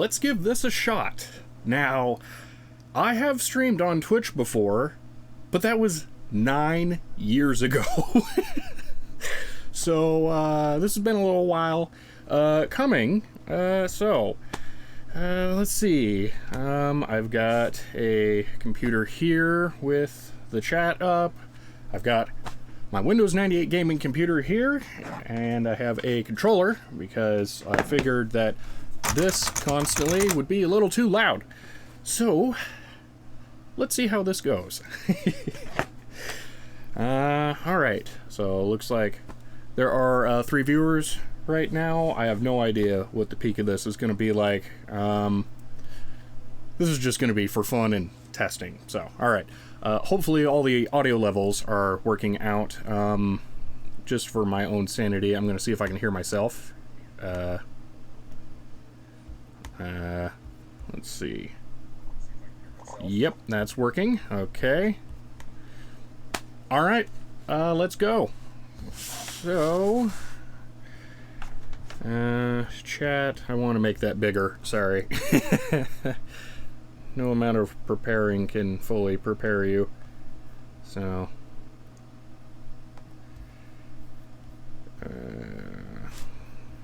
let's give this a shot. Now, I have streamed on Twitch before, but that was 9 years ago. So, this has been a little while coming. Let's see. I've got a computer here with the chat up. I've got my Windows 98 gaming computer here, and I have a controller because I figured that this constantly would be a little too loud. So, let's see how this goes. Alright, so looks like there are 3 viewers right now. I have no idea what the peak of this is going to be like. This is just going to be for fun and testing. So, alright. Hopefully all the audio levels are working out. Just for my own sanity, I'm going to see if I can hear myself. Let's see. Yep, that's working. Okay. Alright, let's go. So, chat, I want to make that bigger, sorry. No amount of preparing can fully prepare you. So,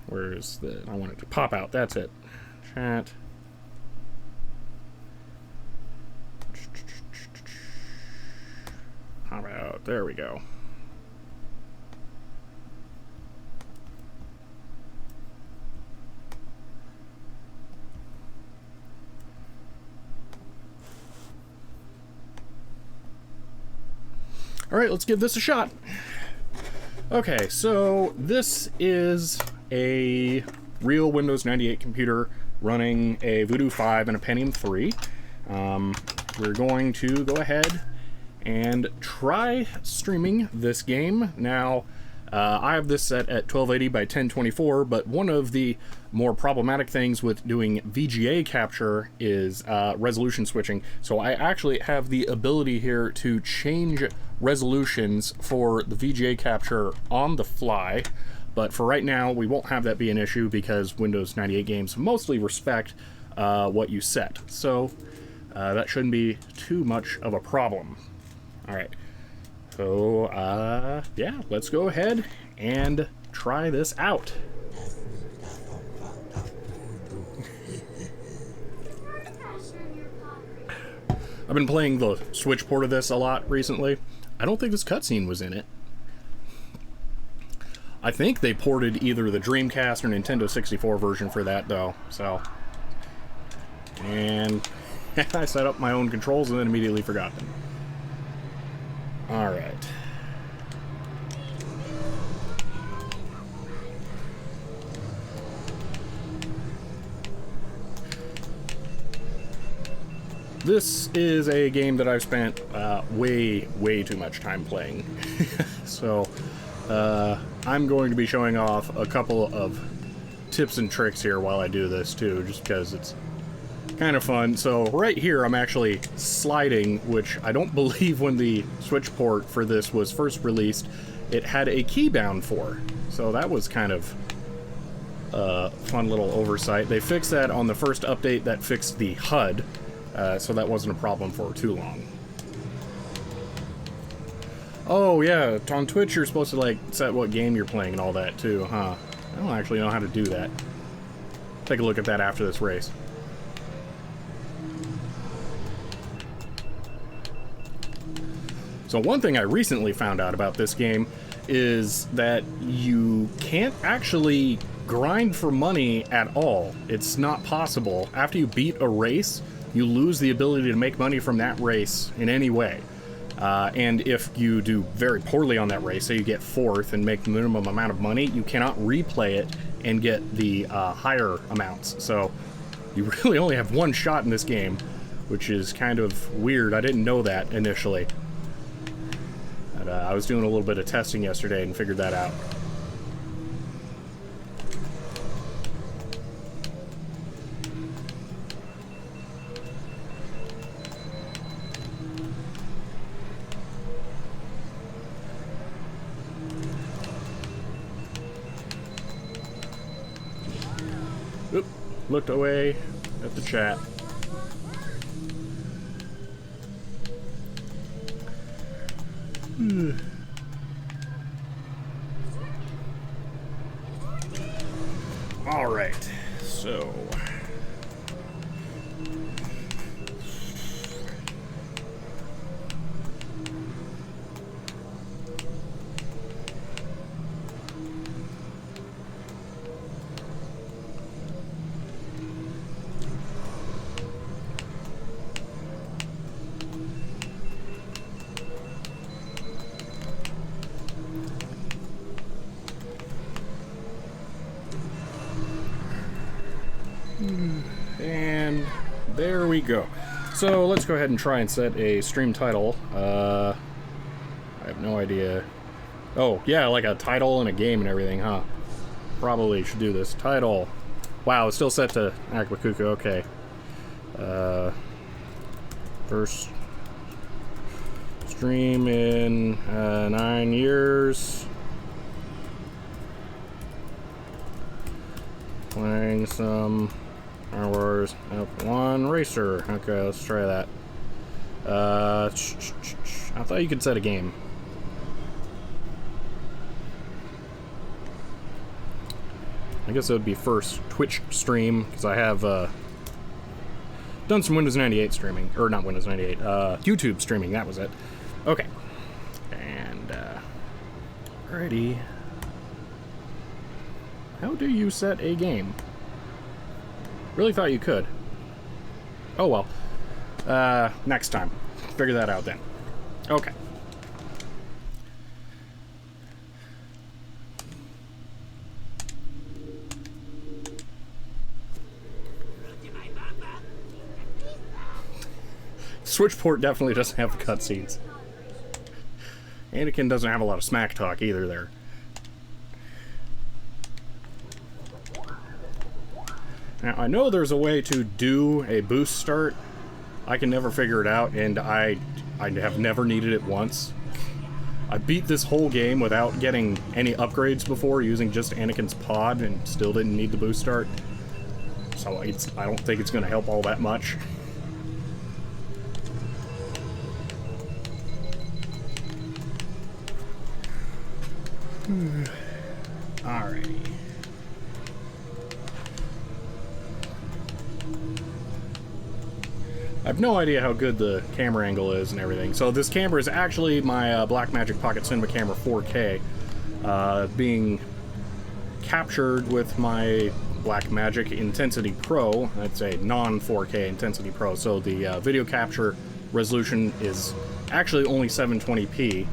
where is the, I want it to pop out, that's it. Chat. Pop out, there we go. Alright, let's give this a shot. Okay, so this is a real Windows 98 computer running a Voodoo 5 and a Pentium 3. We're going to go ahead and try streaming this game. Now, I have this set at 1280 by 1024, but one of the more problematic things with doing VGA capture is resolution switching. So I actually have the ability here to change resolutions for the VGA capture on the fly, but for right now we won't have that be an issue because Windows 98 games mostly respect what you set. So that shouldn't be too much of a problem. Alright, so yeah, let's go ahead and try this out. I've been playing the Switch port of this a lot recently. I don't think this cutscene was in it. I think they ported either the Dreamcast or Nintendo 64 version for that, though. So, and I set up my own controls and then immediately forgot them. All right. This is a game that I've spent way too much time playing. So, I'm going to be showing off a couple of tips and tricks here while I do this too, just because it's kind of fun. So right here I'm actually sliding, which I don't believe when the Switch port for this was first released, it had a keybound for. So that was kind of a fun little oversight. They fixed that on the first update that fixed the HUD. So that wasn't a problem for too long. Oh yeah, on Twitch you're supposed to like set what game you're playing and all that too, huh? I don't actually know how to do that. Take a look at that after this race. So one thing I recently found out about this game is that you can't actually grind for money at all. It's not possible. After you beat a race, you lose the ability to make money from that race in any way. And if you do very poorly on that race, say you get 4th and make the minimum amount of money, you cannot replay it and get the higher amounts. So you really only have one shot in this game, which is kind of weird. I didn't know that initially. But, I was doing a little bit of testing yesterday and figured that out. Oop, looked away. at the chat. All right, so and there we go. So let's go ahead and try and set a stream title. I have no idea. Oh, yeah, like a title and a game and everything, huh? Probably should do this. Title. Wow, it's still set to Akbakuku, okay. First stream in 9 years. Playing some Star Wars Ep1 Racer. Okay, let's try that. I thought you could set a game. I guess it would be first Twitch stream, because I have done some Windows 98 streaming. Or not Windows 98, YouTube streaming, that was it. Okay. And, alrighty. How do you set a game? Really thought you could. Oh well. Next time. Figure that out then. Okay. Switchport definitely doesn't have cutscenes. Anakin doesn't have a lot of smack talk either there. Now, I know there's a way to do a boost start. I can never figure it out, and I have never needed it once. I beat this whole game without getting any upgrades before, using just Anakin's pod, and still didn't need the boost start. So I don't think it's going to help all that much. Alrighty. I have no idea how good the camera angle is and everything. So this camera is actually my Blackmagic Pocket Cinema Camera 4K, being captured with my Blackmagic Intensity Pro. That's a non-4K Intensity Pro, so the video capture resolution is actually only 720p,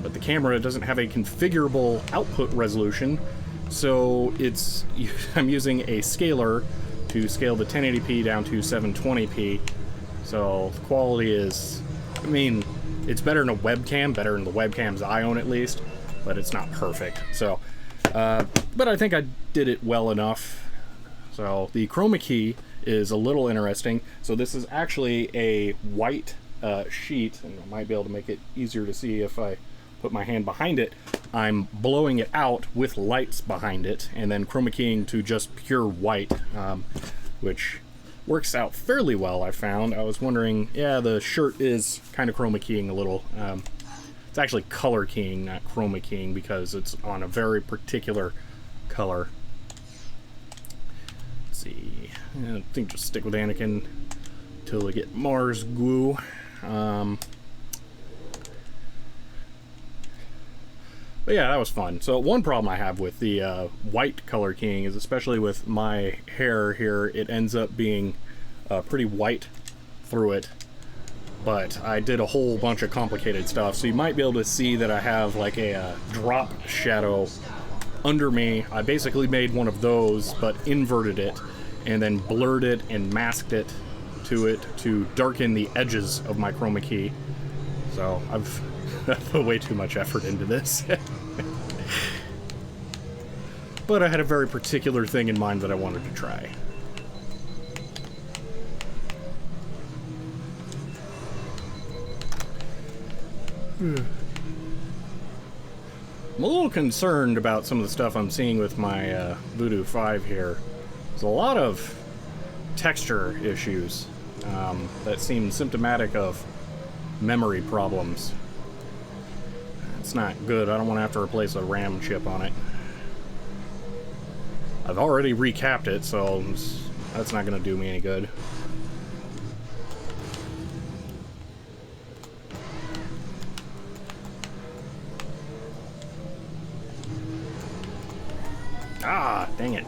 but the camera doesn't have a configurable output resolution, so I'm using a scaler to scale the 1080p down to 720p. So the quality is, I mean, it's better than a webcam, better than the webcams I own at least, but it's not perfect. So, but I think I did it well enough. So the chroma key is a little interesting. So this is actually a white sheet, and I might be able to make it easier to see if I put my hand behind it. I'm blowing it out with lights behind it, and then chroma keying to just pure white, which works out fairly well, I found. I was wondering, yeah, the shirt is kind of chroma keying a little. It's actually color keying, not chroma keying, because it's on a very particular color. Let's see. I think just stick with Anakin until we get Mars Glue. But yeah, that was fun. So one problem I have with the white color keying is, especially with my hair here, it ends up being pretty white through it. But I did a whole bunch of complicated stuff, so you might be able to see that I have like a drop shadow under me. I basically made one of those, but inverted it, and then blurred it and masked it to darken the edges of my chroma key. So I've put way too much effort into this. But I had a very particular thing in mind that I wanted to try. I'm a little concerned about some of the stuff I'm seeing with my Voodoo 5 here. There's a lot of texture issues that seem symptomatic of memory problems. It's not good. I don't want to have to replace a RAM chip on it. I've already recapped it, so that's not going to do me any good. Ah, dang it.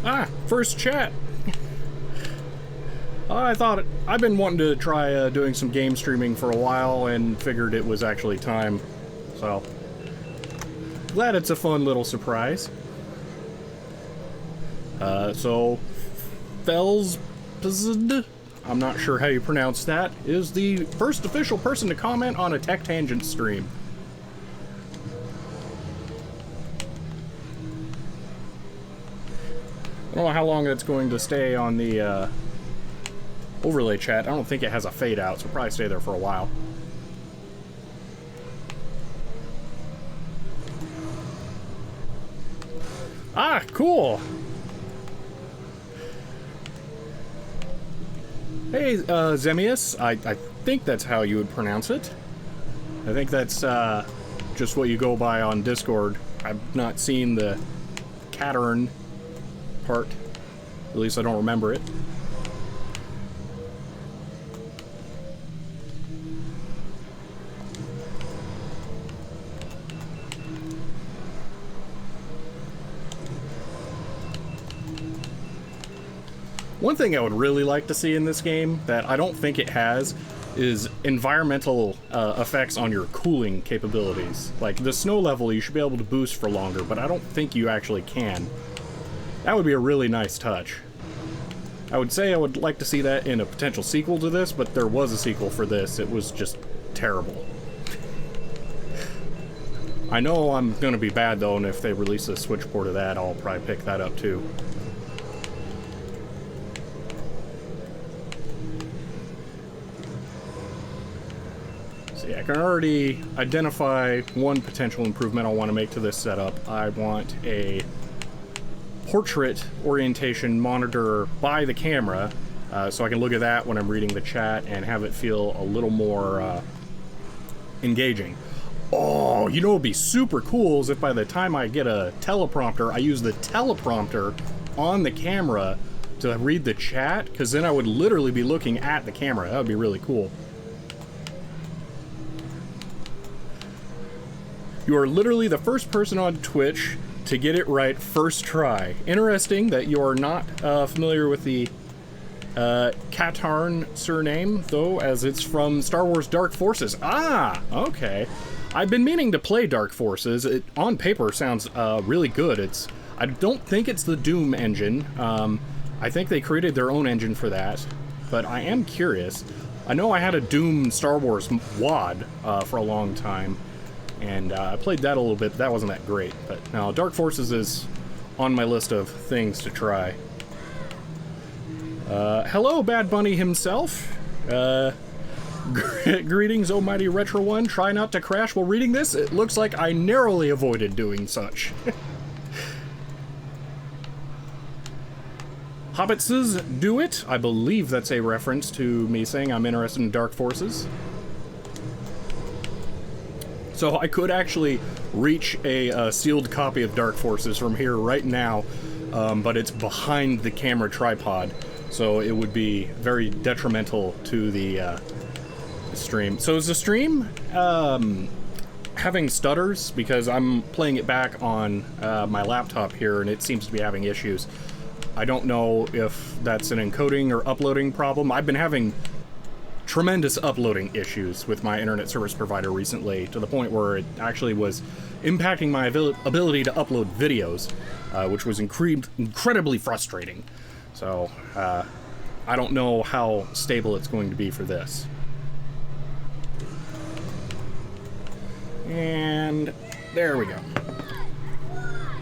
Ah, first chat. I've been wanting to try doing some game streaming for a while and figured it was actually time. So, glad it's a fun little surprise. So, Felspzd, I'm not sure how you pronounce that, is the first official person to comment on a Tech Tangent stream. I don't know how long it's going to stay on the overlay chat. I don't think it has a fade out, so it'll probably stay there for a while. Ah, cool! Hey, Zemius. I think that's how you would pronounce it. I think that's just what you go by on Discord. I've not seen the Cattern part. At least I don't remember it. One thing I would really like to see in this game that I don't think it has is environmental effects on your cooling capabilities. Like the snow level you should be able to boost for longer, but I don't think you actually can. That would be a really nice touch. I would say I would like to see that in a potential sequel to this, but there was a sequel for this. It was just terrible. I know I'm gonna be bad though, and if they release a Switch port of that, I'll probably pick that up too. See, I can already identify one potential improvement I want to make to this setup. I want a portrait orientation monitor by the camera, so I can look at that when I'm reading the chat and have it feel a little more engaging. Oh, you know what would be super cool is if by the time I get a teleprompter, I use the teleprompter on the camera to read the chat, because then I would literally be looking at the camera. That would be really cool. You are literally the first person on Twitch to get it right first try. Interesting that you are not familiar with the Katarn surname, though, as it's from Star Wars Dark Forces. Ah, okay. I've been meaning to play Dark Forces. It, on paper, sounds really good. I don't think it's the Doom engine. I think they created their own engine for that, but I am curious. I know I had a Doom Star Wars WAD for a long time, and I played that a little bit, but that wasn't that great. But now Dark Forces is on my list of things to try. Hello, Bad Bunny himself. Greetings, oh mighty Retro One. Try not to crash while reading this. It looks like I narrowly avoided doing such. Hobbitses do it. I believe that's a reference to me saying I'm interested in Dark Forces. So I could actually reach a sealed copy of Dark Forces from here right now, but it's behind the camera tripod, so it would be very detrimental to the stream. So is the stream having stutters? Because I'm playing it back on my laptop here, and it seems to be having issues. I don't know if that's an encoding or uploading problem. I've been having tremendous uploading issues with my internet service provider recently, to the point where it actually was impacting my ability to upload videos, which was incredibly frustrating. So, I don't know how stable it's going to be for this. And there we go.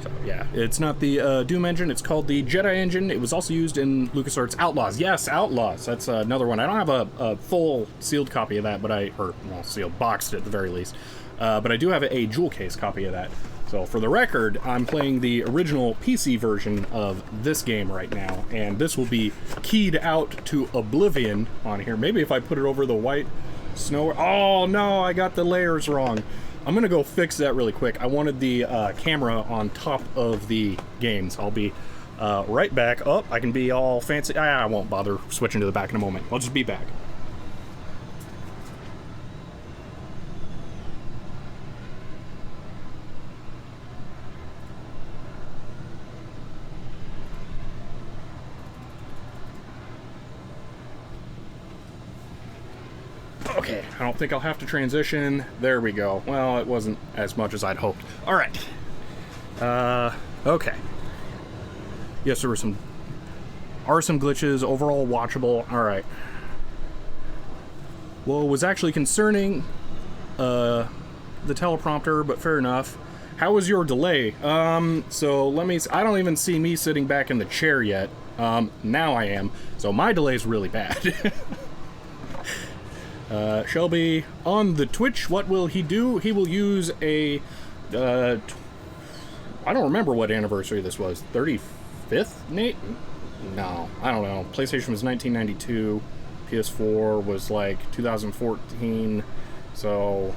So, yeah, it's not the Doom engine, it's called the Jedi engine. It was also used in LucasArts Outlaws. Yes, Outlaws, that's another one. I don't have a full sealed copy of that, but well, sealed, boxed at the very least. but I do have a jewel case copy of that. So for the record, I'm playing the original PC version of this game right now, and this will be keyed out to oblivion on here. Maybe if I put it over the white snow... Oh no, I got the layers wrong. I'm gonna go fix that really quick. I wanted the camera on top of the games. I'll be right back. Oh, I can be all fancy. I won't bother switching to the back in a moment. I'll just be back. Okay, I don't think I'll have to transition. There we go. Well, it wasn't as much as I'd hoped. All right. Okay. Yes, there were some glitches. Overall watchable. All right. Well, it was actually concerning the teleprompter, but fair enough. How was your delay? So let me... I don't even see me sitting back in the chair yet. Now I am. So my delay's really bad. Shelby, on the Twitch, what will he do? He will use a, I don't remember what anniversary this was. 35th, Nate? No, I don't know. PlayStation was 1992. PS4 was like 2014. So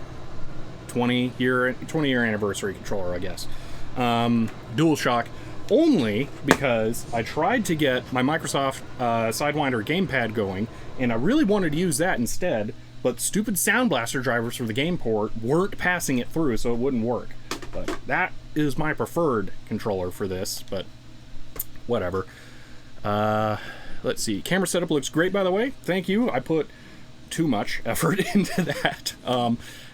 20 year anniversary controller, I guess. DualShock, only because I tried to get my Microsoft Sidewinder gamepad going, and I really wanted to use that instead, but stupid Sound Blaster drivers for the game port weren't passing it through, so it wouldn't work. But that is my preferred controller for this, but whatever. Let's see. Camera setup looks great, by the way. Thank you. I put too much effort into that.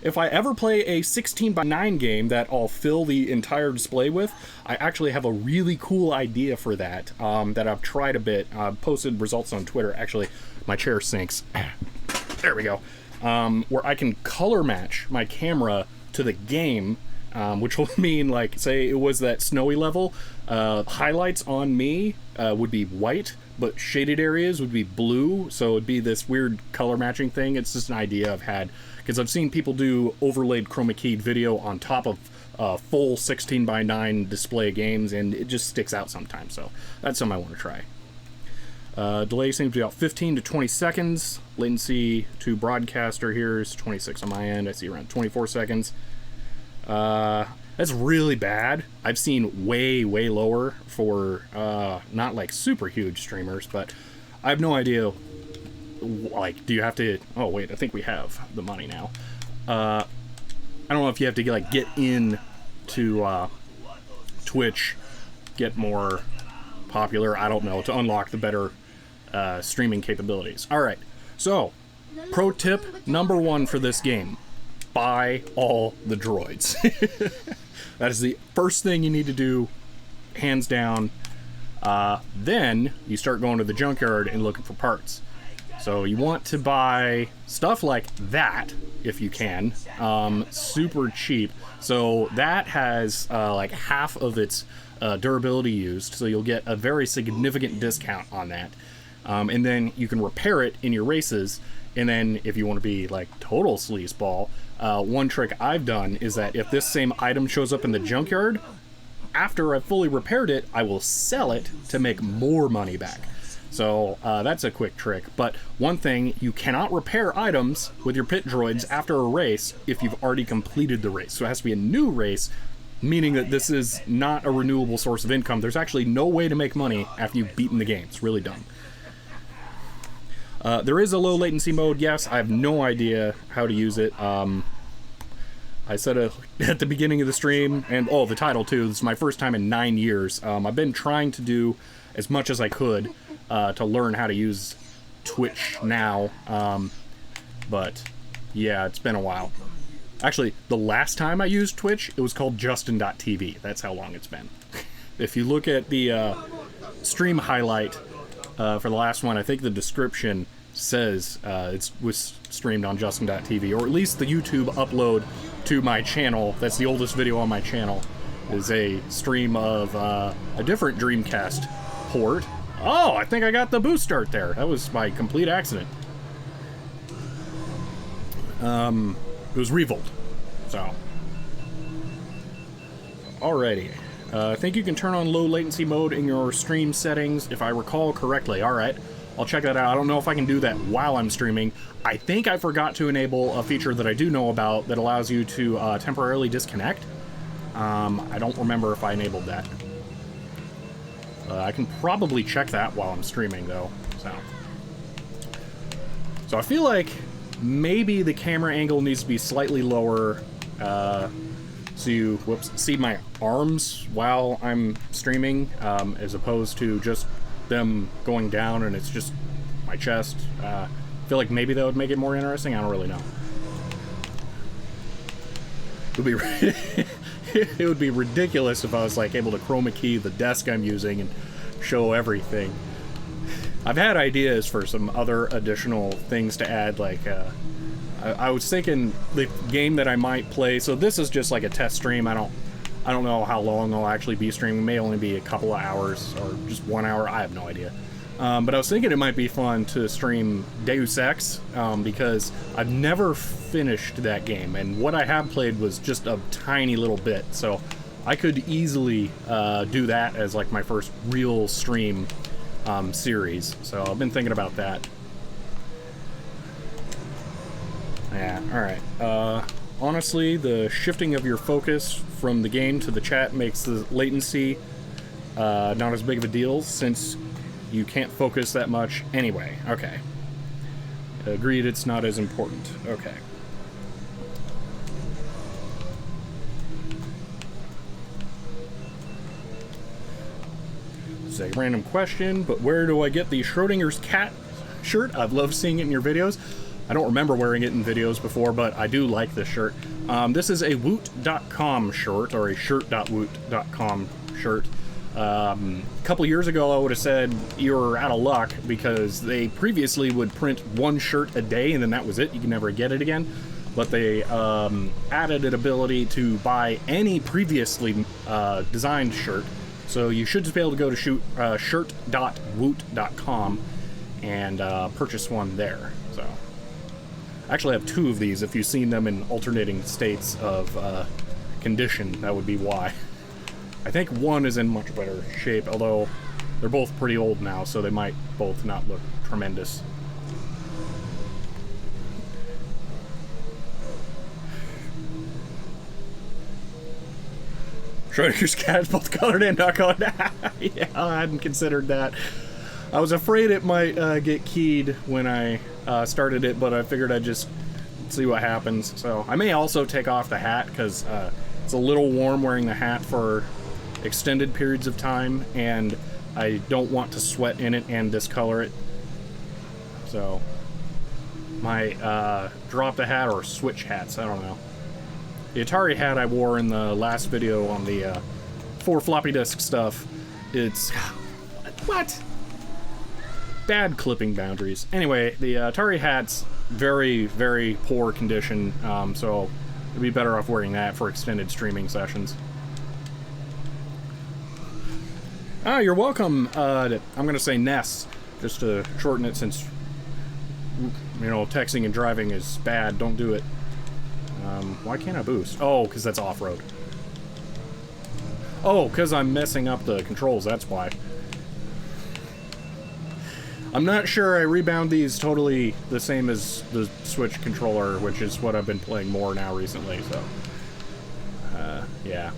If I ever play a 16:9 game that I'll fill the entire display with, I actually have a really cool idea for that, that I've tried a bit. I've posted results on Twitter. Actually, my chair sinks. There we go. Where I can color match my camera to the game, which will mean, like, say it was that snowy level, highlights on me would be white, but shaded areas would be blue, so it'd be this weird color matching thing. It's just an idea I've had, because I've seen people do overlaid chroma keyed video on top of full 16:9 display games, and it just sticks out sometimes, so that's something I want to try. Delay seems to be about 15 to 20 seconds. Latency to broadcaster here is 26 on my end. I see around 24 seconds. That's really bad. I've seen way lower for not like super huge streamers, but I have no idea. Like, do you have to... Oh wait, I think we have the money now. I don't know if you have to like get in to Twitch, get more popular, I don't know, to unlock the better streaming capabilities. All right, so pro tip number 1 for this game: buy all the droids. That is the first thing you need to do, hands down. Then you start going to the junkyard and looking for parts. So you want to buy stuff like that if you can, super cheap. So that has like half of its durability used, so you'll get a very significant discount on that. And then you can repair it in your races. And then if you want to be like total sleazeball, one trick I've done is that if this same item shows up in the junkyard, after I've fully repaired it, I will sell it to make more money back. So that's a quick trick. But one thing, you cannot repair items with your pit droids after a race if you've already completed the race. So it has to be a new race, meaning that this is not a renewable source of income. There's actually no way to make money after you've beaten the game. It's really dumb. There is a low latency mode, yes. I have no idea how to use it. I said at the beginning of the stream, and the title too, this is my first time in 9 years. I've been trying to do as much as I could to learn how to use Twitch now, but yeah, it's been a while. Actually, the last time I used Twitch, it was called Justin.tv. That's how long it's been. If you look at the stream highlight for the last one, I think the description says it was streamed on Justin.tv, or at least the YouTube upload to my channel. That's the oldest video on my channel, is a stream of a different Dreamcast port. Oh, I think I got the boost start there. That was by complete accident. It was Revolt So, alrighty. I think you can turn on low latency mode in your stream settings, if I recall correctly. Alright, I'll check that out. I don't know if I can do that while I'm streaming. I think I forgot to enable a feature that I do know about that allows you to temporarily disconnect. I don't remember if I enabled that. I can probably check that while I'm streaming, though. So I feel like maybe the camera angle needs to be slightly lower, so you, see my arms while I'm streaming, as opposed to just them going down and it's just my chest. I feel like maybe that would make it more interesting. I don't really know. It would be ridiculous if I was like able to chroma key the desk I'm using and show everything. I've had ideas for some other additional things to add, like I was thinking the game that I might play. So this is just like a test stream. I don't know how long I'll actually be streaming. It may only be a couple of hours or just 1 hour. I have no idea. But I was thinking it might be fun to stream Deus Ex, because I've never finished that game, and what I have played was just a tiny little bit, so I could easily do that as like my first real stream series. So I've been thinking about that. Yeah, alright. Honestly, the shifting of your focus from the game to the chat makes the latency not as big of a deal, since you can't focus that much anyway. Okay. Agreed, it's not as important. Okay. It's a random question, but where do I get the Schrodinger's cat shirt? I've loved seeing it in your videos. I don't remember wearing it in videos before, but I do like this shirt. This is a woot.com shirt, or a shirt.woot.com shirt. A couple years ago I would have said you're out of luck, because they previously would print one shirt a day and then that was it. You can never get it again. But they added an ability to buy any previously designed shirt. So you should just be able to go to shirt.woot.com and purchase one there. So I actually have two of these. If you've seen them in alternating states of condition, that would be why. I think one is in much better shape, although they're both pretty old now, so they might both not look tremendous. Schrodinger's cat is both colored and not colored. Yeah, I hadn't considered that. I was afraid it might get keyed when I started it, but I figured I'd just see what happens. So I may also take off the hat, because it's a little warm wearing the hat for extended periods of time, and I don't want to sweat in it and discolor it. So my drop the hat or switch hats, I don't know. The Atari hat I wore in the last video on the 4 floppy disk stuff, it's what? Bad clipping boundaries. Anyway, the Atari hat's very, very poor condition, so it'd be better off wearing that for extended streaming sessions. Ah, you're welcome. I'm gonna say Ness, just to shorten it, since, you know, texting and driving is bad. Don't do it. Why can't I boost? Oh, because that's off-road. Oh, because I'm messing up the controls, that's why. I'm not sure I rebound these totally the same as the Switch controller, which is what I've been playing more now recently, so... yeah.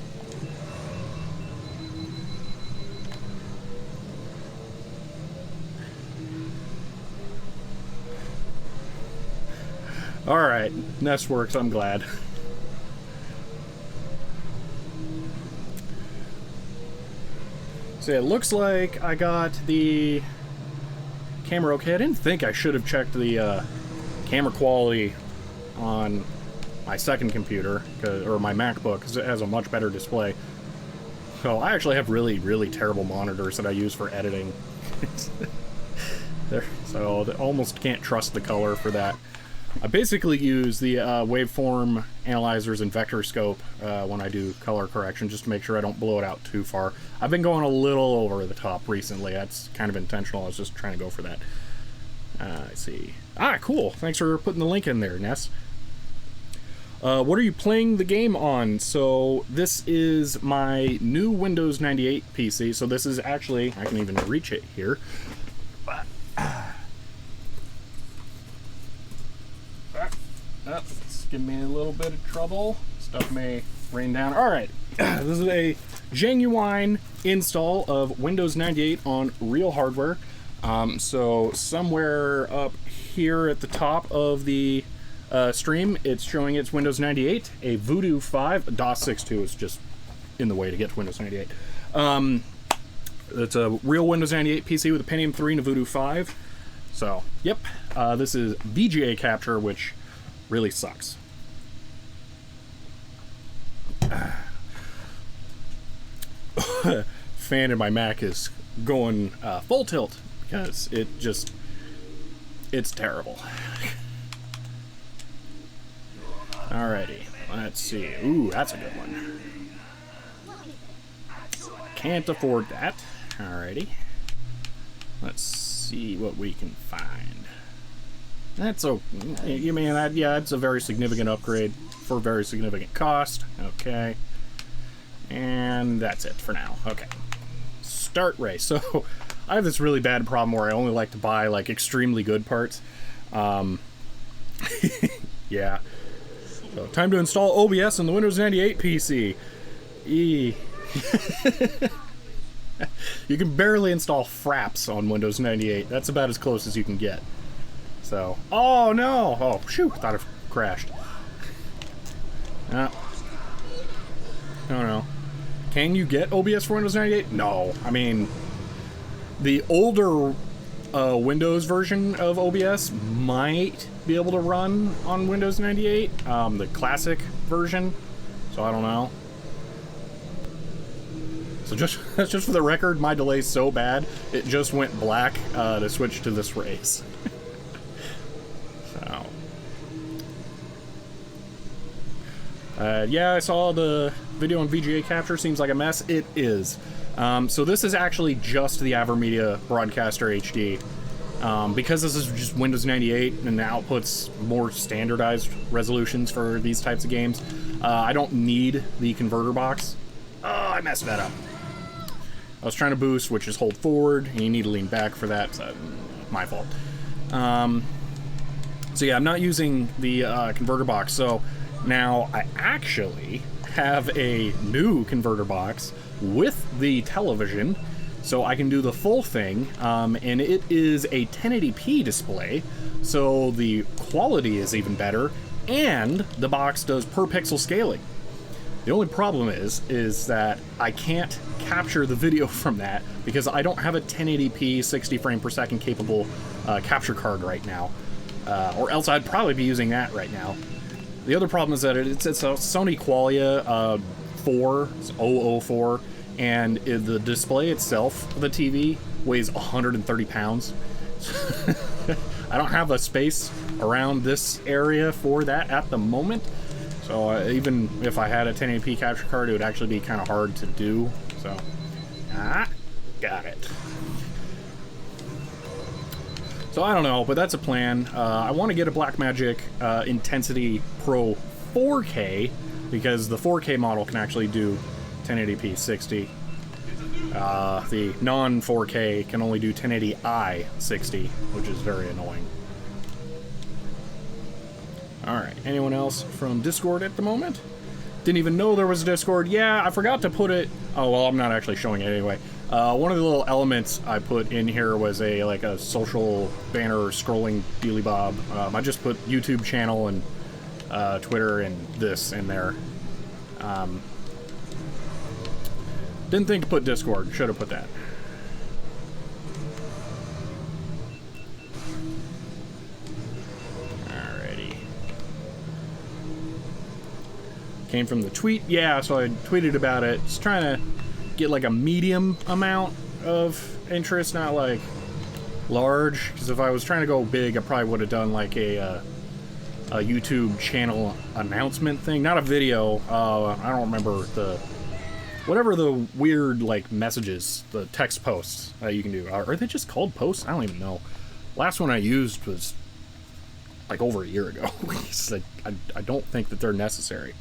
Alright, Nest works, I'm glad. So it looks like I got the camera okay. I didn't think I should have checked the camera quality on my second computer, or my MacBook, because it has a much better display. So I actually have really, really terrible monitors that I use for editing. So I almost can't trust the color for that. I basically use the waveform analyzers and vector scope when I do color correction, just to make sure I don't blow it out too far. I've been going a little over the top recently. That's kind of intentional. I was just trying to go for that. I see. Ah, cool. Thanks for putting the link in there, Ness. What are you playing the game on? So this is my new Windows 98 PC. So this is actually, I can even reach it here. It's giving me a little bit of trouble. Stuff may rain down. All right, this is a genuine install of Windows 98 on real hardware. So somewhere up here at the top of the stream, it's showing it's Windows 98, a Voodoo 5. DOS 6.2 is just in the way to get to Windows 98. It's a real Windows 98 PC with a Pentium 3 and a Voodoo 5. So, yep, this is VGA capture, which really sucks. Fan in my Mac is going full tilt because it's terrible. Alrighty, let's see. Ooh, that's a good one. Can't afford that. Alrighty. Let's see what we can find. That's you mean that? Yeah, it's a very significant upgrade for a very significant cost. Okay. And that's it for now. Okay. Start race. So I have this really bad problem where I only like to buy like extremely good parts. Yeah. So time to install OBS on the Windows 98 PC. You can barely install Fraps on Windows 98. That's about as close as you can get. So, oh no! Oh, phew, thought it crashed. Oh no. Can you get OBS for Windows 98? No. I mean, the older Windows version of OBS might be able to run on Windows 98, the classic version, so I don't know. So just for the record, my delay's so bad, it just went black to switch to this race. So. Yeah, I saw the video on VGA capture, seems like a mess. It is. So this is actually just the AverMedia Broadcaster HD. Because this is just Windows 98 and the output's more standardized resolutions for these types of games, I don't need the converter box. Oh, I messed that up. I was trying to boost, which is hold forward, and you need to lean back for that, so my fault. So yeah, I'm not using the converter box, so now I actually have a new converter box with the television, so I can do the full thing, and it is a 1080p display, so the quality is even better, and the box does per pixel scaling. The only problem is that I can't capture the video from that because I don't have a 1080p 60 frame per second capable capture card right now, or else I'd probably be using that right now. The other problem is that it's a Sony Qualia 004, and the display itself, the TV, weighs 130 pounds. I don't have a space around this area for that at the moment. So even if I had a 1080p capture card, it would actually be kind of hard to do. So, got it. So I don't know, but that's a plan. I want to get a Blackmagic Intensity Pro 4K because the 4K model can actually do 1080p 60. The non-4K can only do 1080i 60, which is very annoying. Alright, anyone else from Discord at the moment? Didn't even know there was a Discord. Yeah, I forgot to put it... Oh, well, I'm not actually showing it anyway. One of the little elements I put in here was a social banner scrolling dealy bob. I just put YouTube channel and Twitter and this in there. Didn't think to put Discord. Should have put that. Came from the tweet. Yeah, so I tweeted about it. Just trying to get like a medium amount of interest, not like large. Because if I was trying to go big, I probably would have done like a YouTube channel announcement thing. Not a video. I don't remember whatever the weird like messages, the text posts that you can do. Are they just called posts? I don't even know. Last one I used was like over a year ago. Like, I don't think that they're necessary.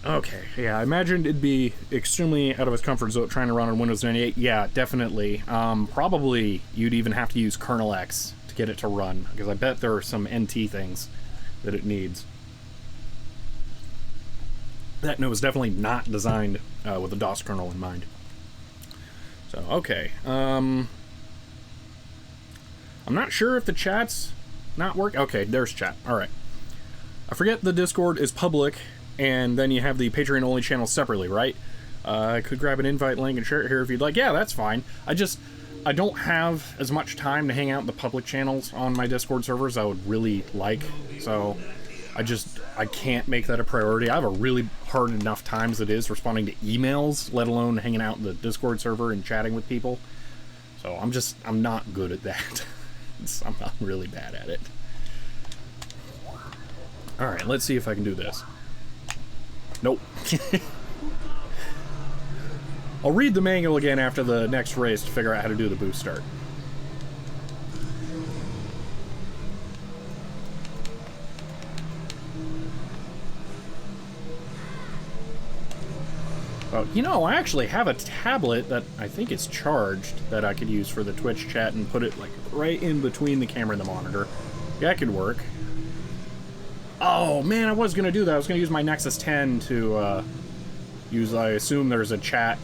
Okay, yeah, I imagined it'd be extremely out of its comfort zone trying to run on Windows 98. Yeah, definitely. Probably you'd even have to use kernel X to get it to run, because I bet there are some NT things that it needs. That note was definitely not designed with a DOS kernel in mind. So, okay. I'm not sure if the chat's not working. Okay, there's chat. Alright. I forget the Discord is public, and then you have the Patreon-only channel separately, right? I could grab an invite link and share it here if you'd like. Yeah, that's fine. I don't have as much time to hang out in the public channels on my Discord servers I would really like, so I can't make that a priority. I have a really hard enough time as it is responding to emails, let alone hanging out in the Discord server and chatting with people. So I'm not good at that. I'm not really bad at it. Alright, let's see if I can do this. Nope. I'll read the manual again after the next race to figure out how to do the boost start. Oh, you know, I actually have a tablet that I think is charged that I could use for the Twitch chat and put it like right in between the camera and the monitor. Yeah, that could work. Oh man, I was gonna do that. I was gonna use my Nexus 10 to I assume there's a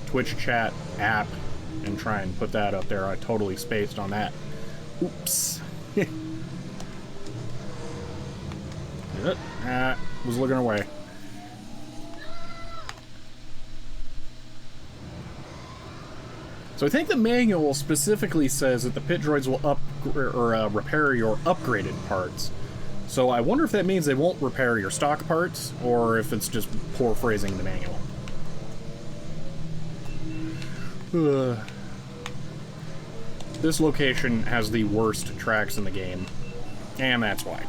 Twitch chat app, and try and put that up there. I totally spaced on that. Oops. Was looking away. So I think the manual specifically says that the pit droids will repair your upgraded parts. So I wonder if that means they won't repair your stock parts, or if it's just poor phrasing in the manual. This location has the worst tracks in the game, and that's why.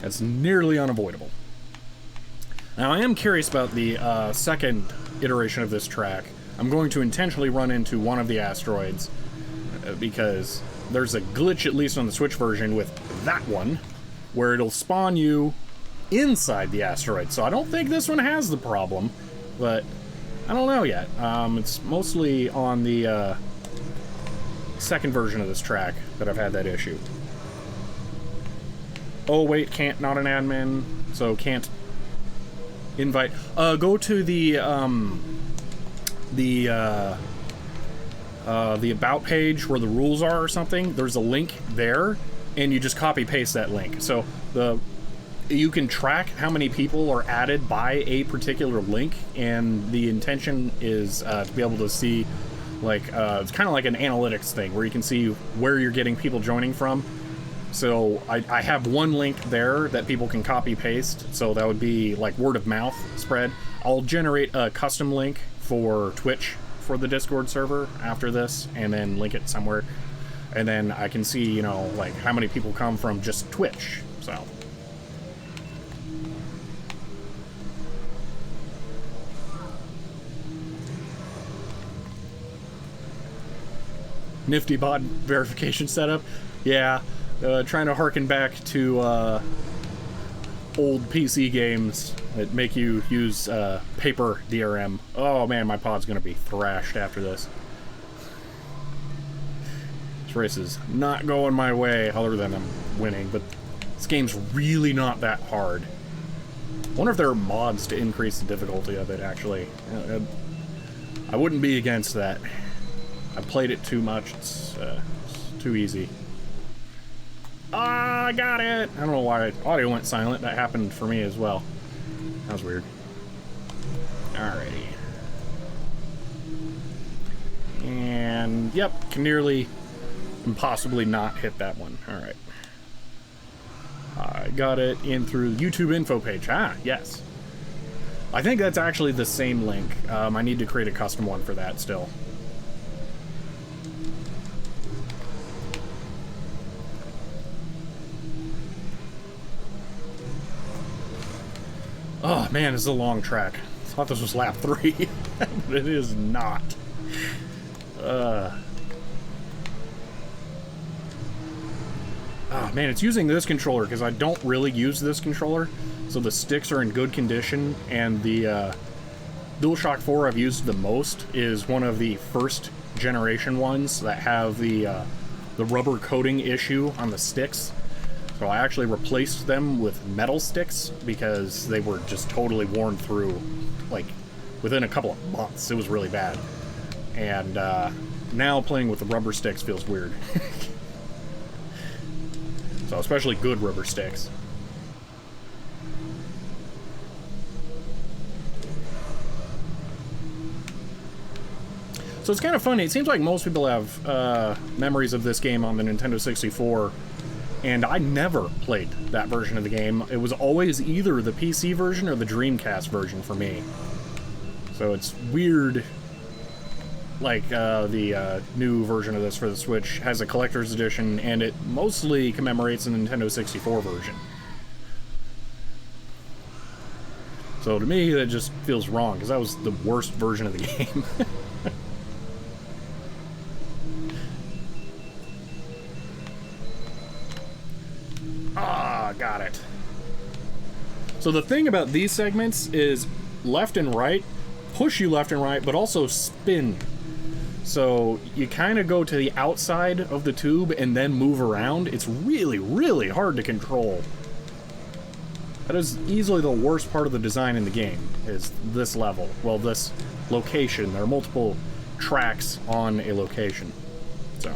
That's nearly unavoidable. Now I am curious about the second iteration of this track. I'm going to intentionally run into one of the asteroids, because there's a glitch, at least on the Switch version, with that one, where it'll spawn you inside the asteroid. So I don't think this one has the problem, but I don't know yet. It's mostly on the second version of this track that I've had that issue. Oh wait, not an admin, so can't invite. Go to the about page where the rules are or something. There's a link there, and you just copy paste that link. So you can track how many people are added by a particular link, and the intention is to be able to see, like, it's kind of like an analytics thing where you can see where you're getting people joining from. So I have one link there that people can copy paste, so that would be like word of mouth spread. I'll generate a custom link for Twitch for the Discord server after this, and then link it somewhere, and then I can see, you know, like how many people come from just Twitch. So nifty bot verification setup. Yeah, trying to harken back to old PC games that make you use paper DRM. Oh man, my pod's gonna be thrashed after this. This race is not going my way, other than I'm winning, but this game's really not that hard. I wonder if there are mods to increase the difficulty of it, actually. I wouldn't be against that. I played it too much. It's too easy. Ah, I got it! I don't know why audio went silent. That happened for me as well. That was weird. Alrighty. And, yep, can nearly impossibly not hit that one. Alright. I got it in through the YouTube info page. Ah, yes. I think that's actually the same link. I need to create a custom one for that still. Oh man, this is a long track. I thought this was lap 3, but it is not. Oh, man, it's using this controller because I don't really use this controller. So the sticks are in good condition, and the DualShock 4 I've used the most is one of the first generation ones that have the rubber coating issue on the sticks. So I actually replaced them with metal sticks because they were just totally worn through, like, within a couple of months. It was really bad. And now playing with the rubber sticks feels weird. So especially good rubber sticks. So it's kind of funny. It seems like most people have memories of this game on the Nintendo 64. And I never played that version of the game. It was always either the PC version or the Dreamcast version for me. So it's weird, like, the new version of this for the Switch has a collector's edition, and it mostly commemorates the Nintendo 64 version. So to me, that just feels wrong, because that was the worst version of the game. Ah, got it. So the thing about these segments is left and right push you left and right, but also spin. So you kind of go to the outside of the tube and then move around. It's really, really hard to control. That is easily the worst part of the design in the game, is this level. Well, this location. There are multiple tracks on a location. So...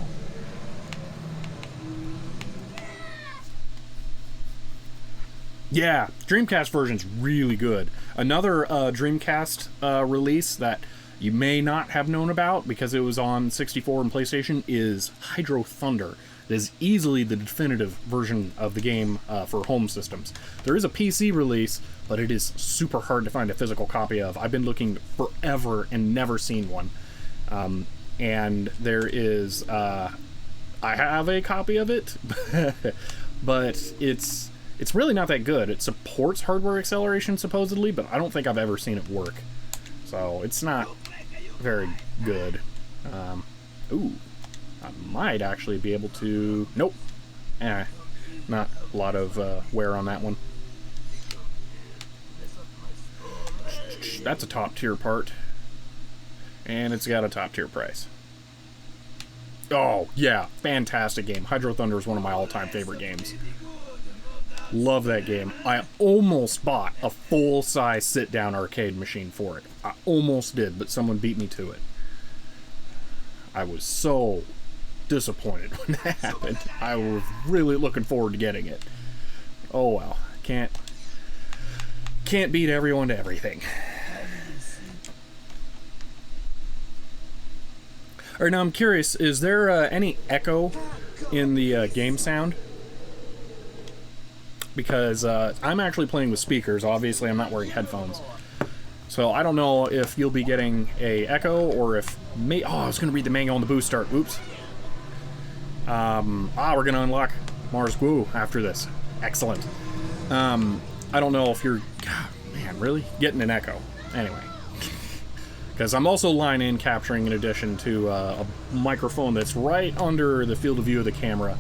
yeah, Dreamcast version's really good. Another Dreamcast release that you may not have known about because it was on 64 and PlayStation is Hydro Thunder. It is easily the definitive version of the game for home systems. There is a PC release, but it is super hard to find a physical copy of. I've been looking forever and never seen one. And there is... I have a copy of it, but it's really not that good. It supports hardware acceleration, supposedly, but I don't think I've ever seen it work. So, it's not very good. Ooh. I might actually be able to... nope. Not a lot of wear on that one. That's a top-tier part. And it's got a top-tier price. Oh, yeah. Fantastic game. Hydro Thunder is one of my all-time favorite games. Love that game. I almost bought a full-size sit-down arcade machine for it. I almost did, but someone beat me to it. I was so disappointed when that happened. I was really looking forward to getting it. Oh well. Can't beat everyone to everything. Alright, now I'm curious, is there any echo in the game sound? Because I'm actually playing with speakers. Obviously, I'm not wearing headphones. So I don't know if you'll be getting a echo or if... oh, I was going to read the manual on the boost start. Oops. We're going to unlock Mars Woo after this. Excellent. I don't know if you're... God, man, really? Getting an echo. Anyway. Because I'm also line-in capturing in addition to a microphone that's right under the field of view of the camera.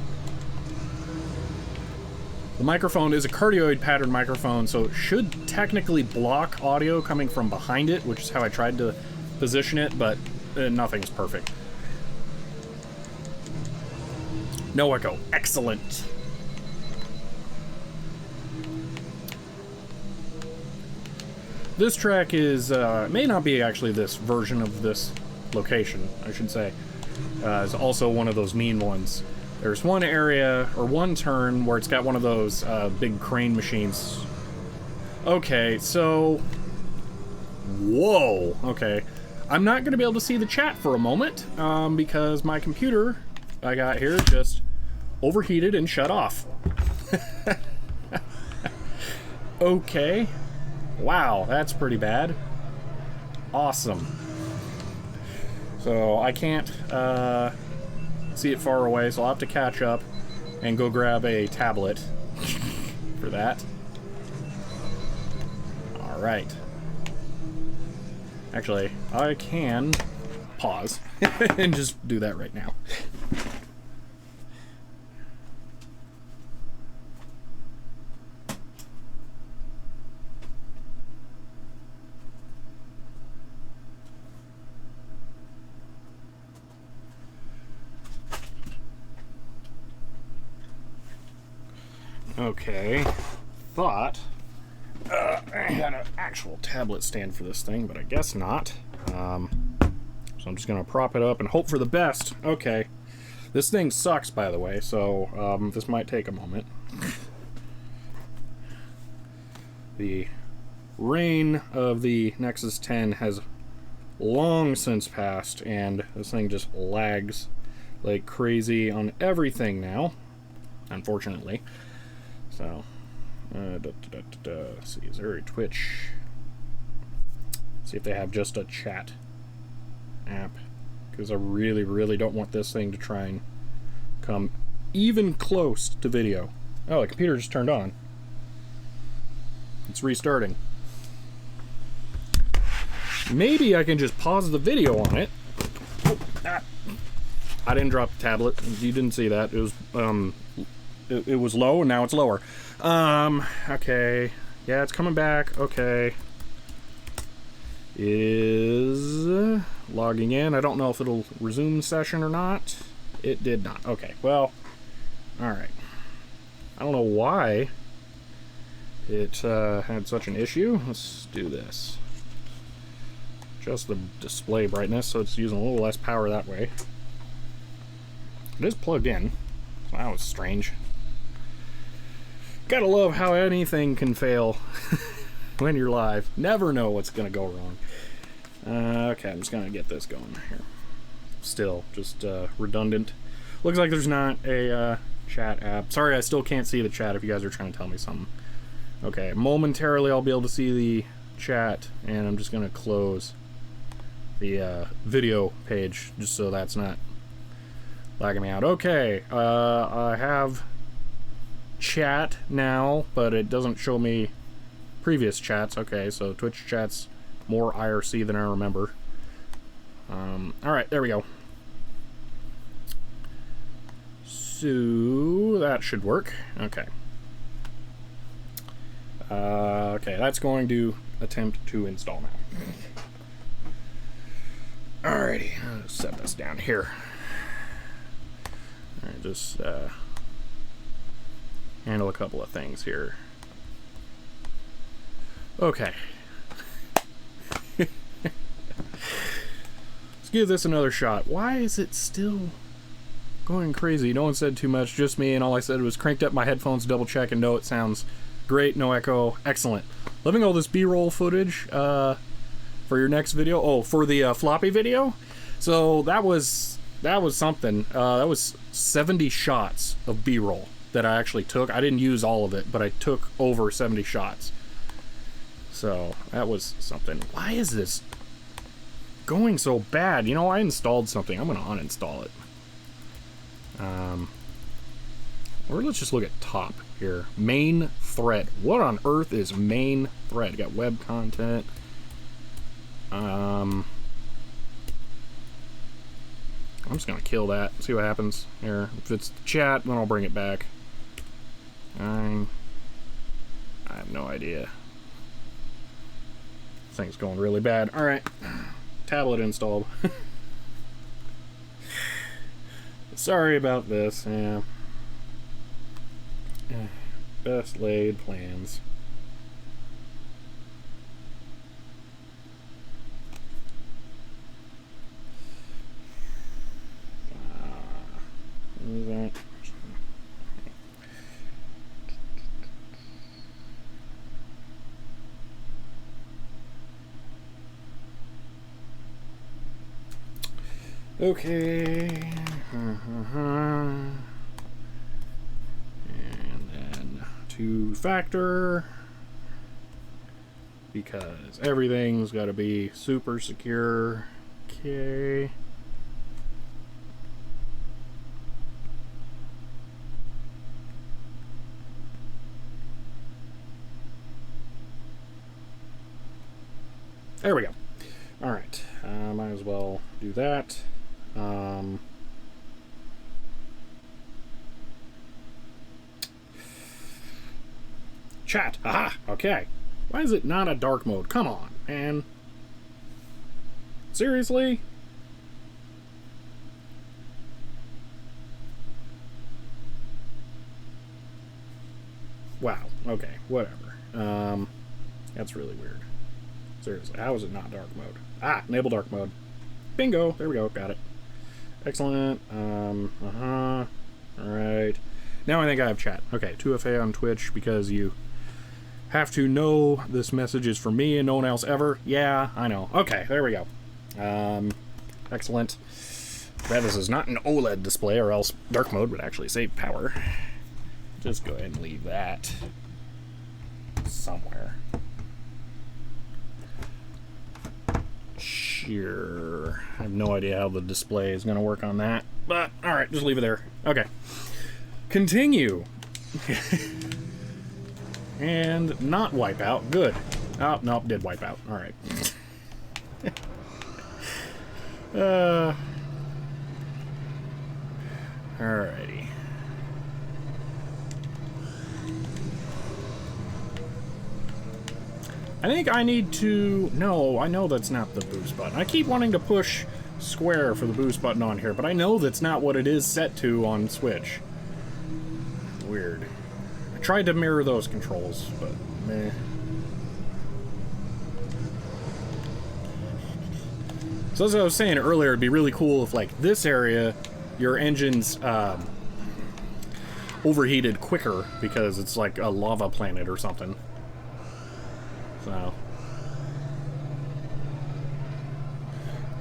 The microphone is a cardioid pattern microphone, so it should technically block audio coming from behind it, which is how I tried to position it, but nothing's perfect. No echo. Excellent. This track is, may not be actually this version of this location, I should say. It's also one of those mean ones. There's one area, or one turn, where it's got one of those big crane machines. Okay, so... whoa! Okay. I'm not going to be able to see the chat for a moment, because my computer I got here just overheated and shut off. Okay. Wow, that's pretty bad. Awesome. So, I can't, see it far away, so I'll have to catch up and go grab a tablet for that. Alright. Actually, I can pause and just do that right now. Okay. Thought I had an actual tablet stand for this thing, but I guess not. So I'm just gonna prop it up and hope for the best. Okay. This thing sucks, by the way, so this might take a moment. The reign of the Nexus 10 has long since passed, and this thing just lags like crazy on everything now, unfortunately. So, let's see, is there a Twitch? See if they have just a chat app, because I really, really don't want this thing to try and come even close to video. Oh, the computer just turned on. It's restarting. Maybe I can just pause the video on it. I didn't drop the tablet. You didn't see that. It was it was low, and now it's lower. Okay. Yeah, it's coming back. Okay. It is logging in. I don't know if it'll resume the session or not. It did not. Okay, well, alright. I don't know why it had such an issue. Let's do this. Just the display brightness, so it's using a little less power that way. It is plugged in. So that was strange. Gotta love how anything can fail when you're live. Never know what's gonna go wrong. Okay, I'm just gonna get this going here. Still, just redundant. Looks like there's not a chat app. Sorry, I still can't see the chat if you guys are trying to tell me something. Okay, momentarily I'll be able to see the chat, and I'm just gonna close the video page just so that's not lagging me out. Okay, I have chat now, but it doesn't show me previous chats. Okay, so Twitch chat's more IRC than I remember. Alright, there we go. So that should work. Okay. Okay, that's going to attempt to install now. Alrighty, I'll set this down here. Alright, just handle a couple of things here. Okay. Let's give this another shot. Why is it still going crazy? No one said too much, just me, and all I said was cranked up my headphones, double check, and no, it sounds great, no echo, excellent. Loving all this B-roll footage for your next video. Oh, for the floppy video? So that was something. That was 70 shots of B-roll that I actually took. I didn't use all of it, but I took over 70 shots. So that was something. Why is this going so bad? You know, I installed something. I'm gonna uninstall it. Or let's just look at top here. Main thread. What on earth is main thread? Got web content. I'm just gonna kill that. See what happens here. If it's chat, then I'll bring it back. I have no idea. This thing's going really bad. All right, tablet installed. Sorry about this. Yeah. Best laid plans. What is that? Okay. And then two-factor, because everything's got to be super secure. Okay. There we go. All right. Might as well do that. Chat. Aha. Okay. Why is it not a dark mode? Come on, man. Seriously? Okay, whatever. That's really weird. Seriously, how is it not dark mode? Ah, enable dark mode. Bingo! There we go, got it. Excellent. Alright. Now I think I have chat. Okay, 2FA on Twitch because you have to know this message is for me and no one else ever. Yeah, I know. Okay, there we go. Excellent. Glad this is not an OLED display, or else dark mode would actually save power. Just go ahead and leave that somewhere. Sure. I have no idea how the display is going to work on that. But, alright, just leave it there. Okay. Continue. And not wipe out. Good. Oh, nope, did wipe out. Alright. Alrighty. I think I need to... No, I know that's not the boost button. I keep wanting to push square for the boost button on here, but I know that's not what it is set to on Switch. Weird. I tried to mirror those controls, but meh. So as I was saying earlier, it'd be really cool if, like, this area, your engine's overheated quicker because it's like a lava planet or something. So.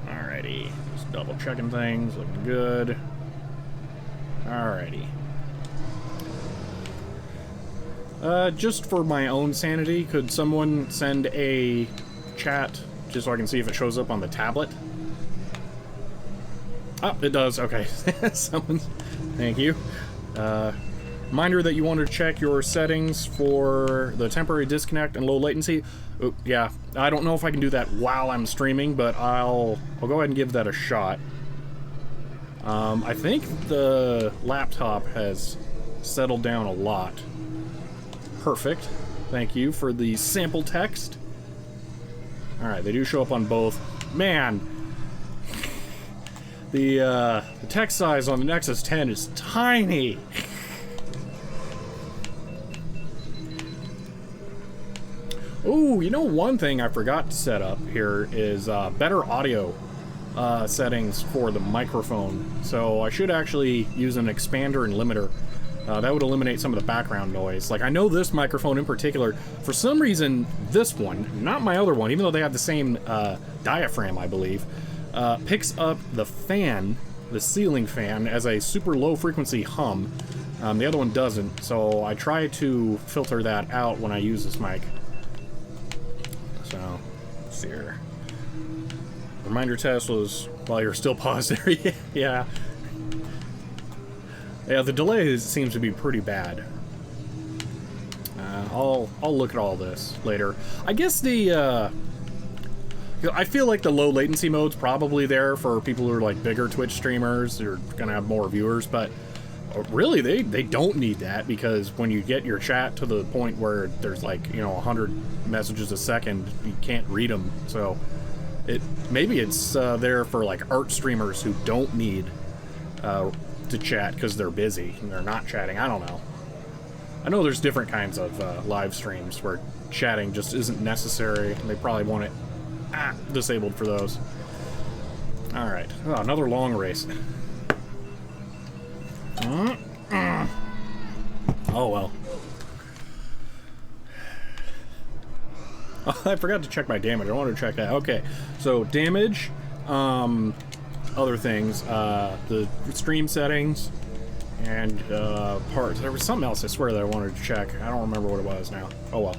Alrighty. Just double checking things. Looking good. Alrighty. Just for my own sanity, could someone send a chat just so I can see if it shows up on the tablet? Oh, it does. Okay. Someone. Thank you. Reminder that you want to check your settings for the temporary disconnect and low latency. Oh, yeah, I don't know if I can do that while I'm streaming, but I'll go ahead and give that a shot. I think the laptop has settled down a lot. Perfect. Thank you for the sample text. Alright, they do show up on both. Man, the text size on the Nexus 10 is tiny. Oh, you know, one thing I forgot to set up here is better audio settings for the microphone. So I should actually use an expander and limiter. That would eliminate some of the background noise. Like, I know this microphone in particular, for some reason, this one, not my other one, even though they have the same diaphragm, I believe, picks up the fan, the ceiling fan, as a super low frequency hum. The other one doesn't, so I try to filter that out when I use this mic. So, let's see here. Reminder test was while you're still paused there. Yeah. Yeah, the delay seems to be pretty bad. I'll look at all this later. I guess the I feel like the low latency mode's probably there for people who are like bigger Twitch streamers who are gonna have more viewers, but really they don't need that, because when you get your chat to the point where there's like, you know, 100 messages a second, you can't read them. So maybe it's there for like art streamers who don't need to chat because they're busy and they're not chatting. I don't know. I know there's different kinds of live streams where chatting just isn't necessary, and they probably want it disabled for those. Alright. Oh, another long race. Oh well. Oh, I forgot to check my damage. I wanted to check that. Okay, so damage, other things, the stream settings, and parts. There was something else I swear that I wanted to check. I don't remember what it was now. Oh well.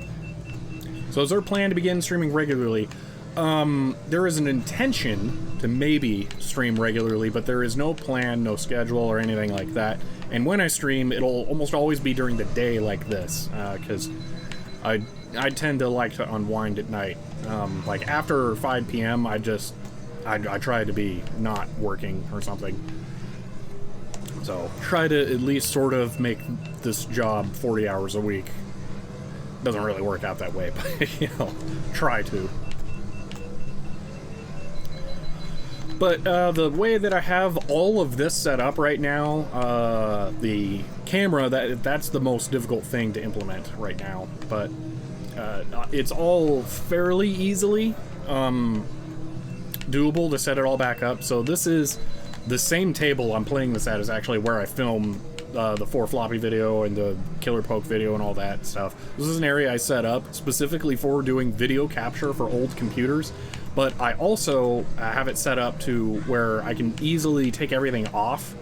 So is there a plan to begin streaming regularly? There is an intention to maybe stream regularly, but there is no plan, no schedule, or anything like that. And when I stream, it'll almost always be during the day like this, because I tend to like to unwind at night. Like after 5 p.m., I try to be not working or something. So try to at least sort of make this job 40 hours a week. Doesn't really work out that way, but you know, try to. But the way that I have all of this set up right now, the camera, that's the most difficult thing to implement right now. But it's all fairly easily doable to set it all back up. So this is the same table I'm playing this at is actually where I film the 4 floppy video and the killer poke video and all that stuff. This is an area I set up specifically for doing video capture for old computers. But I also have it set up to where I can easily take everything off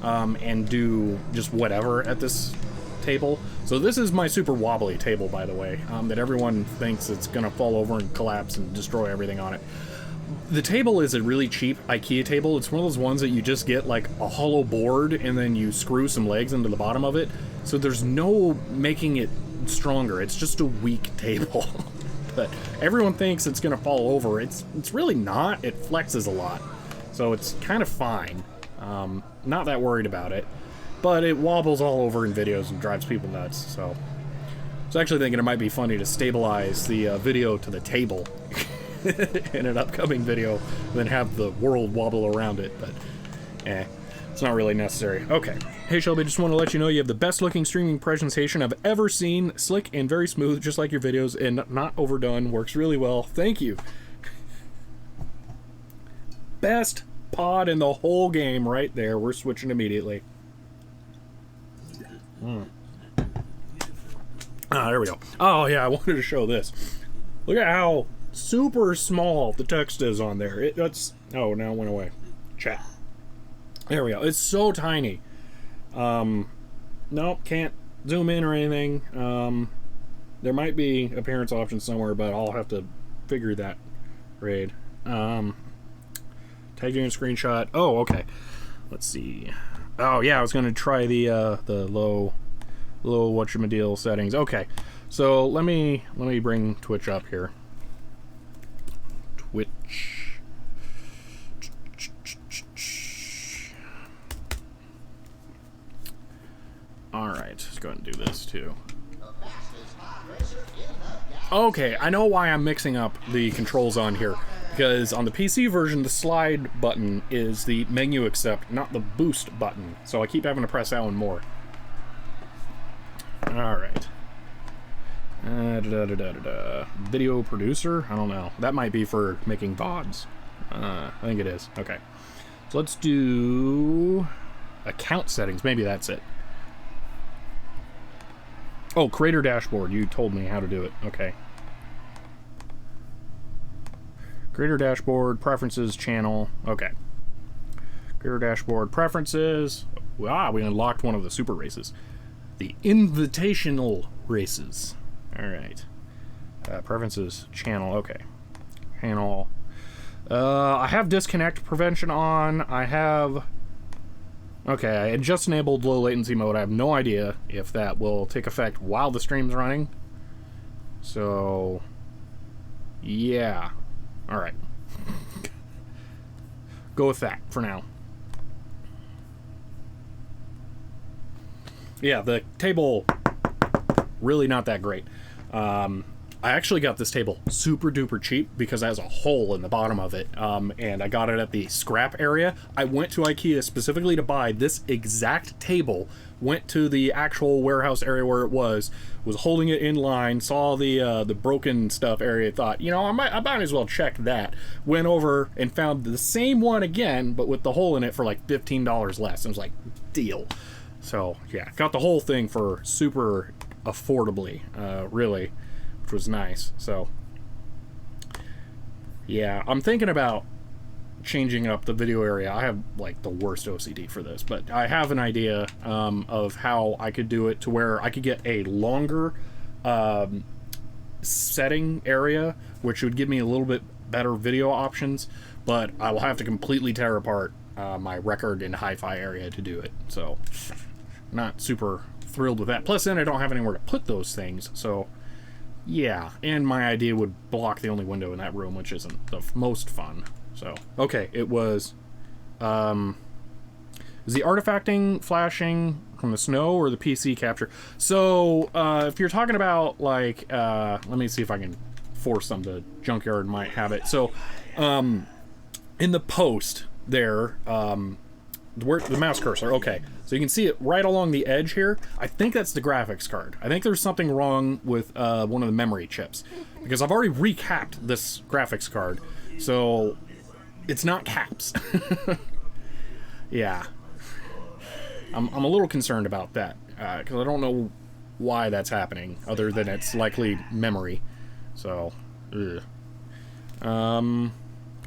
and do just whatever at this table. So this is my super wobbly table, by the way, that everyone thinks it's going to fall over and collapse and destroy everything on it. The table is a really cheap IKEA table. It's one of those ones that you just get like a hollow board and then you screw some legs into the bottom of it. So there's no making it stronger. It's just a weak table. But everyone thinks it's going to fall over. It's really not. It flexes a lot. So it's kind of fine. Not that worried about it. But it wobbles all over in videos and drives people nuts. So I was actually thinking it might be funny to stabilize the video to the table in an upcoming video, and then have the world wobble around it. But it's not really necessary. Okay. Hey Shelby, just want to let you know you have the best looking streaming presentation I've ever seen. Slick and very smooth, just like your videos, and not overdone. Works really well. Thank you. Best pod in the whole game right there. We're switching immediately. Ah, there we go. Oh yeah, I wanted to show this. Look at how super small the text is on there. That's... Oh, now it went away. Chat. There we go. It's so tiny. Nope, can't zoom in or anything. There might be appearance options somewhere, but I'll have to figure that raid. Tagging a screenshot. Oh, okay. Let's see. Oh yeah, I was gonna try the low whatchamadeal settings. Okay, so let me bring Twitch up here. Twitch. Alright, let's go ahead and do this too. Okay, I know why I'm mixing up the controls on here. Because on the PC version, the slide button is the menu accept, not the boost button. So I keep having to press that one more. Alright. Video producer? I don't know. That might be for making VODs. I think it is. Okay. So let's do account settings. Maybe that's it. Oh, creator dashboard. You told me how to do it. Okay. Creator dashboard, preferences, channel. Okay. Creator dashboard, preferences. Ah, we unlocked one of the super races. The invitational races. Alright. Preferences, channel. Okay. Channel. I have disconnect prevention on. I have... Okay, I had just enabled low latency mode. I have no idea if that will take effect while the stream's running. So... yeah. Alright. Go with that for now. Yeah, the table, really not that great. I actually got this table super duper cheap because it has a hole in the bottom of it, and I got it at the scrap area. I went to IKEA specifically to buy this exact table, went to the actual warehouse area where it was holding it in line, saw the broken stuff area, thought, you know, I might as well check that. Went over and found the same one again, but with the hole in it for like $15 less. I was like, deal. So yeah, got the whole thing for super affordably, really, which was nice. So yeah, I'm thinking about changing up the video area. I have like the worst OCD for this, but I have an idea of how I could do it to where I could get a longer setting area, which would give me a little bit better video options, but I will have to completely tear apart my record and hi-fi area to do it. So not super thrilled with that. Plus then I don't have anywhere to put those things, so yeah, and my idea would block the only window in that room, which isn't the most fun. So, okay, it was, is the artifacting flashing from the snow or the PC capture? So, if you're talking about, like, let me see if I can force them. The junkyard might have it. So, in the post there, where the mouse cursor, okay, so you can see it right along the edge here. I think that's the graphics card. I think there's something wrong with one of the memory chips, because I've already recapped this graphics card, so it's not caps. Yeah, I'm a little concerned about that, because I don't know why that's happening, other than it's likely memory. So, ugh.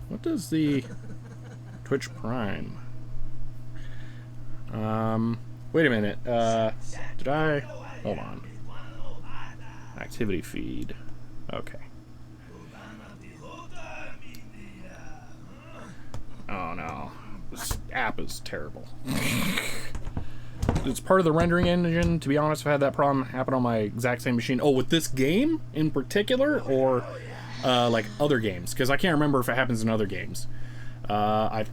What does the Twitch Prime? Wait a minute. Did I? Hold on. Activity feed. Okay. Oh no. This app is terrible. It's part of the rendering engine. To be honest, I've had that problem happen on my exact same machine. Oh, with this game in particular, or like other games? Because I can't remember if it happens in other games. I'm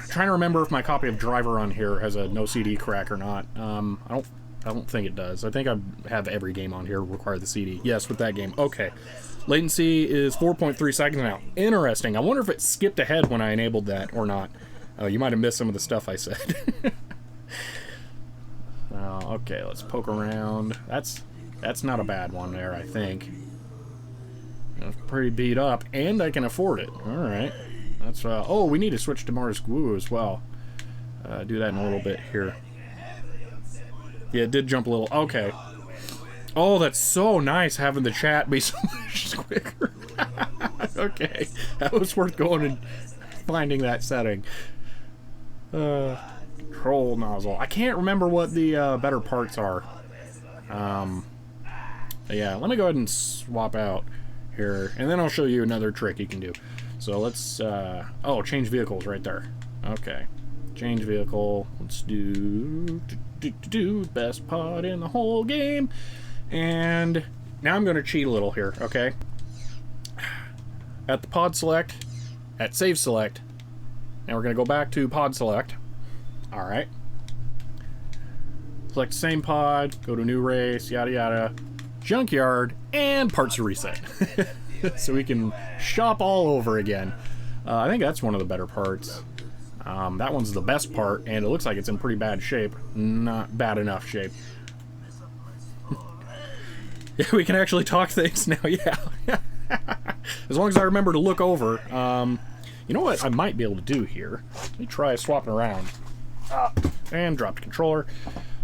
trying to remember if my copy of Driver on here has a no CD crack or not. I don't think it does. I think I have every game on here require the CD. Yes, with that game. Okay. Latency is 4.3 seconds now. Interesting. I wonder if it skipped ahead when I enabled that or not. You might have missed some of the stuff I said. Okay, let's poke around. That's not a bad one there, I think. It's pretty beat up, and I can afford it. Alright. That's, oh, we need to switch to Mars Glue as well. Do that in a little bit here. Yeah, it did jump a little. Okay. Oh, that's so nice having the chat be so much quicker. Okay. That was worth going and finding that setting. Control nozzle. I can't remember what the better parts are. Yeah, let me go ahead and swap out here, and then I'll show you another trick you can do. So let's, oh, change vehicles right there. Okay. Change vehicle. Let's do best pod in the whole game. And now I'm going to cheat a little here, okay? At the pod select, at save select. Now we're going to go back to pod select. Alright. Select the same pod, go to new race, yada yada. Junkyard, and parts reset. So we can shop all over again. I think that's one of the better parts. That one's the best part, and it looks like it's in pretty bad shape. Not bad enough shape. Yeah, we can actually talk things now, yeah. As long as I remember to look over. You know what I might be able to do here? Let me try swapping around. And drop the controller.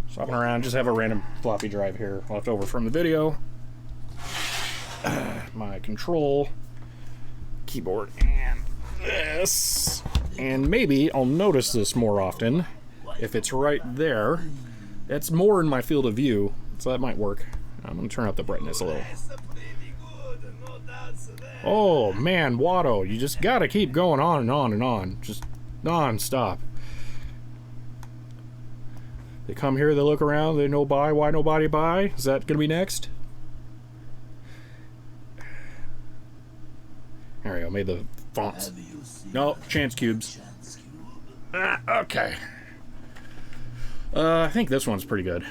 Swapping around, just have a random floppy drive here left over from the video. My control keyboard and this. And maybe I'll notice this more often if it's right there. It's more in my field of view, so that might work. I'm going to turn up the brightness a little. Oh man, Watto, you just gotta keep going on and on and on. Just non-stop. They come here, they look around, they know buy, why nobody buy? Is that gonna be next? There we go, made the fonts. No, chance cubes. Okay. I think this one's pretty good.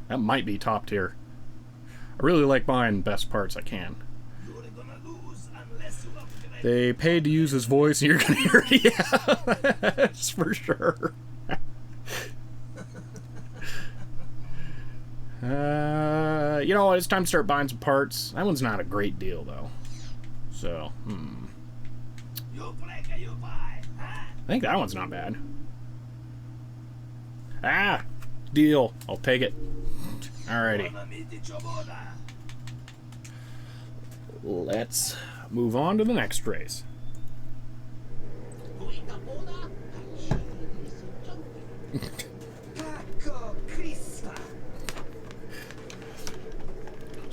That might be top tier. I really like buying best parts I can. They paid to use his voice and you're gonna hear it. Yeah, that's for sure. You know what, it's time to start buying some parts. That one's not a great deal though. So, I think that one's not bad. Ah! Deal. I'll take it. Alrighty. Let's move on to the next race.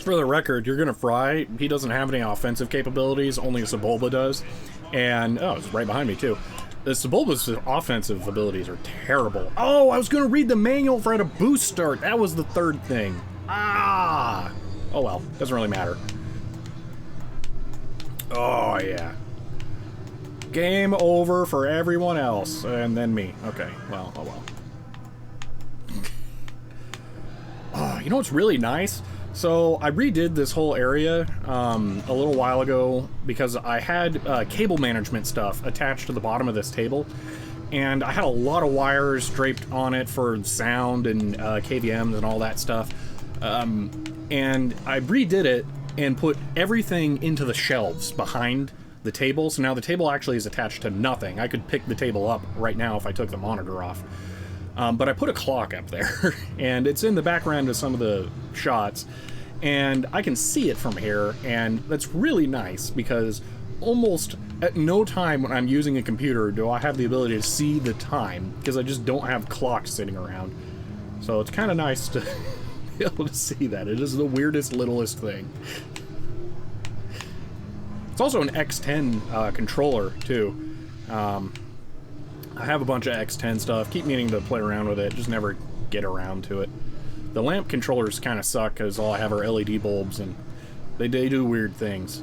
For the record, you're gonna fry. He doesn't have any offensive capabilities, only Sebulba does. And, oh, it's right behind me too. The Sebulba's offensive abilities are terrible. Oh, I was gonna read the manual for how to boost start. That was the third thing. Ah! Oh well, doesn't really matter. Oh yeah. Game over for everyone else, and then me. Okay, well, oh well. Oh, you know what's really nice? So I redid this whole area a little while ago because I had cable management stuff attached to the bottom of this table, and I had a lot of wires draped on it for sound and KVMs and all that stuff. And I redid it and put everything into the shelves behind the table, so now the table actually is attached to nothing. I could pick the table up right now if I took the monitor off. But I put a clock up there, and it's in the background of some of the shots, and I can see it from here, and that's really nice, because almost at no time when I'm using a computer do I have the ability to see the time, because I just don't have clocks sitting around. So it's kind of nice to be able to see that. It is the weirdest, littlest thing. It's also an X10 controller, too. I have a bunch of X10 stuff, keep meaning to play around with it, just never get around to it. The lamp controllers kind of suck, because all I have are LED bulbs, and they do weird things.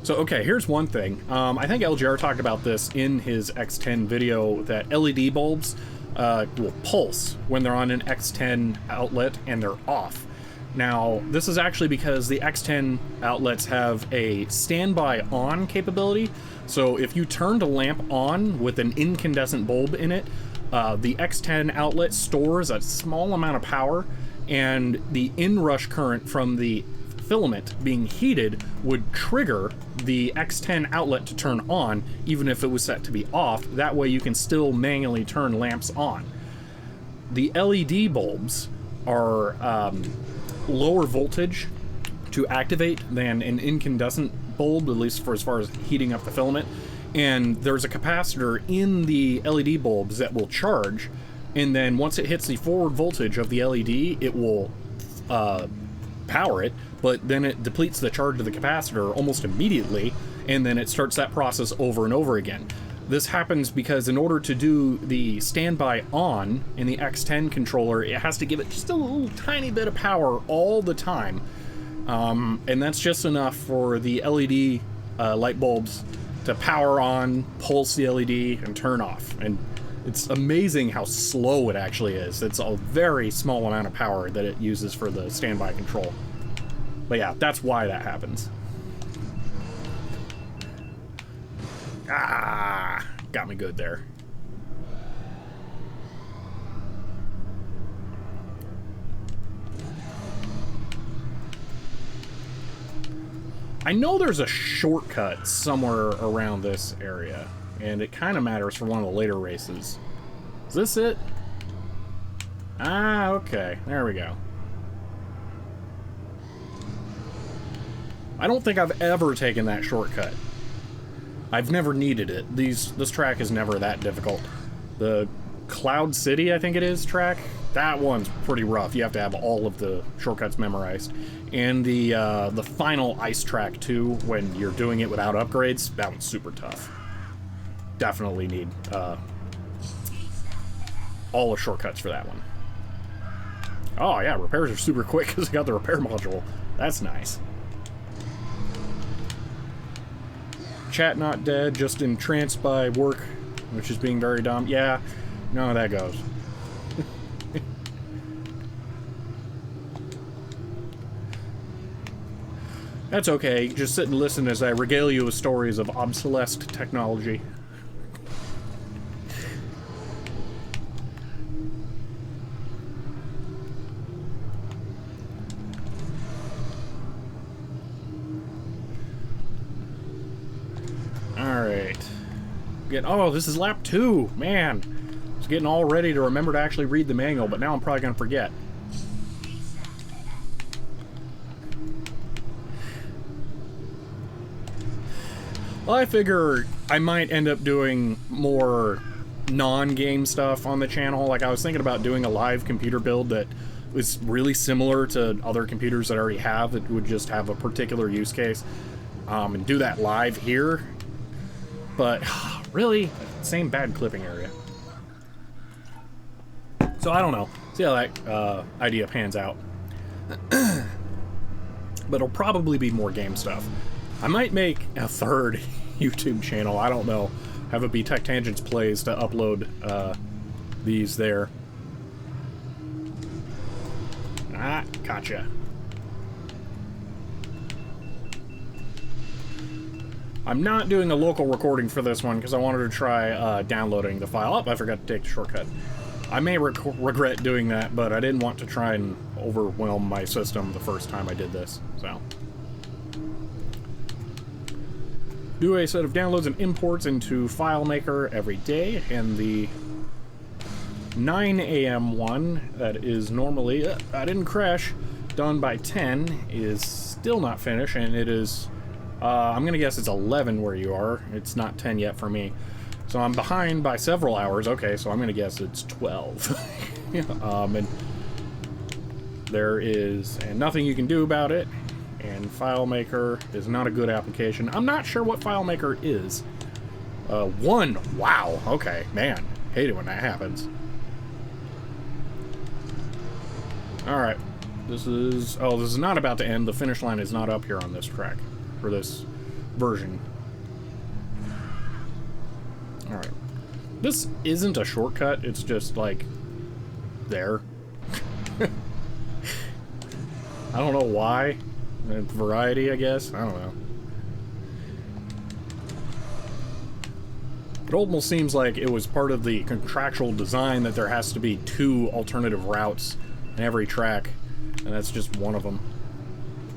So, okay, here's one thing. I think LGR talked about this in his X10 video, that LED bulbs will pulse when they're on an X10 outlet and they're off. Now, this is actually because the X10 outlets have a standby on capability, so if you turned a lamp on with an incandescent bulb in it, the X10 outlet stores a small amount of power, and the inrush current from the filament being heated would trigger the X10 outlet to turn on, even if it was set to be off. That way you can still manually turn lamps on. The LED bulbs are lower voltage to activate than an incandescent bulb, at least for as far as heating up the filament. And there's a capacitor in the LED bulbs that will charge, and then once it hits the forward voltage of the LED, it will power it, but then it depletes the charge of the capacitor almost immediately, and then it starts that process over and over again. This happens because in order to do the standby on in the X10 controller, it has to give it just a little tiny bit of power all the time. And that's just enough for the LED light bulbs to power on, pulse the LED, and turn off. And it's amazing how slow it actually is. It's a very small amount of power that it uses for the standby control. But yeah, that's why that happens. Ah, got me good there. I know there's a shortcut somewhere around this area, and it kind of matters for one of the later races. Is this it? Ah, okay. There we go. I don't think I've ever taken that shortcut. I've never needed it. This track is never that difficult. The Cloud City, I think it is, track, that one's pretty rough. You have to have all of the shortcuts memorized. And the final ice track, too, when you're doing it without upgrades, that one's super tough. Definitely need all the shortcuts for that one. Oh, yeah, repairs are super quick because I got the repair module. That's nice. Chat not dead, just entranced by work, which is being very dumb. Yeah, you know how that goes. That's okay, just sit and listen as I regale you with stories of obsolete technology. Alright. Oh, this is lap 2! Man! I was getting all ready to remember to actually read the manual, but now I'm probably gonna forget. Well, I figure I might end up doing more non-game stuff on the channel. Like, I was thinking about doing a live computer build that was really similar to other computers that I already have that would just have a particular use case, and do that live here. But, really, same bad clipping area. So, I don't know. See how that idea pans out. But it'll probably be more game stuff. I might make a third YouTube channel, I don't know. Have it be Tech Tangents Plays to upload these there. Ah, gotcha. I'm not doing a local recording for this one because I wanted to try downloading the file. Oh, I forgot to take the shortcut. I may regret doing that, but I didn't want to try and overwhelm my system the first time I did this, so. Do a set of downloads and imports into FileMaker every day, and the 9 a.m. one that is normally, I didn't crash, done by 10 is still not finished, and it is, I'm gonna guess it's 11 where you are. It's not 10 yet for me. So I'm behind by several hours. Okay, so I'm gonna guess it's 12. And there is nothing you can do about it, and FileMaker is not a good application. I'm not sure what FileMaker is. 1, wow, okay, man, hate it when that happens. Alright, this is not about to end. The finish line is not up here on this track, for this version. Alright. This isn't a shortcut, it's just, like, there. I don't know why. Variety, I guess? I don't know. It almost seems like it was part of the contractual design that there has to be 2 alternative routes in every track, and that's just one of them.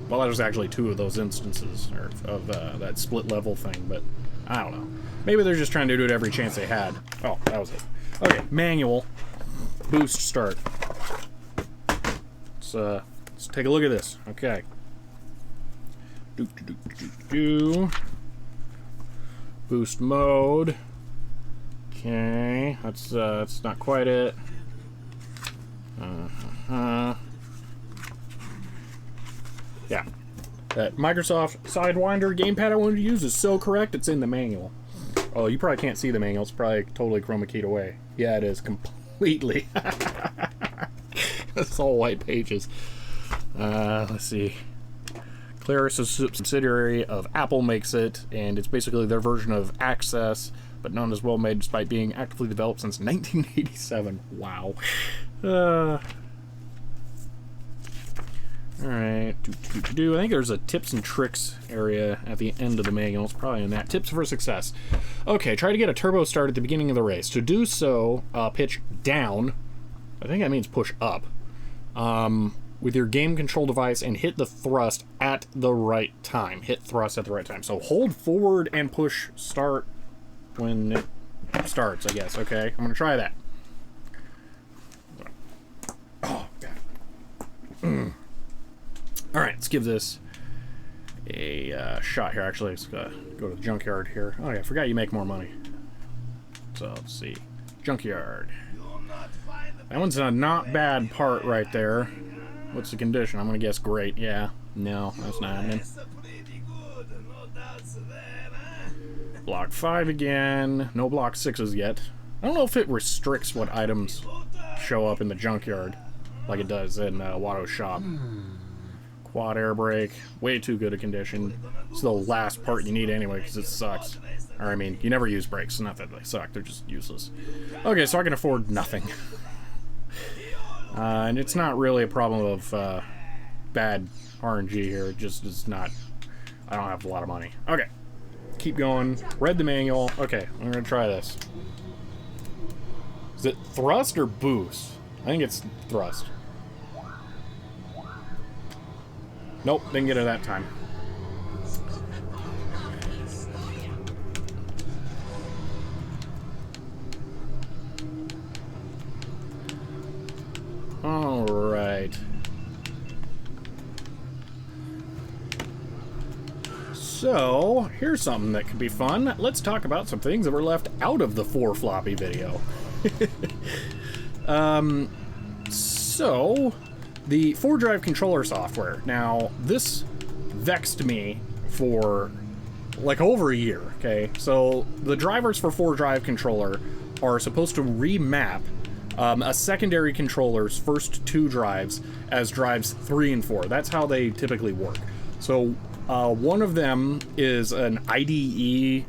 Well, there's actually 2 of those instances of that split level thing, but I don't know. Maybe they're just trying to do it every chance they had. Oh, that was it. Okay, manual. Boost start. Let's take a look at this. Okay. Boost mode. Okay, that's not quite it. Yeah. That Microsoft Sidewinder gamepad I wanted to use is so correct, it's in the manual. Oh, you probably can't see the manual. It's probably totally chroma keyed away. Yeah, it is completely. It's all white pages. Let's see. Claris is a subsidiary of Apple, makes it, and it's basically their version of Access, but not as well made despite being actively developed since 1987. Wow. Alright. I think there's a tips and tricks area at the end of the manual. It's probably in that. Tips for success. Okay, try to get a turbo start at the beginning of the race. To do so, pitch down. I think that means push up. With your game control device and hit the thrust at the right time. Hit thrust at the right time. So hold forward and push start when it starts, I guess. Okay, I'm going to try that. Oh, God. Alright, let's give this a shot here. Actually, let's go to the junkyard here. Oh, yeah, I forgot you make more money. So, let's see. Junkyard. That one's a not bad part right there. What's the condition? I'm going to guess great. Yeah. No, that's not happening. Block 5 again. No block 6s yet. I don't know if it restricts what items show up in the junkyard like it does in Watto's shop. Quad air brake. Way too good a condition. It's the last part you need anyway because it sucks. Or, I mean, you never use brakes. Not that they suck. They're just useless. Okay, so I can afford nothing. And it's not really a problem of bad RNG here. It just is not... I don't have a lot of money. Okay. Keep going. Read the manual. Okay, I'm going to try this. Is it thrust or boost? I think it's thrust. Nope, didn't get it that time. Alright. So, here's something that could be fun. Let's talk about some things that were left out of the 4 floppy video. So, the 4-drive controller software. Now, this vexed me for like over a year, okay? So, the drivers for 4-drive controller are supposed to remap a secondary controller's first 2 drives as drives 3 and 4. That's how they typically work. So, one of them is an IDE.sys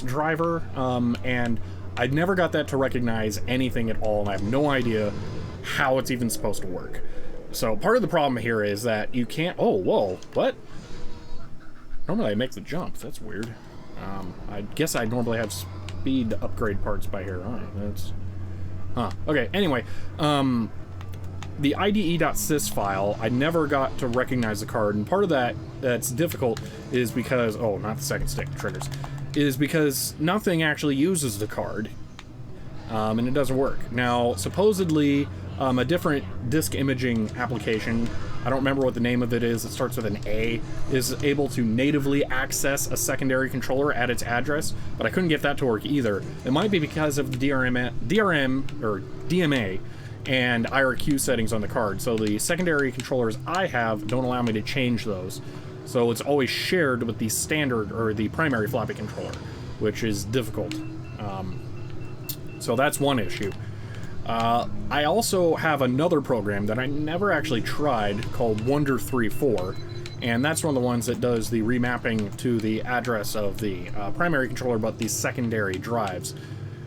driver, and I never got that to recognize anything at all, and I have no idea how it's even supposed to work. So part of the problem here is that you can't... Oh, whoa, what? Normally I make the jump. That's weird. I guess I normally have speed upgrade parts by here. All right, that's... Huh. Okay, anyway, the IDE.sys file, I never got to recognize the card, and part of that's difficult is because... Oh, not the second stick, triggers. Is because nothing actually uses the card, and it doesn't work. Now, supposedly, a different disk imaging application, I don't remember what the name of it is, it starts with an A, is able to natively access a secondary controller at its address, but I couldn't get that to work either. It might be because of the DMA and IRQ settings on the card, so the secondary controllers I have don't allow me to change those. So it's always shared with the standard, or the primary floppy controller, which is difficult. So that's one issue. I also have another program that I never actually tried called Wonder34, and that's one of the ones that does the remapping to the address of the primary controller, but the secondary drives.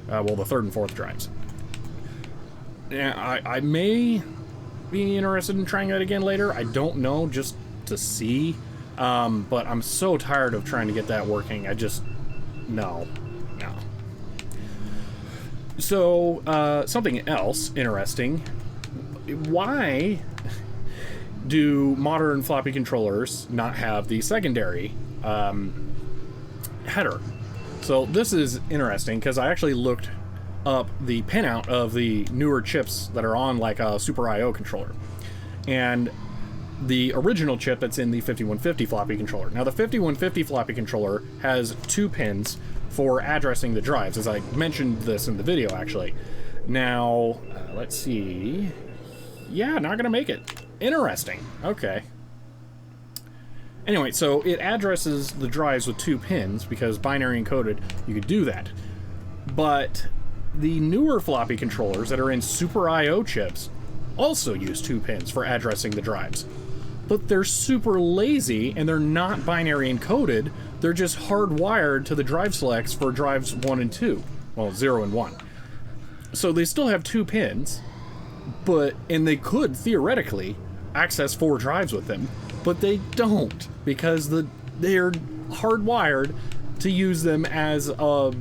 Well, the third and fourth drives. Yeah, I may be interested in trying that again later. I don't know, just to see. But I'm so tired of trying to get that working. I just... No. So, something else interesting. Why do modern floppy controllers not have the secondary header? So this is interesting because I actually looked up the pinout of the newer chips that are on like a Super I/O controller. And the original chip that's in the 5150 floppy controller. Now the 5150 floppy controller has 2 pins for addressing the drives, as I mentioned this in the video actually. Now, let's see. Yeah, not gonna make it. Interesting. Okay. Anyway, so it addresses the drives with 2 pins because binary encoded, you could do that. But the newer floppy controllers that are in Super I/O chips also use 2 pins for addressing the drives. But they're super lazy and they're not binary encoded, they're just hardwired to the drive selects for drives 1 and 2. Well, 0 and 1. So they still have 2 pins, and they could theoretically access 4 drives with them, but they don't because they're hardwired to use them as a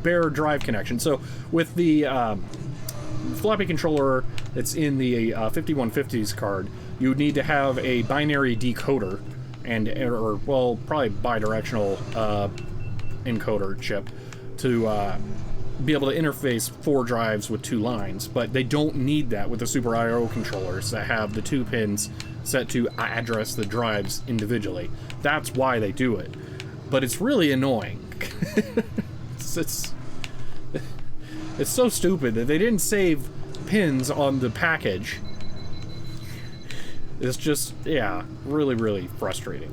bare drive connection. So with the floppy controller that's in the 5150's card, you would need to have a binary decoder or probably bidirectional encoder chip to be able to interface 4 drives with 2 lines, but they don't need that with the Super I/O controllers that have the 2 pins set to address the drives individually. That's why they do it. But it's really annoying. It's so stupid that they didn't save pins on the package. It's just, yeah, really, really frustrating.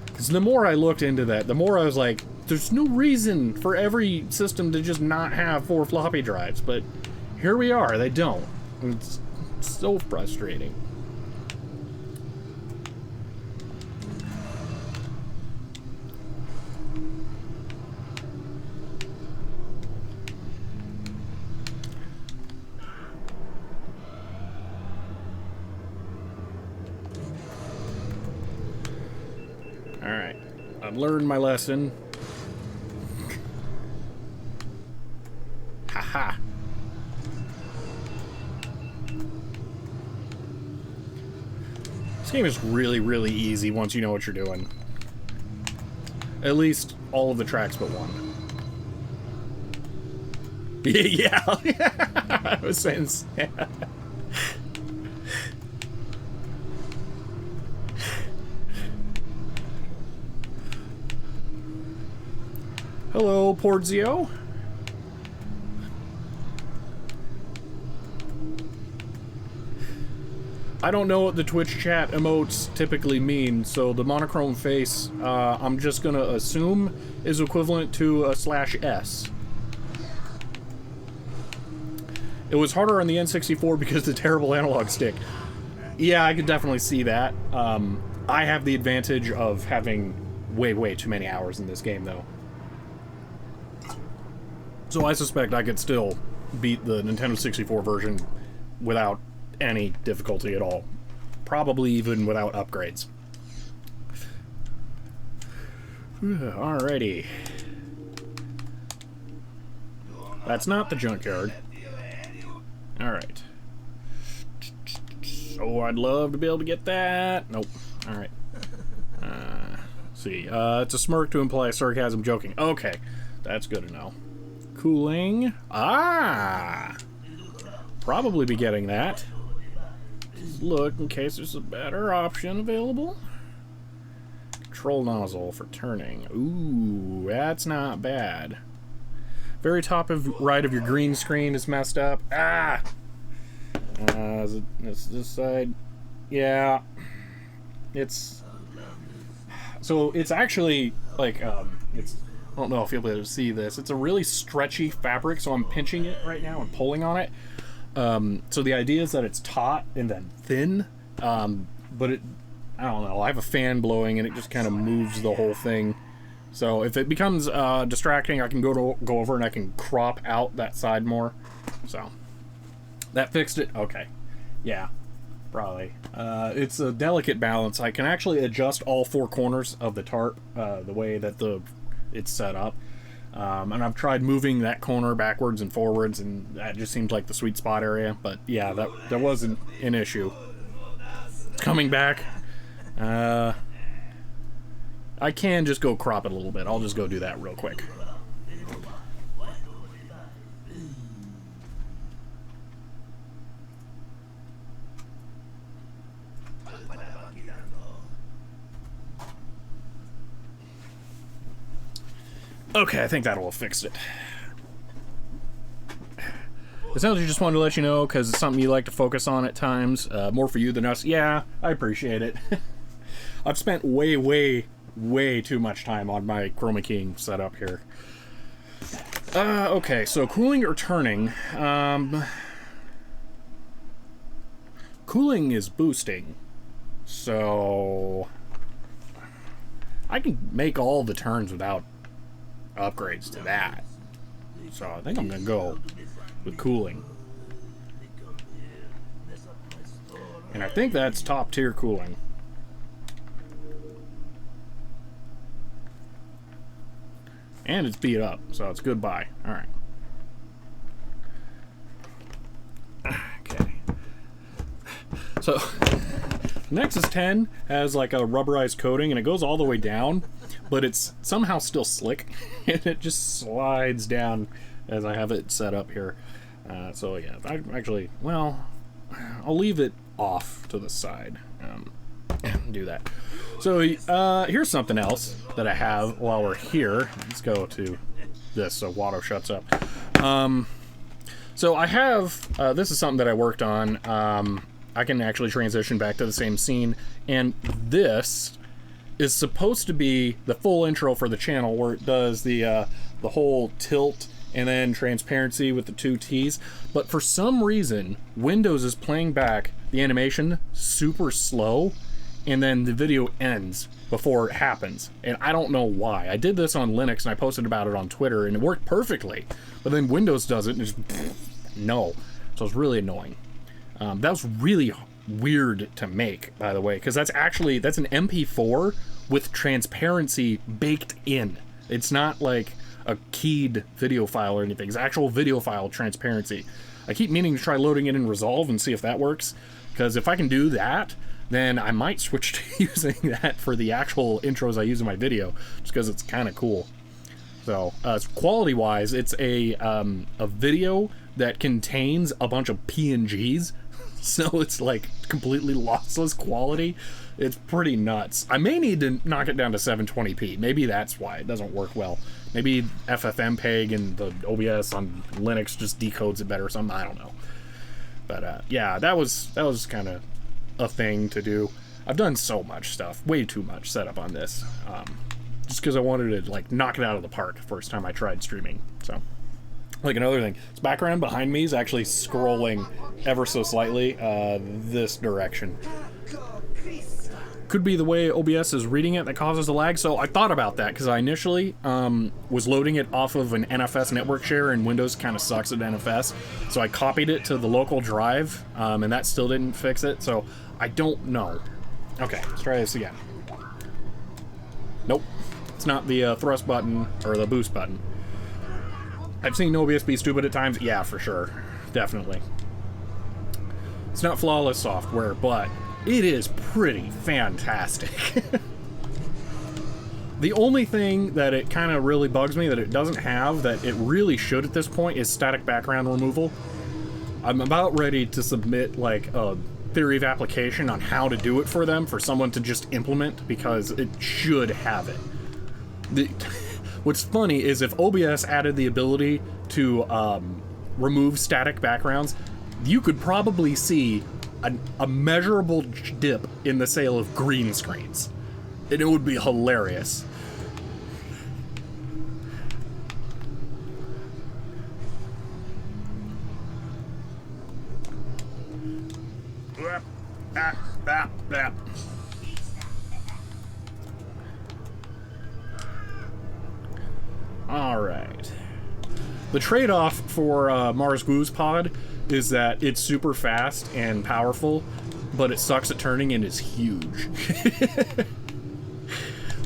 Because the more I looked into that, the more I was like, there's no reason for every system to just not have 4 floppy drives, but here we are, they don't. It's so frustrating. Alright, I've learned my lesson. Haha. This game is really, really easy once you know what you're doing. At least all of the tracks but one. Yeah, I was saying... Hello, Porzio. I don't know what the Twitch chat emotes typically mean, so the monochrome face, I'm just gonna assume is equivalent to a /S. It was harder on the N64 because of the terrible analog stick. Yeah, I could definitely see that. I have the advantage of having way, way too many hours in this game, though. So I suspect I could still beat the Nintendo 64 version without any difficulty at all. Probably even without upgrades. Alrighty. That's not the junkyard. Alright. Oh, I'd love to be able to get that. Nope. Alright. See. It's a smirk to imply sarcasm joking. Okay. That's good to know. Cooling. Ah! Probably be getting that. Look in case there's a better option available. Control nozzle for turning. Ooh, that's not bad. Very top of right of your green screen is messed up. Ah! Is it this side? Yeah. It's... So it's actually, like, it's... I don't know if you'll be able to see this. It's a really stretchy fabric, so I'm pinching it right now and pulling on it. So the idea is that it's taut and then thin, but it... I don't know. I have a fan blowing and it just kind of moves the whole thing. So if it becomes distracting, I can go over and I can crop out that side more. So that fixed it. Okay, yeah, probably. It's a delicate balance. I can actually adjust all four corners of the tarp the way that it's set up, and I've tried moving that corner backwards and forwards, and that just seems like the sweet spot area. But yeah, that wasn't an issue. It's coming back. I can just go crop it a little bit. I'll just go do that real quick. Okay, I think that'll have fixed it. Essentially, just wanted to let you know, because it's something you like to focus on at times. More for you than us. Yeah, I appreciate it. I've spent way too much time on my chroma keying setup here. Okay, so cooling or turning. Cooling is boosting. So I can make all the turns without upgrades to that. So I think I'm going to go with cooling. And I think that's top tier cooling. And it's beat up, so it's goodbye. Alright. Okay. So, Nexus 10 has like a rubberized coating, and it goes all the way down, but it's somehow still slick, and it just slides down as I have it set up here. So yeah, I actually, well, I'll leave it off to the side. Do that. So here's something else that I have while we're here. Let's go to this so Watto shuts up. So I have, this is something that I worked on. I can actually transition back to the same scene, and this is supposed to be the full intro for the channel where it does the whole tilt and then transparency with the two T's, but for some reason Windows is playing back the animation super slow, and then the video ends before it happens, and I don't know why. I did this on Linux and I posted about it on Twitter and it worked perfectly, but then Windows does it and it's no. So it's really annoying. That was really weird to make, by the way, because that's an MP4 with transparency baked in. It's not like a keyed video file or anything. It's actual video file transparency. I keep meaning to try loading it in Resolve and see if that works, because if I can do that, then I might switch to using that for the actual intros I use in my video, just because it's kind of cool. So, quality-wise, it's a video that contains a bunch of PNGs, so it's like completely lossless quality. It's pretty nuts. I may need to knock it down to 720p. Maybe that's why it doesn't work well. Maybe FFmpeg and the OBS on Linux just decodes it better or something. I don't know. But yeah, that was kind of a thing to do. I've done so much stuff, way too much setup on this, just because I wanted to like knock it out of the park the first time I tried streaming. So, like, another thing, this background behind me is actually scrolling ever so slightly this direction. could be the way OBS is reading it that causes the lag. So I thought about that because I initially was loading it off of an NFS network share, and Windows kind of sucks at NFS. So I copied it to the local drive, and that still didn't fix it. So I don't know. Okay, let's try this again. Nope, it's not the thrust button or the boost button. I've seen OBS be stupid at times. Yeah, for sure. Definitely. It's not flawless software, but it is pretty fantastic. The only thing that it kind of really bugs me that it doesn't have, that it really should at this point, is static background removal. I'm about ready to submit like a theory of application on how to do it for them, for someone to just implement, because it should have it. What's funny is if OBS added the ability to remove static backgrounds, you could probably see a measurable dip in the sale of green screens. And it would be hilarious. All right. The trade-off for Mars Guu's pod is that it's super fast and powerful, but it sucks at turning and is huge.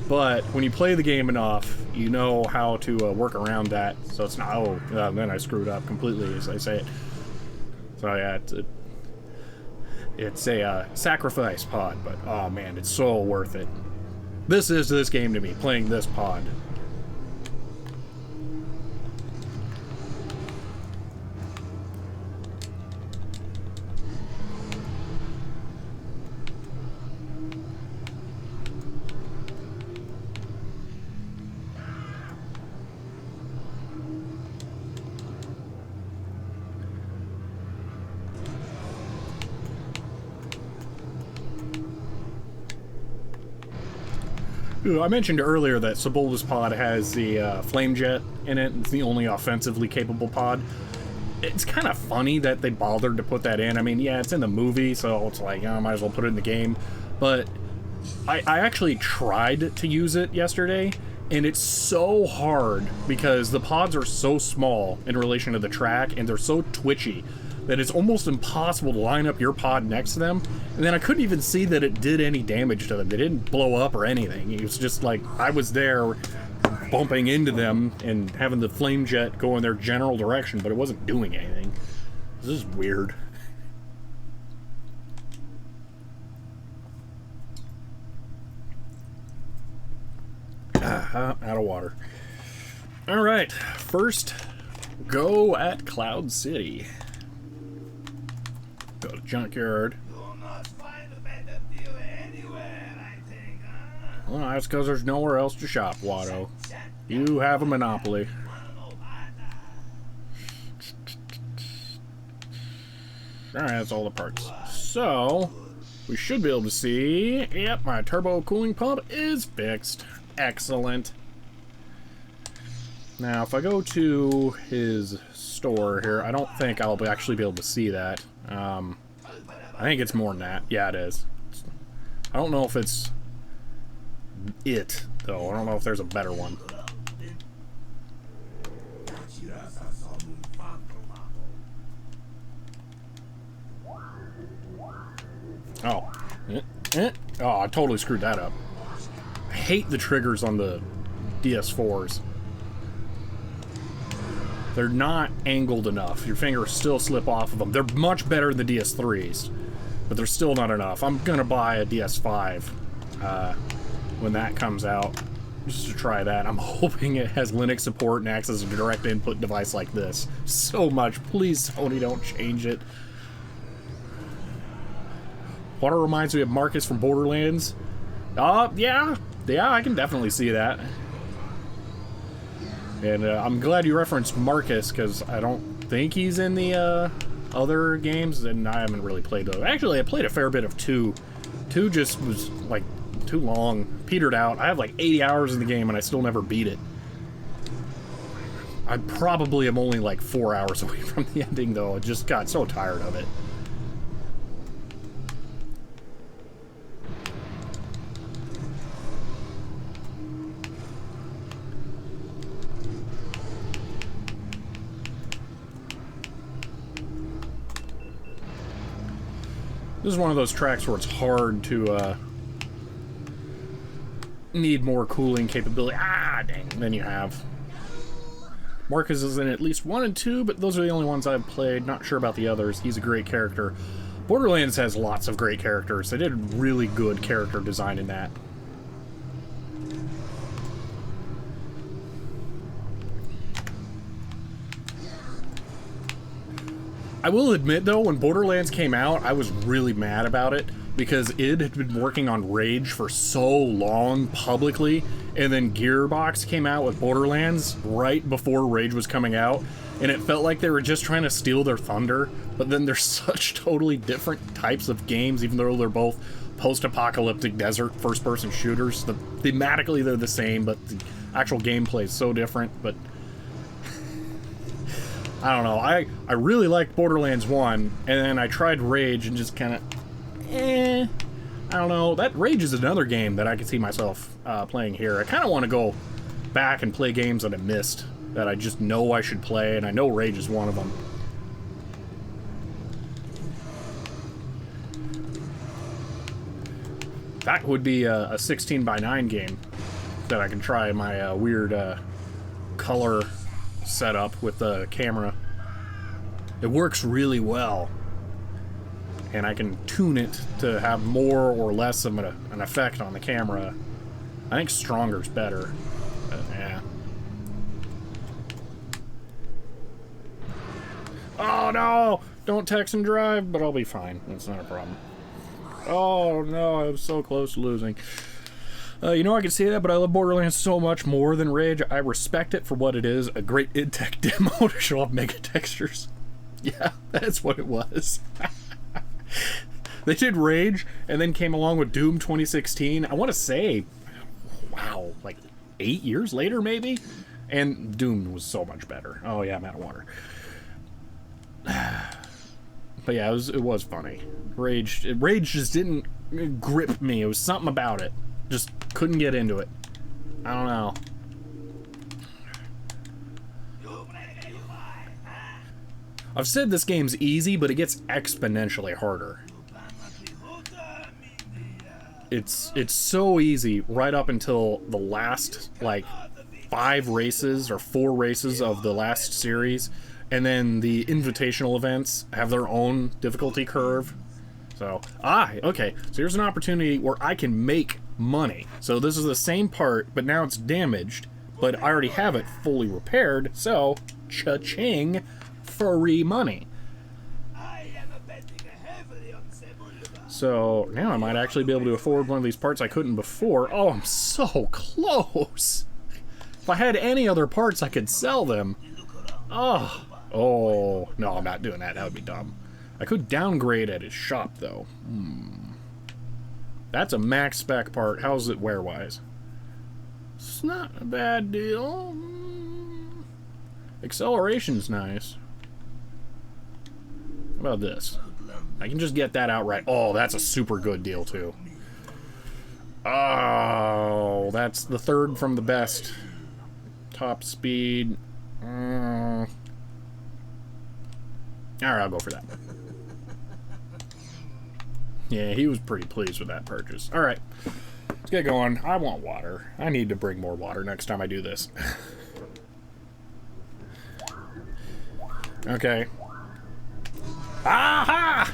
But when you play the game enough, you know how to work around that. So it's not, oh, then I screwed up completely as I say it. So yeah, it's a sacrifice pod, but oh man, it's so worth it. This is this game to me, playing this pod. I mentioned earlier that Sebulba's pod has the flame jet in it. It's the only offensively capable pod. It's kind of funny that they bothered to put that in. I mean, yeah, it's in the movie, so it's like, I might as well put it in the game. But I actually tried to use it yesterday, and it's so hard because the pods are so small in relation to the track, and they're so twitchy that it's almost impossible to line up your pod next to them. And then I couldn't even see that it did any damage to them. They didn't blow up or anything. It was just like I was there bumping into them and having the flame jet go in their general direction, but it wasn't doing anything. This is weird. Out of water. Alright, first go at Cloud City. Go to Junkyard. Well, that's because there's nowhere else to shop, Watto. You have a monopoly. Alright, that's all the parts. So, we should be able to see... Yep, my turbo cooling pump is fixed. Excellent. Now, if I go to his store here, I don't think I'll actually be able to see that. I think it's more than that. Yeah, it is. I don't know if it's it, though. I don't know if there's a better one. Oh. Oh, I totally screwed that up. I hate the triggers on the DS4s. They're not angled enough. Your fingers still slip off of them. They're much better than the DS3s, but they're still not enough. I'm gonna buy a DS5 when that comes out, just to try that. I'm hoping it has Linux support and acts as a direct input device like this. So much. Please, Sony, don't change it. Water reminds me of Marcus from Borderlands. Yeah, I can definitely see that. And I'm glad you referenced Marcus, because I don't think he's in the other games, and I haven't really played those. Actually, I played a fair bit of 2. 2 just was, like, too long. Petered out. I have, like, 80 hours in the game, and I still never beat it. I probably am only, like, 4 hours away from the ending, though. I just got so tired of it. This is one of those tracks where it's hard to need more cooling capability. Ah, dang, than you have. Marcus is in at least 1 and 2, but those are the only ones I've played. Not sure about the others. He's a great character. Borderlands has lots of great characters. They did really good character design in that. I will admit, though, when Borderlands came out, I was really mad about it because id had been working on Rage for so long publicly, and then Gearbox came out with Borderlands right before Rage was coming out, and it felt like they were just trying to steal their thunder, but then they're such totally different types of games, even though they're both post-apocalyptic desert first-person shooters. Thematically, they're the same, but the actual gameplay is so different, but... I don't know, I really liked Borderlands 1, and then I tried Rage and just kind of, I don't know. That Rage is another game that I could see myself playing here. I kind of want to go back and play games that I missed, that I just know I should play, and I know Rage is one of them. That would be a 16:9 game that I can try my weird color setup with the camera. It works really well, and I can tune it to have more or less of an effect on the camera. I think stronger's better, but yeah. Oh no! Don't text and drive, but I'll be fine. That's not a problem. Oh no, I was so close to losing. You know, I can see that, but I love Borderlands so much more than Rage. I respect it for what it is, a great id Tech demo to show off mega textures. Yeah, that's what it was. They did Rage, and then came along with Doom 2016. I want to say, wow, like 8 years later, maybe? And Doom was so much better. Oh yeah, I'm out of water. But yeah, it was funny. Rage just didn't grip me. It was something about it. Just couldn't get into it. I don't know. I've said this game's easy, but it gets exponentially harder. It's so easy right up until the last, like, 5 races or 4 races of the last series, and then the invitational events have their own difficulty curve. So, okay, so here's an opportunity where I can make money. So this is the same part, but now it's damaged, but I already have it fully repaired, so cha-ching, free money. So now I might actually be able to afford one of these parts I couldn't before. Oh, I'm so close. If I had any other parts, I could sell them. Oh, no, I'm not doing that. That would be dumb. I could downgrade at his shop, though. That's a max spec part. How's it wear-wise? It's not a bad deal. Acceleration's nice. How about this? I can just get that outright. Oh, that's a super good deal, too. Oh, that's the third from the best. Top speed. Alright, I'll go for that. Yeah, he was pretty pleased with that purchase. Alright, let's get going. I want water. I need to bring more water next time I do this. Okay. Aha!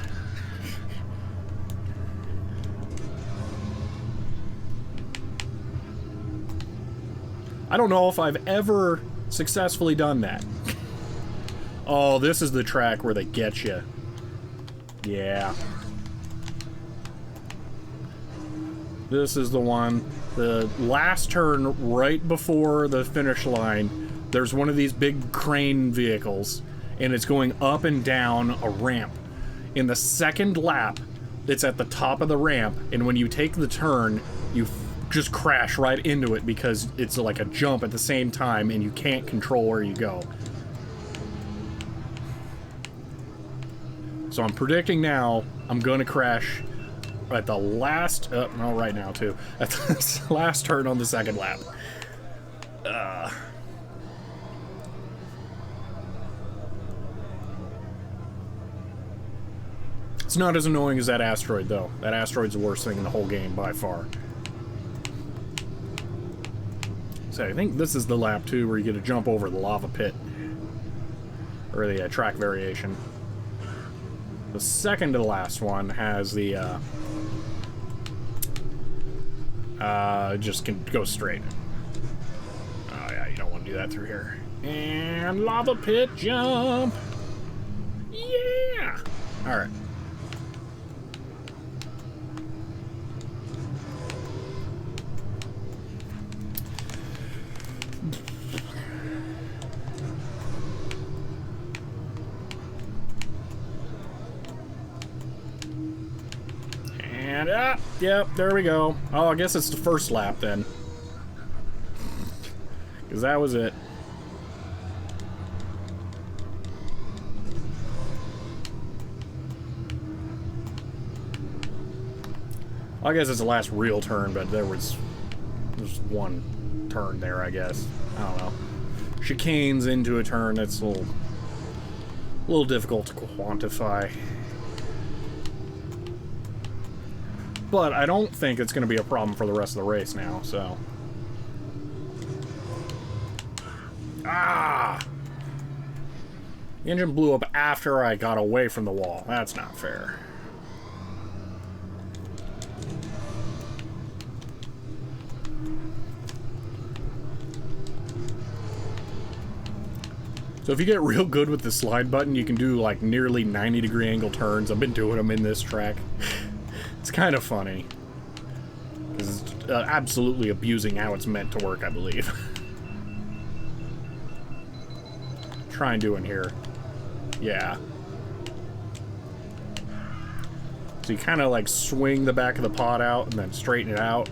I don't know if I've ever successfully done that. Oh, this is the track where they get you. Yeah. This is the one. The last turn right before the finish line, there's one of these big crane vehicles, and it's going up and down a ramp. In the second lap, it's at the top of the ramp, and when you take the turn, you just crash right into it because it's like a jump at the same time, and you can't control where you go. So I'm predicting now, I'm gonna crash at the last, no, right now too, at the last turn on the second lap. It's not as annoying as that asteroid, though. That asteroid's the worst thing in the whole game, by far. So I think this is the lap, too, where you get to jump over the lava pit. Or the track variation. The second to the last one has the, just can go straight. Oh, yeah, you don't want to do that through here. And lava pit jump! Yeah! Alright. And, yep, there we go. Oh, I guess it's the first lap then. Because that was it. I guess it's the last real turn, but there's one turn there, I guess. I don't know. Chicanes into a turn, that's a little difficult to quantify. But I don't think it's going to be a problem for the rest of the race now, so... Ah! The engine blew up after I got away from the wall. That's not fair. So if you get real good with the slide button, you can do like nearly 90-degree angle turns. I've been doing them in this track. It's kind of funny. Because it's absolutely abusing how it's meant to work, I believe. Try and do in here. Yeah. So you kind of like swing the back of the pod out and then straighten it out.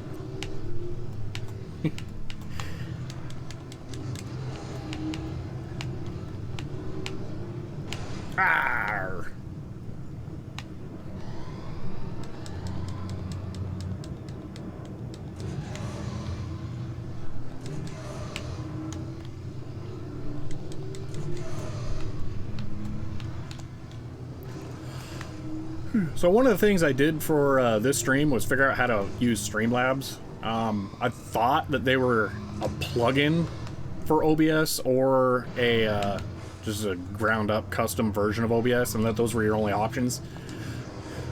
Arr. So one of the things I did for this stream was figure out how to use Streamlabs. I thought that they were a plugin for OBS or a just a ground-up custom version of OBS, and that those were your only options.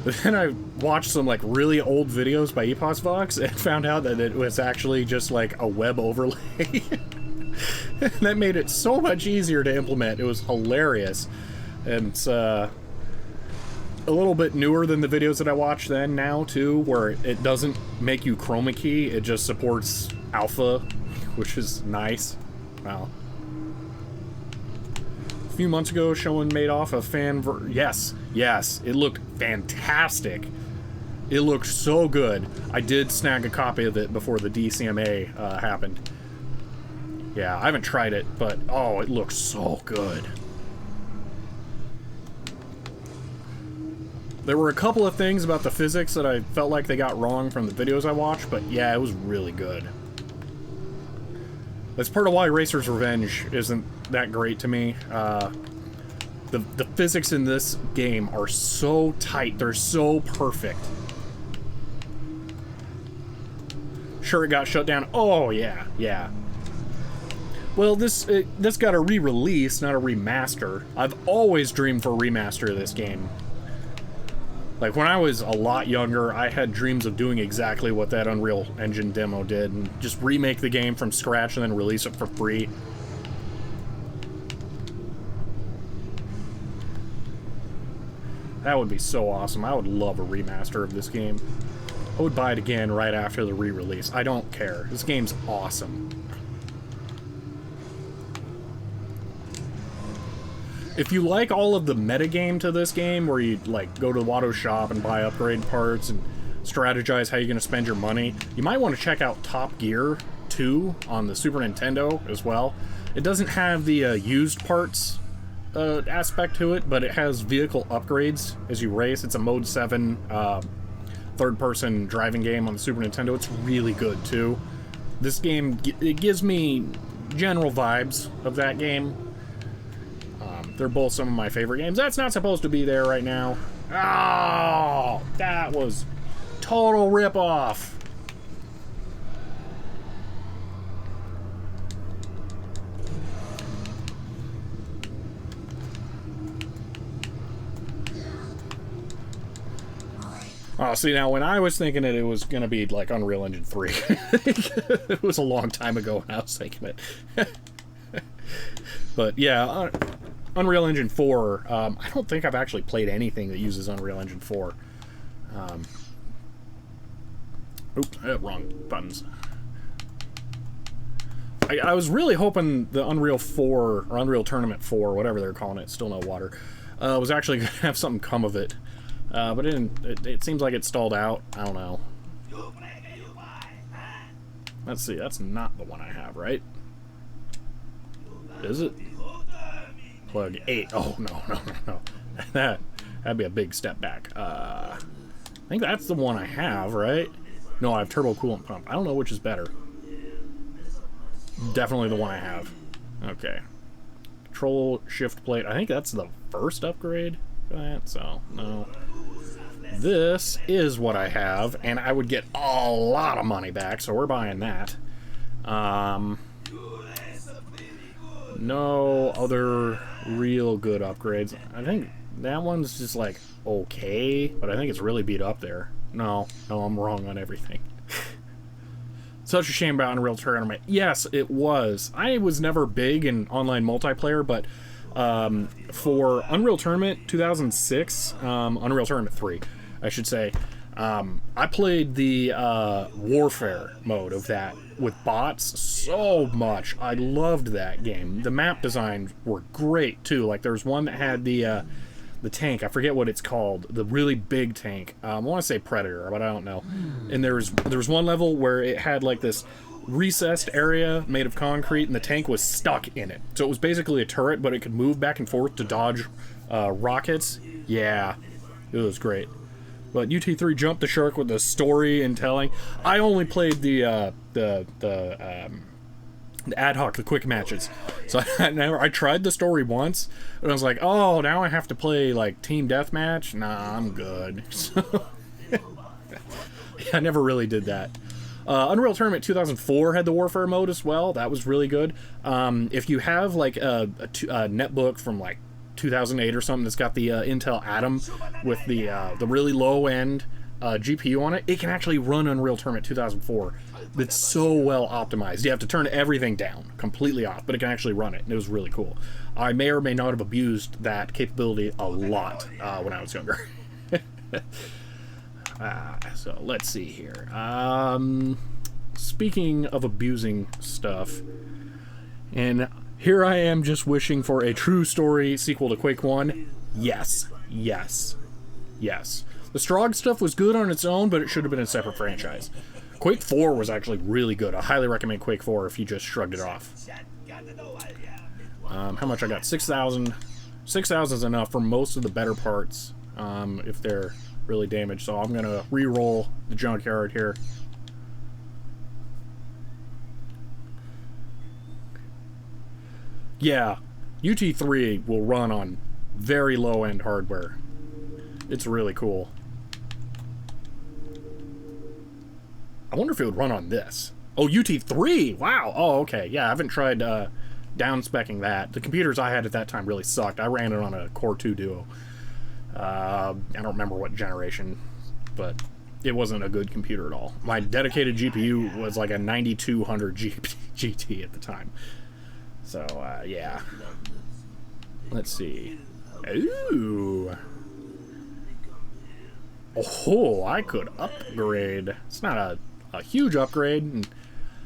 But then I watched some like really old videos by Ep1 and found out that it was actually just like a web overlay. That made it so much easier to implement. It was hilarious. And it's a little bit newer than the videos that I watched then now too, where it doesn't make you chroma key, it just supports alpha, which is nice. Wow. A few months ago, Showin made off a yes, it looked fantastic. It looked so good. I did snag a copy of it before the DCMA happened. Yeah, I haven't tried it, but oh, it looks so good. There were a couple of things about the physics that I felt like they got wrong from the videos I watched, but yeah, it was really good. That's part of why Racer's Revenge isn't that great to me. The physics in this game are so tight, they're so perfect. Sure, it got shut down. Oh, yeah, yeah. Well, this got a re-release, not a remaster. I've always dreamed for a remaster of this game. Like, when I was a lot younger, I had dreams of doing exactly what that Unreal Engine demo did, and just remake the game from scratch and then release it for free. That would be so awesome. I would love a remaster of this game. I would buy it again right after the re-release. I don't care. This game's awesome. If you like all of the metagame to this game, where you like go to the auto shop and buy upgrade parts and strategize how you're going to spend your money, you might want to check out Top Gear 2 on the Super Nintendo as well. It doesn't have the used parts aspect to it, but it has vehicle upgrades as you race. It's a Mode 7 third-person driving game on the Super Nintendo. It's really good too. This game, it gives me general vibes of that game. They're both some of my favorite games. That's not supposed to be there right now. Oh, that was total rip-off. Oh, see, now when I was thinking it was going to be like Unreal Engine 3. It was a long time ago when I was thinking it. But yeah, Unreal Engine 4, I don't think I've actually played anything that uses Unreal Engine 4. Oops, wrong buttons. I was really hoping the Unreal 4, or Unreal Tournament 4, whatever they're calling it, still no water, was actually going to have something come of it. But it seems like it stalled out. I don't know. Let's see, that's not the one I have, right? Is it? Plug 8. Oh, no. That'd be a big step back. I think that's the one I have, right? No, I have turbo coolant pump. I don't know which is better. Definitely the one I have. Okay. Control shift plate. I think that's the first upgrade for that, so no. This is what I have, and I would get a lot of money back, so we're buying that. No other real good upgrades. I think that one's just like okay, but I think it's really beat up there. No, I'm wrong on everything. Such a shame about Unreal Tournament. Yes, it was. I was never big in online multiplayer, but for Unreal Tournament 2006, Unreal Tournament 3, I should say, I played the Warfare mode of that with bots so much. I loved that game. The map designs were great, too. Like, there's one that had the tank. I forget what it's called. The really big tank. I want to say Predator, but I don't know. And there was one level where it had, like, this recessed area made of concrete, and the tank was stuck in it. So it was basically a turret, but it could move back and forth to dodge rockets. Yeah, it was great. But UT3 jumped the shark with the story and telling. I only played the ad hoc, the quick matches. So I tried the story once, and I was like, oh, now I have to play like team deathmatch. Nah, I'm good. So I never really did that. Unreal Tournament 2004 had the Warfare mode as well. That was really good. If you have like a netbook from like 2008 or something that's got the Intel Atom with the really low end GPU on it, it can actually run Unreal Tournament 2004. It's so well optimized. You have to turn everything down, completely off, but it can actually run it, and it was really cool. I may or may not have abused that capability a lot when I was younger. So let's see here. Speaking of abusing stuff, and here I am just wishing for a true story sequel to Quake 1. Yes. The Strogg stuff was good on its own, but it should have been a separate franchise. Quake 4 was actually really good. I highly recommend Quake 4 if you just shrugged it off. How much I got? 6,000. 6,000 is enough for most of the better parts, if they're really damaged. So I'm going to re-roll the junkyard here. Yeah, UT3 will run on very low-end hardware. It's really cool. I wonder if it would run on this. Oh, UT3! Wow! Oh, okay. Yeah, I haven't tried down-speccing that. The computers I had at that time really sucked. I ran it on a Core 2 Duo. I don't remember what generation, but it wasn't a good computer at all. My dedicated GPU was like a 9200 GT at the time. So, yeah. Let's see. Ooh. Oh, I could upgrade. It's not a huge upgrade.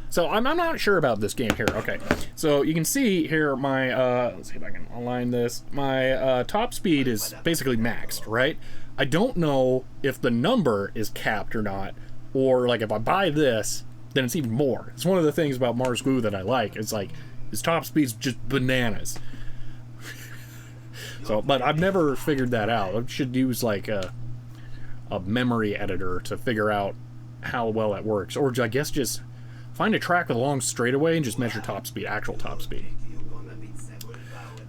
So, I'm not sure about this game here. Okay. So, you can see here my, let's see if I can align this. My top speed is basically maxed, right? I don't know if the number is capped or not. Or, like, if I buy this, then it's even more. It's one of the things about Mars Glue that I like. It's like, his top speed's just bananas. So, but I've never figured that out. I should use like a memory editor to figure out how well that works. Or I guess just find a track with a long straightaway and just measure top speed, actual top speed.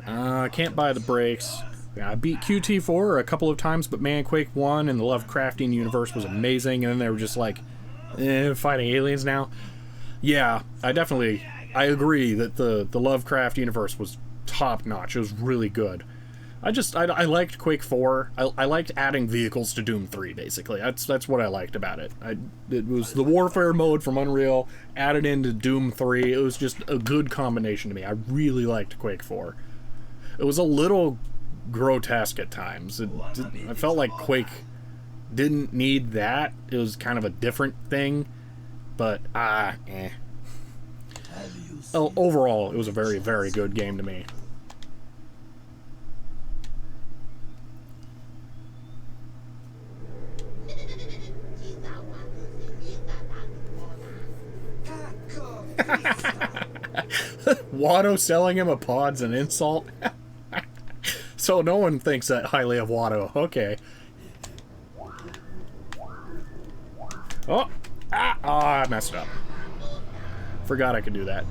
Can't buy the brakes. I beat QT4 a couple of times, but man, Quake 1 and the Lovecraftian universe was amazing, and then they were just like, fighting aliens now. Yeah, I agree that the Lovecraft universe was top-notch. It was really good. I liked Quake 4. I liked adding vehicles to Doom 3, basically. That's what I liked about it. It was the warfare mode from Unreal added into Doom 3. It was just a good combination to me. I really liked Quake 4. It was a little grotesque at times. I felt like Quake didn't need that. It was kind of a different thing, but overall, it was a very, very good game to me. Watto selling him a pod's an insult. So no one thinks that highly of Watto. Okay. I messed up. Forgot I could do that.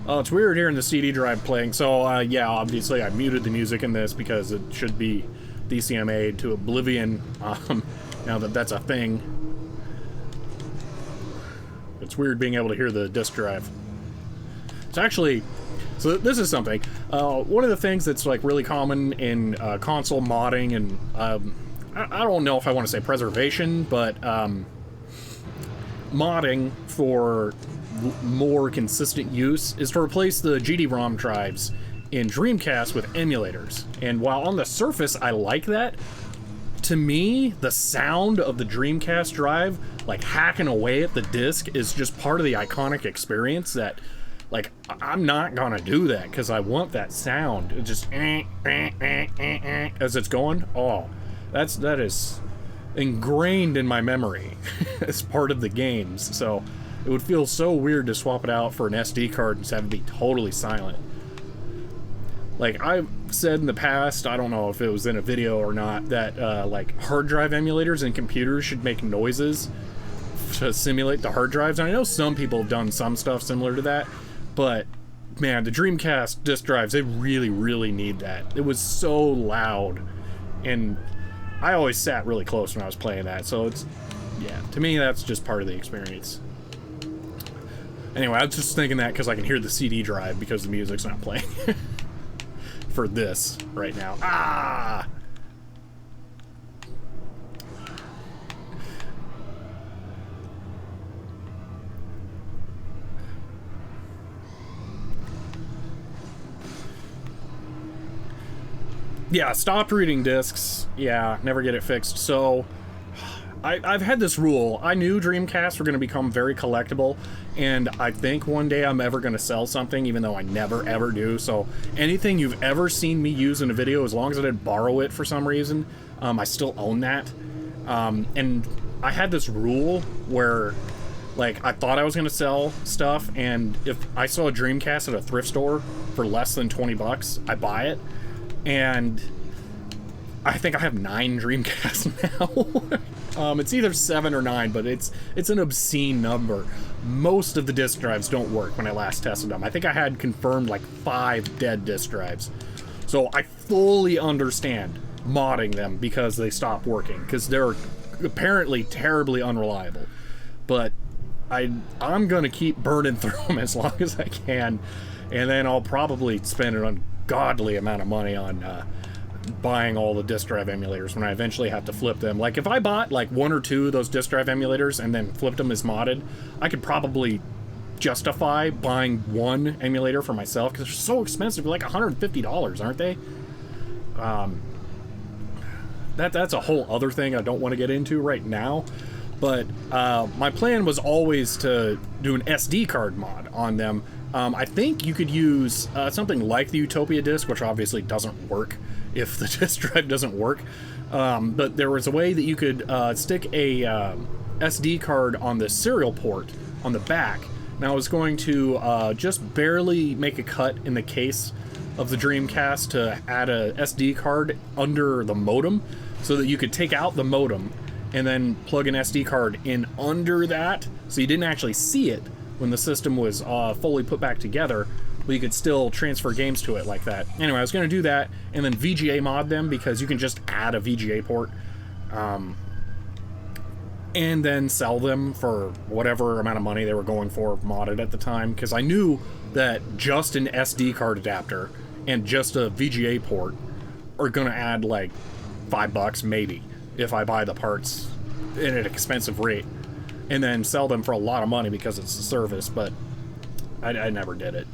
Oh, it's weird hearing the CD drive playing. So, yeah, obviously I muted the music in this because it should be DCMA'd to oblivion, now that that's a thing. It's weird being able to hear the disk drive. It's actually... So this is something. One of the things that's like really common in console modding and... I don't know if I want to say preservation, but modding for more consistent use is to replace the GD-ROM drives in Dreamcast with emulators. And while on the surface I like that, to me, the sound of the Dreamcast drive, like hacking away at the disc, is just part of the iconic experience that, like, I'm not gonna do that because I want that sound. It just as it's going. Oh, that is ingrained in my memory as part of the games. So it would feel so weird to swap it out for an SD card and just have it be totally silent. Like I've said in the past, I don't know if it was in a video or not, that like hard drive emulators in computers should make noises to simulate the hard drives. And I know some people have done some stuff similar to that, but man, the Dreamcast disk drives, they really, really need that. It was so loud, and I always sat really close when I was playing that, so it's, yeah, to me that's just part of the experience. Anyway, I was just thinking that because I can hear the CD drive because the music's not playing. For this right now. Yeah, stopped reading discs. Yeah, never get it fixed. So I've had this rule. I knew Dreamcasts were going to become very collectible, and I think one day I'm ever going to sell something, even though I never ever do. So anything you've ever seen me use in a video, as long as I didn't borrow it for some reason, I still own that. And I had this rule where, like, I thought I was going to sell stuff, and if I saw a Dreamcast at a thrift store for less than 20 bucks, I buy it. And I think I have 9 Dreamcasts now. It's either 7 or 9, but it's an obscene number. Most of the disk drives don't work when I last tested them. I think I had confirmed like 5 dead disk drives. So I fully understand modding them because they stop working, because they're apparently terribly unreliable. But I'm gonna keep burning through them as long as I can, and then I'll probably spend an ungodly amount of money on buying all the disk drive emulators when I eventually have to flip them. Like, if I bought like 1 or 2 of those disk drive emulators and then flipped them as modded, I could probably justify buying 1 emulator for myself, because they're so expensive. They're like $150, aren't they? That's a whole other thing I don't want to get into right now. But my plan was always to do an SD card mod on them. I think you could use something like the Utopia disk, which obviously doesn't work if the disk drive doesn't work. But there was a way that you could stick a SD card on the serial port on the back. Now I was going to just barely make a cut in the case of the Dreamcast to add a SD card under the modem, so that you could take out the modem and then plug an SD card in under that, so you didn't actually see it when the system was fully put back together. but you could still transfer games to it like that. Anyway, I was going to do that and then VGA mod them, because you can just add a VGA port and then sell them for whatever amount of money they were going for modded at the time, because I knew that just an SD card adapter and just a VGA port are going to add like $5 maybe if I buy the parts at an expensive rate, and then sell them for a lot of money because it's a service, but I never did it.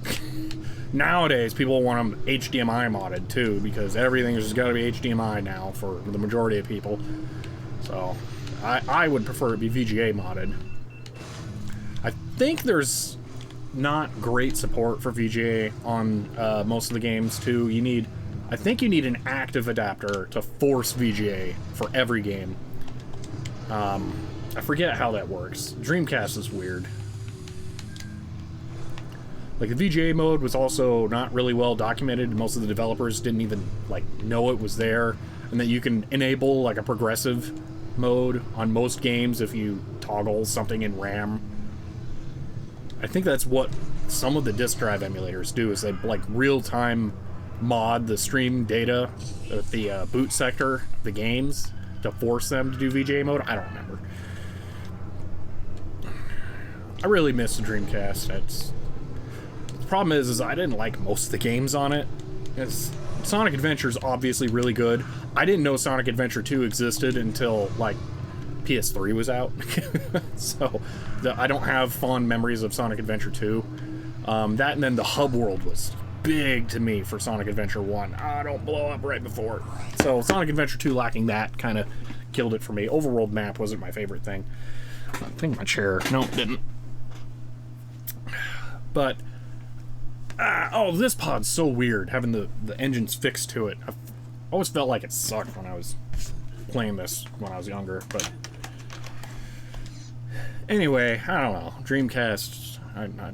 Nowadays, people want them HDMI modded too, because everything has got to be HDMI now for the majority of people. So I would prefer it be VGA modded. I think there's not great support for VGA on most of the games too. I think you need an active adapter to force VGA for every game. I forget how that works. Dreamcast is weird. Like, the VGA mode was also not really well documented. Most of the developers didn't even, like, know it was there. And that you can enable, like, a progressive mode on most games if you toggle something in RAM. I think that's what some of the disk drive emulators do, is they, like, real-time mod the stream data at the boot sector, the games, to force them to do VGA mode. I don't remember. I really miss the Dreamcast. The problem is I didn't like most of the games on it. Sonic Adventure is obviously really good. I didn't know Sonic Adventure 2 existed until, like, PS3 was out. So, I don't have fond memories of Sonic Adventure 2. That and then the hub world was big to me for Sonic Adventure 1. Don't blow up right before. So, Sonic Adventure 2 lacking that kind of killed it for me. Overworld map wasn't my favorite thing. I think my chair... No, didn't. But... oh, this pod's so weird, having the engines fixed to it. I've always felt like it sucked when I was playing this when I was younger, but... Anyway, I don't know. Dreamcast, I don't know.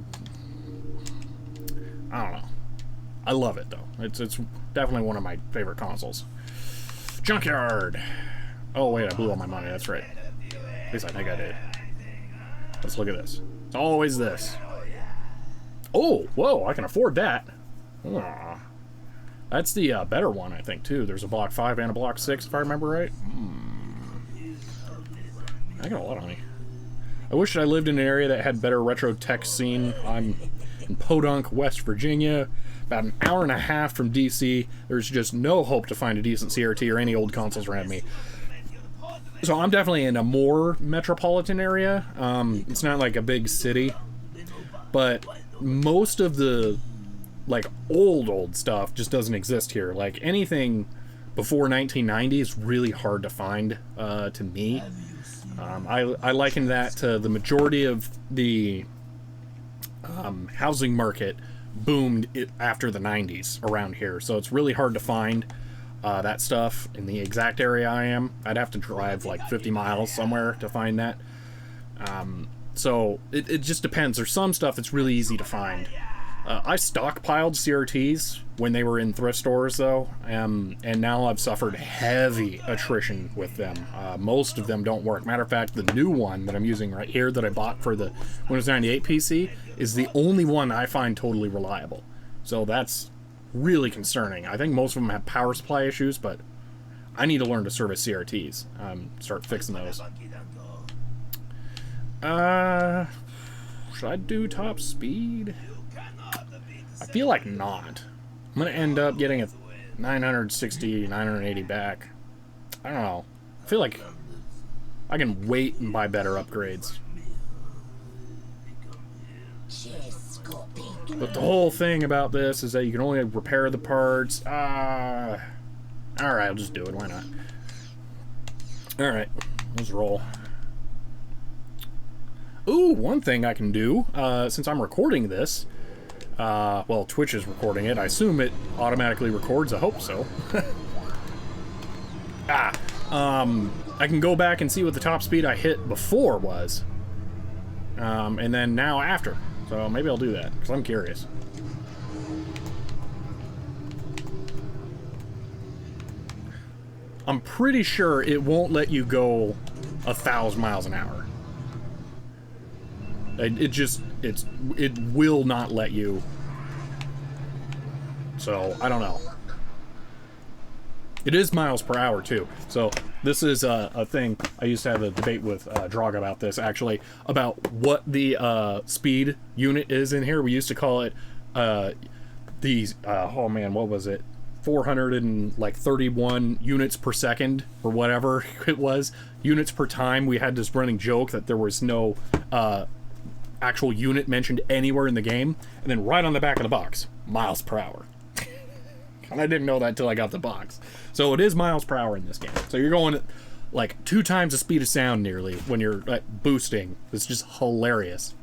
I love it, though. It's definitely one of my favorite consoles. Junkyard! Oh, wait, I blew all my money, that's right. At least I think I did. Let's look at this. It's always this. Oh, whoa, I can afford that. Aww. That's the better one, I think, too. There's a Block 5 and a Block 6, if I remember right. I got a lot of money. I wish I lived in an area that had better retro tech scene. I'm in Podunk, West Virginia, about an hour and a half from DC. There's just no hope to find a decent CRT or any old consoles around me. So I'm definitely in a more metropolitan area. It's not like a big city, but most of the, like, old stuff just doesn't exist here. Like, anything before 1990 is really hard to find, to me. I liken that to the majority of the housing market boomed after the 90s around here. So it's really hard to find that stuff in the exact area I am. I'd have to drive like 50 miles somewhere to find that. So it just depends. There's some stuff that's really easy to find. I stockpiled CRTs when they were in thrift stores, though, and now I've suffered heavy attrition with them. Most of them don't work. Matter of fact, the new one that I'm using right here that I bought for the Windows 98 PC is the only one I find totally reliable. So that's really concerning. I think most of them have power supply issues, but I need to learn to service CRTs. Start fixing those. Should I do top speed? I feel like not. I'm gonna end up getting a 960, 980 back. I don't know. I feel like I can wait and buy better upgrades. But the whole thing about this is that you can only repair the parts. Alright, I'll just do it. Why not? Alright, let's roll. Ooh, one thing I can do, since I'm recording this, well, Twitch is recording it. I assume it automatically records. I hope so. I can go back and see what the top speed I hit before was. And then now after. So maybe I'll do that, because I'm curious. I'm pretty sure it won't let you go 1,000 miles an hour. It will not let you So, I don't know. It is miles per hour, too. So, this is a thing. I used to have a debate with Drog about this, actually, about what the speed unit is in here. We used to call it oh man, what was it? 431 units per second, or whatever it was. Units per time. We had this running joke that there was no actual unit mentioned anywhere in the game. And then right on the back of the box, miles per hour. And I didn't know that until I got the box. So it is miles per hour in this game. So you're going like 2 times the speed of sound nearly when you're boosting. It's just hilarious.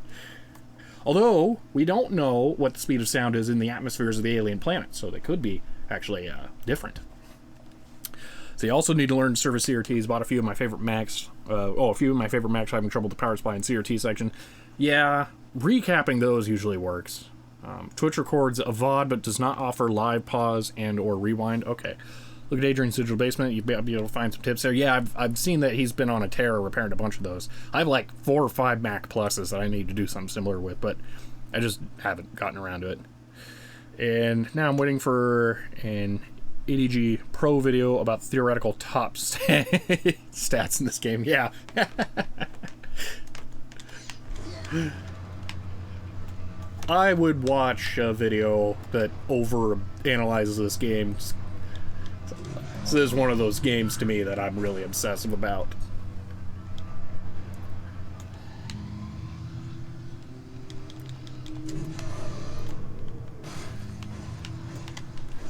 Although, we don't know what the speed of sound is in the atmospheres of the alien planets, so they could be actually different. So you also need to learn to service CRTs. Bought a few of my favorite Macs. A few of my favorite Macs are having trouble with the power supply and CRT section. Yeah, recapping those usually works. Twitch records a VOD, but does not offer live pause and or rewind. Okay. Look at Adrian's Digital Basement. You'll be able to find some tips there. Yeah, I've seen that he's been on a tear repairing a bunch of those. I have like 4 or 5 Mac Pluses that I need to do something similar with, but I just haven't gotten around to it. And now I'm waiting for an ADG Pro video about theoretical top stats in this game. Yeah. I would watch a video that over-analyzes this game. This is one of those games to me that I'm really obsessive about.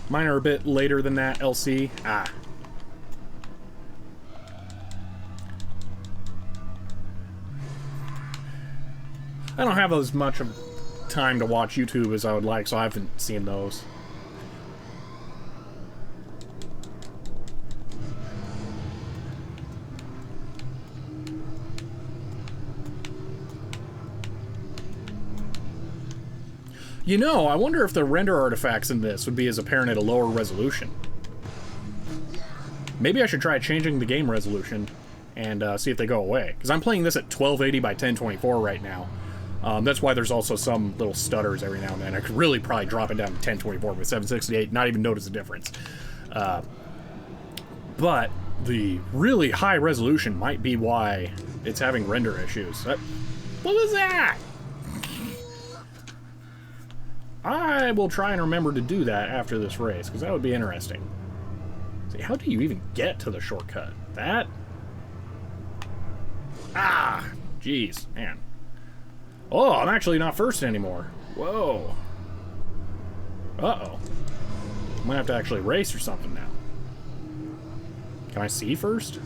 Mine are a bit later than that, LC. I don't have as much of time to watch YouTube as I would like, so I haven't seen those. You know, I wonder if the render artifacts in this would be as apparent at a lower resolution. Maybe I should try changing the game resolution and see if they go away. Because I'm playing this at 1280 by 1024 right now. That's why there's also some little stutters every now and then. I could really probably drop it down to 1024 with 768, not even notice the difference. But the really high resolution might be why it's having render issues. What was that? I will try and remember to do that after this race, because that would be interesting. See, how do you even get to the shortcut? That? Ah! Jeez, man. Oh, I'm actually not first anymore. Whoa. Uh-oh. I'm gonna have to actually race or something now. Can I see first?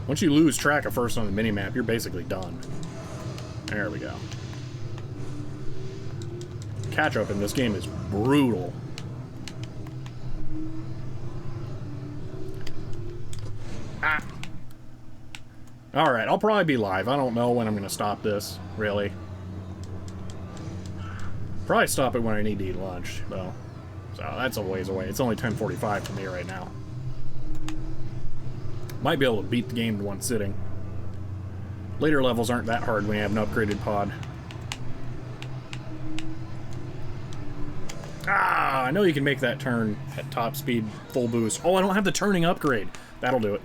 Once you lose track of first on the minimap, you're basically done. There we go. Catch-up in this game is brutal. Ah! Alright, I'll probably be live. I don't know when I'm going to stop this, really. Probably stop it when I need to eat lunch, though. So that's a ways away. It's only 10:45 for me right now. Might be able to beat the game in one sitting. Later levels aren't that hard when you have an upgraded pod. Ah, I know you can make that turn at top speed, full boost. Oh, I don't have the turning upgrade. That'll do it.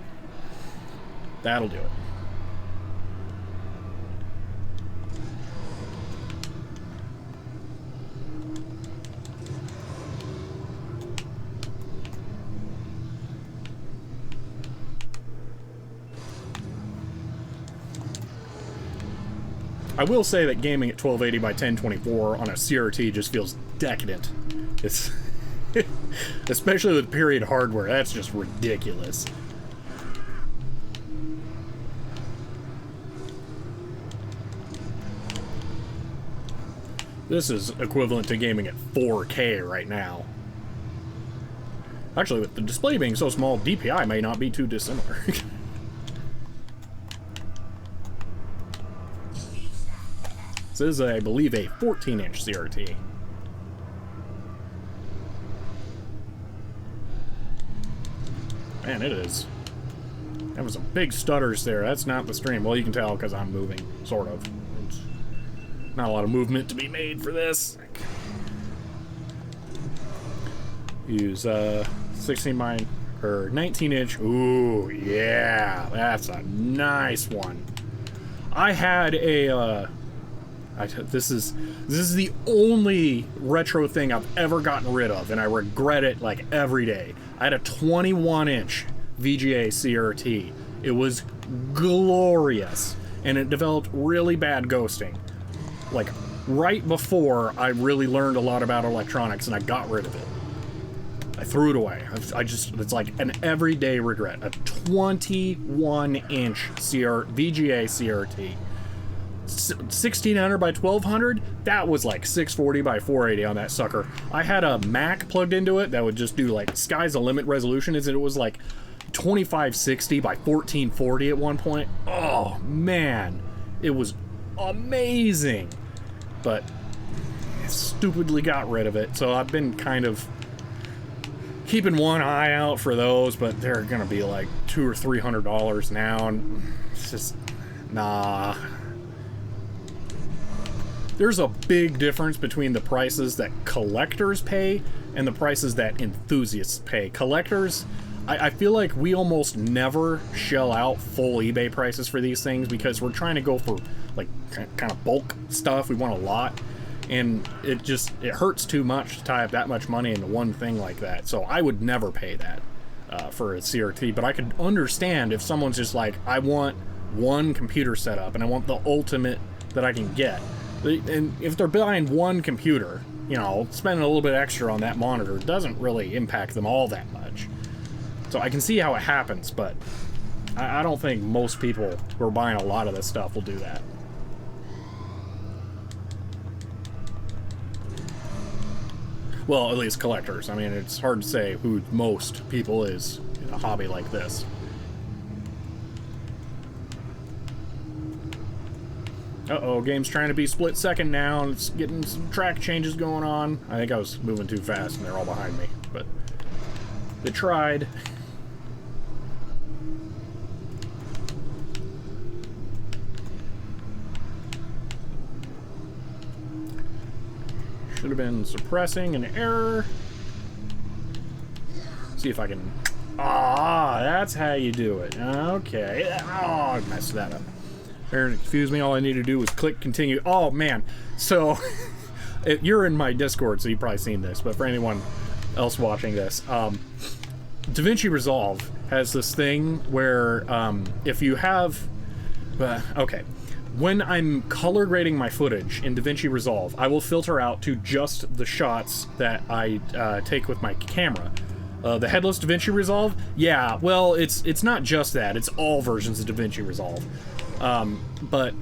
That'll do it. I will say that gaming at 1280 by 1024 on a CRT just feels decadent. It's especially with period hardware, that's just ridiculous. This is equivalent to gaming at 4K right now. Actually, with the display being so small, DPI may not be too dissimilar. This is, I believe, a 14-inch CRT. Man, it is. That was some big stutters there. That's not the stream. Well, you can tell because I'm moving, sort of. It's not a lot of movement to be made for this. Use 16 by or 19 inch. Ooh, yeah, that's a nice one. I had a this is the only retro thing I've ever gotten rid of, and I regret it like every day. I had a 21-inch VGA CRT. It was glorious, and it developed really bad ghosting. Like right before I really learned a lot about electronics, and I got rid of it. I threw it away. It's like an everyday regret. A 21-inch VGA CRT. 1600 by 1200, that was like 640 by 480 on that sucker. I had a Mac plugged into it that would just do like sky's the limit resolution, it was like 2560 by 1440 at one point. Oh man, it was amazing. But I stupidly got rid of it, so I've been kind of keeping one eye out for those, but they're gonna be like $200 or $300 now, and it's just nah. There's a big difference between the prices that collectors pay and the prices that enthusiasts pay. Collectors, I feel like we almost never shell out full eBay prices for these things because we're trying to go for like kind of bulk stuff. We want a lot, and it hurts too much to tie up that much money into one thing like that. So I would never pay that for a CRT, but I could understand if someone's just like, I want one computer setup and I want the ultimate that I can get. And if they're buying one computer, you know, spending a little bit extra on that monitor doesn't really impact them all that much. So I can see how it happens, but I don't think most people who are buying a lot of this stuff will do that. Well, at least collectors. I mean, it's hard to say who most people is in a hobby like this. Uh-oh, game's trying to be split second now, and it's getting some track changes going on. I think I was moving too fast, and they're all behind me, but they tried. Should have been suppressing an error. See if I can... Ah, that's how you do it. Okay. Oh, I messed that up. Excuse me, all I need to do was click continue. Oh man, so you're in my Discord, so you've probably seen this, but for anyone else watching this, DaVinci Resolve has this thing where if you have okay, when I'm color grading my footage in DaVinci Resolve, I will filter out to just the shots that I take with my camera. The headless DaVinci Resolve, yeah, well, it's not just that, it's all versions of DaVinci Resolve. But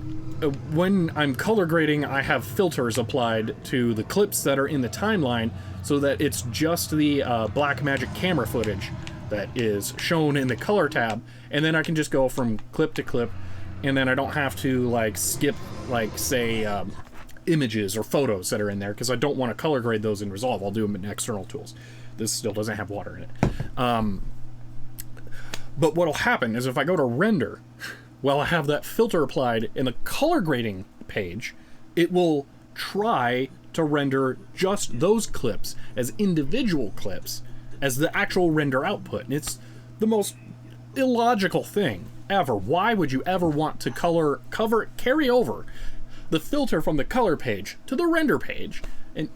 when I'm color grading, I have filters applied to the clips that are in the timeline so that it's just the Blackmagic camera footage that is shown in the color tab, and then I can just go from clip to clip, and then I don't have to like skip like say images or photos that are in there because I don't want to color grade those in Resolve. I'll do them in external tools. This still doesn't have water in it. But what'll happen is if I go to render, well, I have that filter applied in the color grading page, it will try to render just those clips as individual clips as the actual render output. And it's the most illogical thing ever. Why would you ever want to carry over the filter from the color page to the render page? And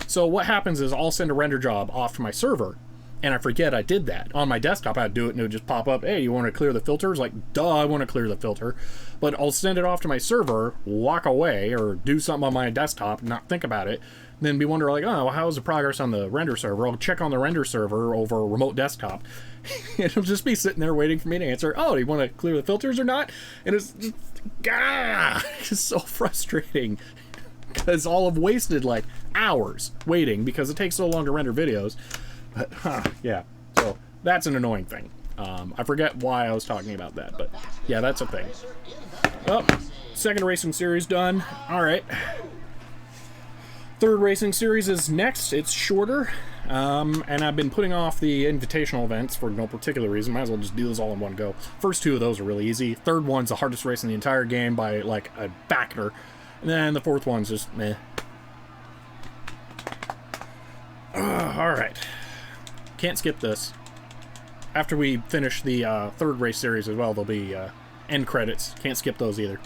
so what happens is I'll send a render job off to my server, and I forget I did that. On my desktop, I'd do it, and it would just pop up, hey, you want to clear the filters? Like, duh, I want to clear the filter. But I'll send it off to my server, walk away, or do something on my desktop, not think about it, then be wondering, like, oh, well, how's the progress on the render server? I'll check on the render server over a remote desktop, and it'll just be sitting there waiting for me to answer, oh, do you want to clear the filters or not? And it's just, it's so frustrating, because I'll have wasted, like, hours waiting, because it takes so long to render videos. But, yeah, so that's an annoying thing. I forget why I was talking about that, but yeah, that's a thing. Oh, second racing series done. All right. Third racing series is next. It's shorter, and I've been putting off the invitational events for no particular reason. Might as well just do those all in one go. First two of those are really easy. Third one's the hardest race in the entire game by, like, a factor. And then the fourth one's just meh. All right. Can't skip this. After we finish the third race series as well, there'll be end credits. Can't skip those either.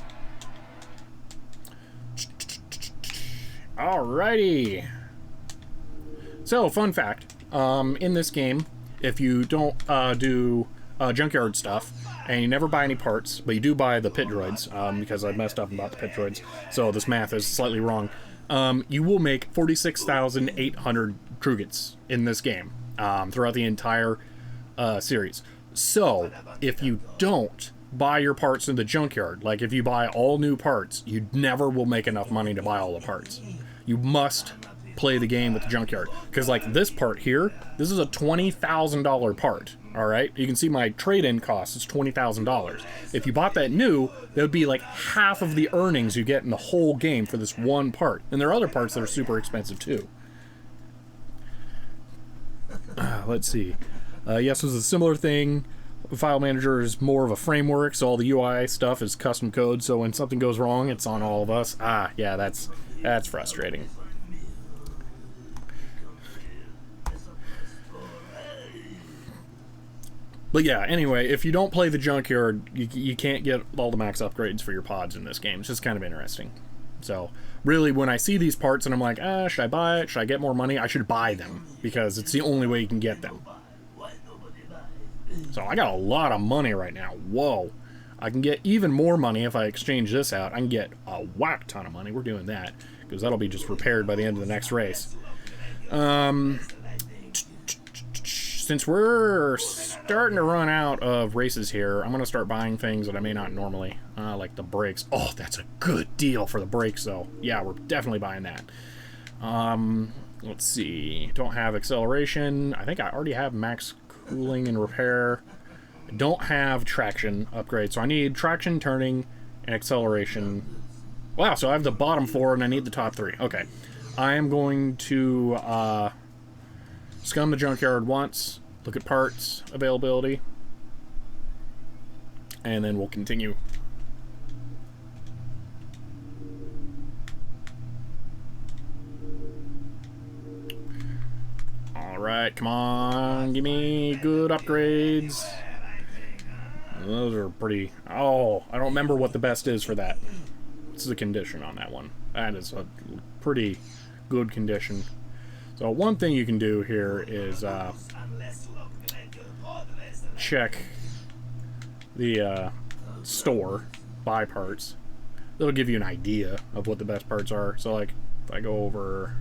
Alrighty. So, fun fact. In this game, if you don't do junkyard stuff, and you never buy any parts, but you do buy the pit droids, because I messed up about the pit droids, so this math is slightly wrong, you will make 46,800 Trugets in this game throughout the entire series. So, if you don't buy your parts in the junkyard, like if you buy all new parts, you never will make enough money to buy all the parts. You must play the game with the junkyard. Because like this part here, this is a $20,000 part. Alright? You can see my trade-in cost is $20,000. If you bought that new, that would be like half of the earnings you get in the whole game for this one part. And there are other parts that are super expensive too. Let's see. Yes, it was a similar thing. File Manager is more of a framework, so all the UI stuff is custom code, so when something goes wrong, it's on all of us. Ah, yeah, that's frustrating. But yeah, anyway, if you don't play the junkyard, you can't get all the max upgrades for your pods in this game. It's just kind of interesting. So, really, when I see these parts and I'm like, should I buy it? Should I get more money? I should buy them, because it's the only way you can get them. So I got a lot of money right now. Whoa. I can get even more money if I exchange this out. I can get a whack ton of money. We're doing that, because that'll be just repaired by the end of the next race. Since we're starting to run out of races here, I'm going to start buying things that I may not normally, like the brakes. Oh, that's a good deal for the brakes, though. Yeah, we're definitely buying that. Let's see. Don't have acceleration. I think I already have max cooling and repair. I don't have traction upgrade, so I need traction, turning, and acceleration. Wow, so I have the bottom 4 and I need the top 3. Okay. I am going to scum the junkyard once, look at parts availability, and then we'll continue. Alright, come on, give me good upgrades. Those are pretty... Oh, I don't remember what the best is for that. This is a condition on that one. That is a pretty good condition. So one thing you can do here is check the store, buy parts. It'll give you an idea of what the best parts are. So like, if I go over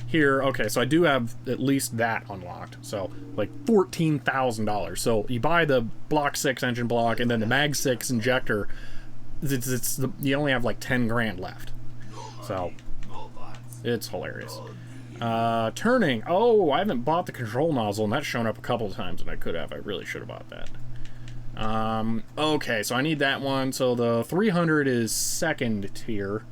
here, okay, so I do have at least that unlocked. So like $14,000. So you buy the Block 6 engine block and then the Mag 6 injector. You only have like 10 grand left. So it's hilarious. Turning. Oh, I haven't bought the control nozzle, and that's shown up a couple of times, and I could have. I really should have bought that. Okay, so I need that one. So the 300 is second tier.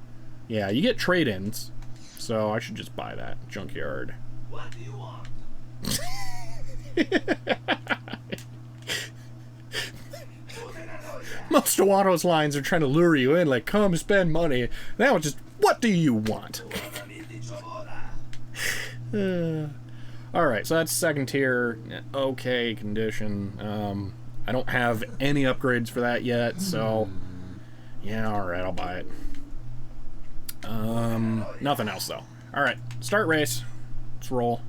Yeah, you get trade-ins, so I should just buy that. Junkyard. What do you want? Most of Watto's lines are trying to lure you in, like, come spend money. That one's just, what do you want? Alright, so that's second tier. Okay condition. I don't have any upgrades for that yet, so yeah, alright, I'll buy it. Nothing else though. Alright, start race. Let's roll.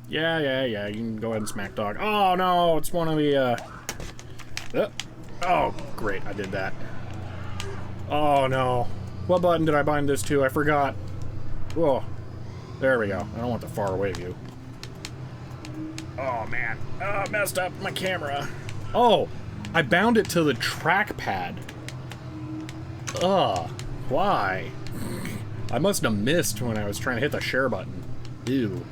Yeah, you can go ahead and smack dog. Oh no, it's one of the oh, great, I did that. Oh no. What button did I bind this to? I forgot. Whoa. There we go. I don't want the far away view. Oh, man. Oh, messed up my camera. Oh, I bound it to the trackpad. Ugh. Why? I must have missed when I was trying to hit the share button. Ew.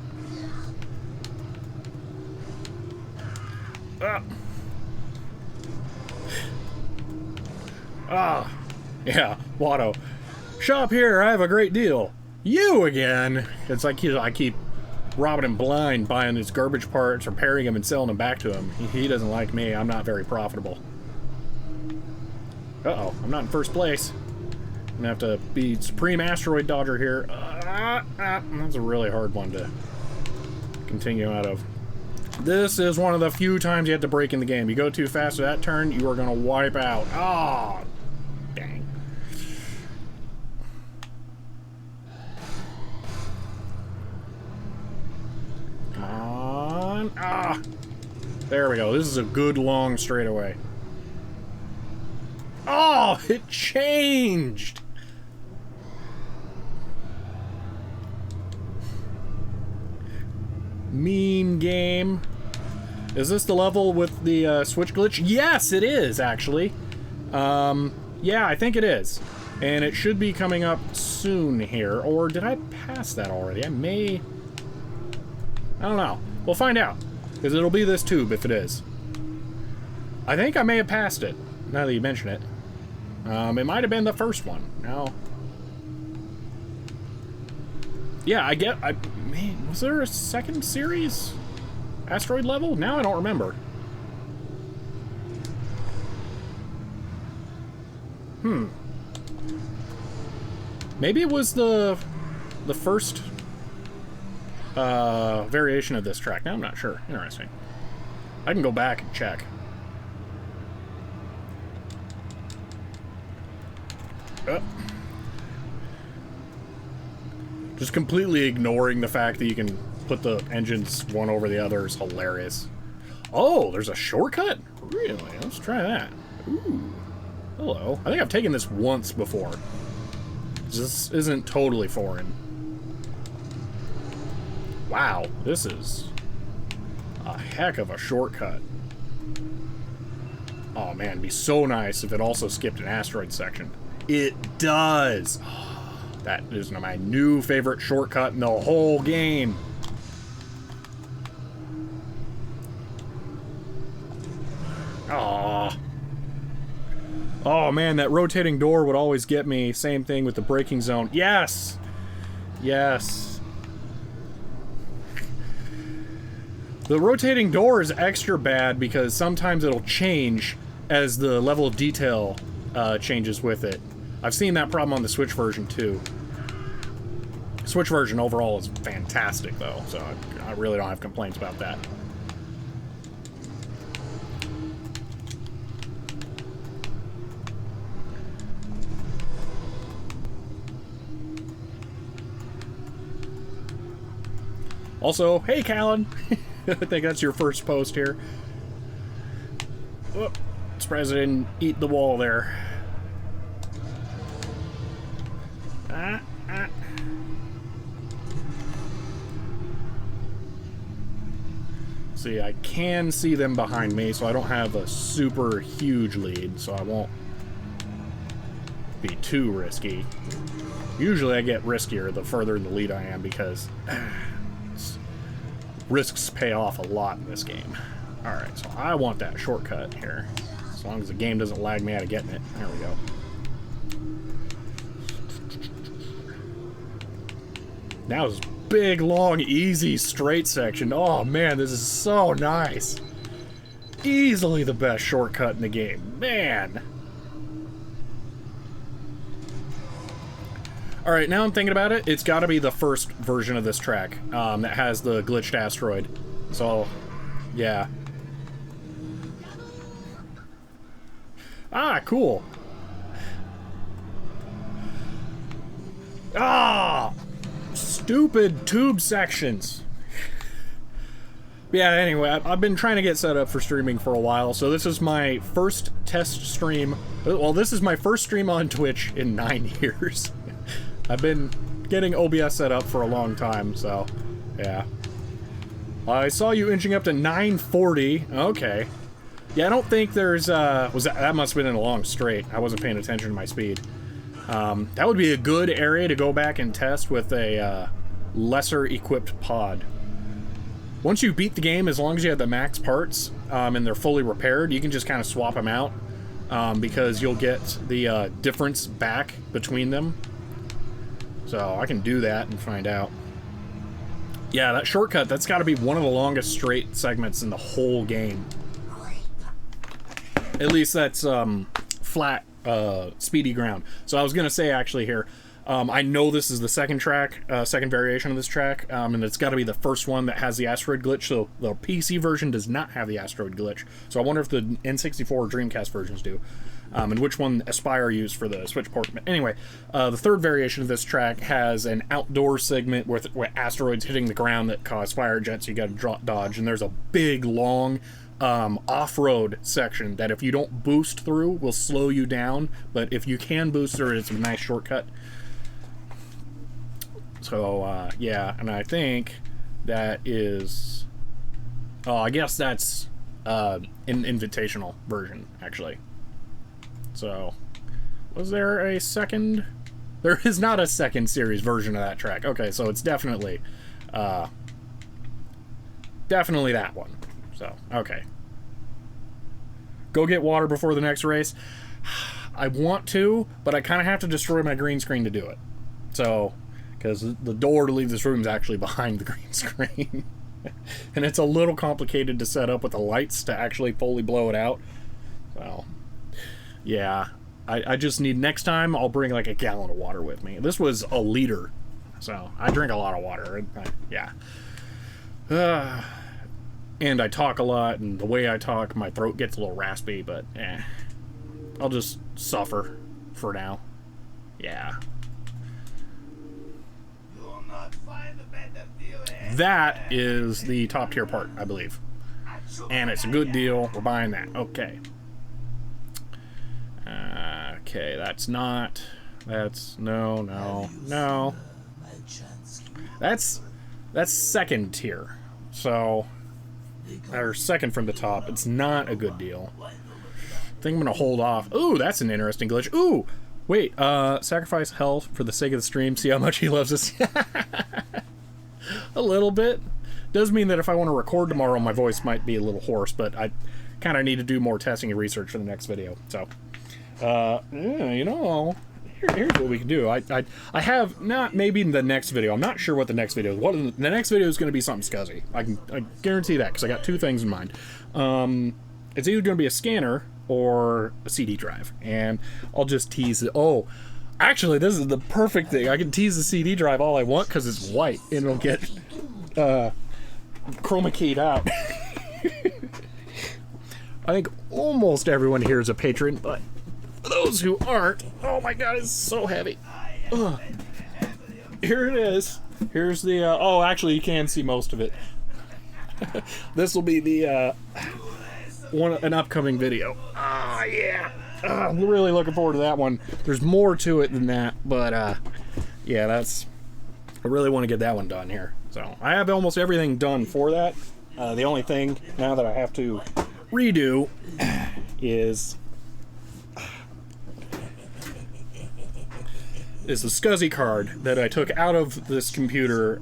Ah. Yeah, Watto. Shop here, I have a great deal. You again? It's like I keep robbing him blind, buying his garbage parts, repairing them, and selling them back to him. He doesn't like me. I'm not very profitable. Uh-oh, I'm not in first place. I'm gonna have to be Supreme Asteroid Dodger here. That's a really hard one to continue out of. This is one of the few times you have to brake in the game. You go too fast to that turn, you are gonna wipe out. Oh, dang. Come on. Ah! There we go. This is a good long straightaway. Oh, it changed! Mean game. Is this the level with the switch glitch? Yes, it is, actually. Yeah, I think it is. And it should be coming up soon here. Or did I pass that already? I may... I don't know. We'll find out. Because it'll be this tube if it is. I think I may have passed it, now that you mention it. It might have been the first one. No. Yeah, man, was there a second series asteroid level? Now I don't remember. Maybe it was the first variation of this track. Now I'm not sure. Interesting. I can go back and check. Just completely ignoring the fact that you can put the engines one over the other is hilarious. Oh, there's a shortcut? Really? Let's try that. Ooh. Hello. I think I've taken this once before. This isn't totally foreign. Wow, this is a heck of a shortcut. Oh man, it'd be so nice if it also skipped an asteroid section. It does! That is my new favorite shortcut in the whole game. Aww. Oh man, that rotating door would always get me. Same thing with the braking zone. Yes! Yes. The rotating door is extra bad because sometimes it'll change as the level of detail changes with it. I've seen that problem on the Switch version too. Switch version overall is fantastic though, so I really don't have complaints about that. Also, hey Callan! I think that's your first post here. Whoop. Surprised I didn't eat the wall there. See, I can see them behind me, so I don't have a super huge lead, so I won't be too risky. Usually I get riskier the further in the lead I am because risks pay off a lot in this game. Alright, so I want that shortcut here. As long as the game doesn't lag me out of getting it. There we go. Now this big, long, easy, straight section. Oh man, this is so nice. Easily the best shortcut in the game. Man. Alright, now I'm thinking about it. It's got to be the first version of this track that has the glitched asteroid. So, yeah. Ah, cool. Ah! Stupid tube sections. Yeah, anyway, I've been trying to get set up for streaming for a while, so this is my first test stream. Well, this is my first stream on Twitch in 9 years. I've been getting OBS set up for a long time, so, yeah. I saw you inching up to 940. Okay. Yeah, I don't think there's, that must have been in a long straight. I wasn't paying attention to my speed. That would be a good area to go back and test with a lesser equipped pod. Once you beat the game, as long as you have the max parts and they're fully repaired, you can just kind of swap them out because you'll get the difference back between them. So I can do that and find out. Yeah, that shortcut, that's got to be one of the longest straight segments in the whole game. At least that's flat speedy ground. So I was gonna say actually here, I know this is the second track, second variation of this track, and it's got to be the first one that has the asteroid glitch. So the PC version does not have the asteroid glitch. So I wonder if the N64 or Dreamcast versions do, and which one Aspire used for the Switch port. But anyway, the third variation of this track has an outdoor segment with asteroids hitting the ground that cause fire jets. You got to dodge, and there's a big long off-road section that if you don't boost through will slow you down, but if you can boost through it, it's a nice shortcut. So yeah, and I think that is, oh, I guess that's an invitational version actually. So was there a second? There is not a second series version of that track. Okay, so it's definitely definitely that one. So, okay. Go get water before the next race. I want to, but I kind of have to destroy my green screen to do it. So, because the door to leave this room is actually behind the green screen. And it's a little complicated to set up with the lights to actually fully blow it out. So, yeah. I just need, next time, I'll bring like a gallon of water with me. This was a liter. So, I drink a lot of water. Yeah. And I talk a lot, and the way I talk, my throat gets a little raspy, but I'll just suffer for now. Yeah. That is the top tier part, I believe. And it's a good deal. We're buying that. Okay. Okay, that's not... That's... No. That's second tier. So... Or second from the top. It's not a good deal. I think I'm gonna hold off. Ooh, that's an interesting glitch. Ooh! Wait, sacrifice health for the sake of the stream. See how much he loves us. A little bit. Does mean that if I want to record tomorrow, my voice might be a little hoarse, but I kind of need to do more testing and research for the next video. So, yeah, you know, here's what we can do. I have, not maybe the next video. I'm not sure what the next video is. The next video is going to be something scuzzy. I guarantee that, because I got two things in mind. It's either going to be a scanner or a CD drive, and I'll just tease it. Oh, actually, this is the perfect thing. I can tease the CD drive all I want because it's white, and it'll get chroma keyed out. I think almost everyone here is a patron, but for those who aren't, oh my god, it's so heavy. Ugh. Here it is. Here's the, oh, actually, you can see most of it. This will be the, an upcoming video. Ah, yeah. I'm really looking forward to that one. There's more to it than that, but, yeah, that's... I really want to get that one done here. So, I have almost everything done for that. The only thing now that I have to redo is the SCSI card that I took out of this computer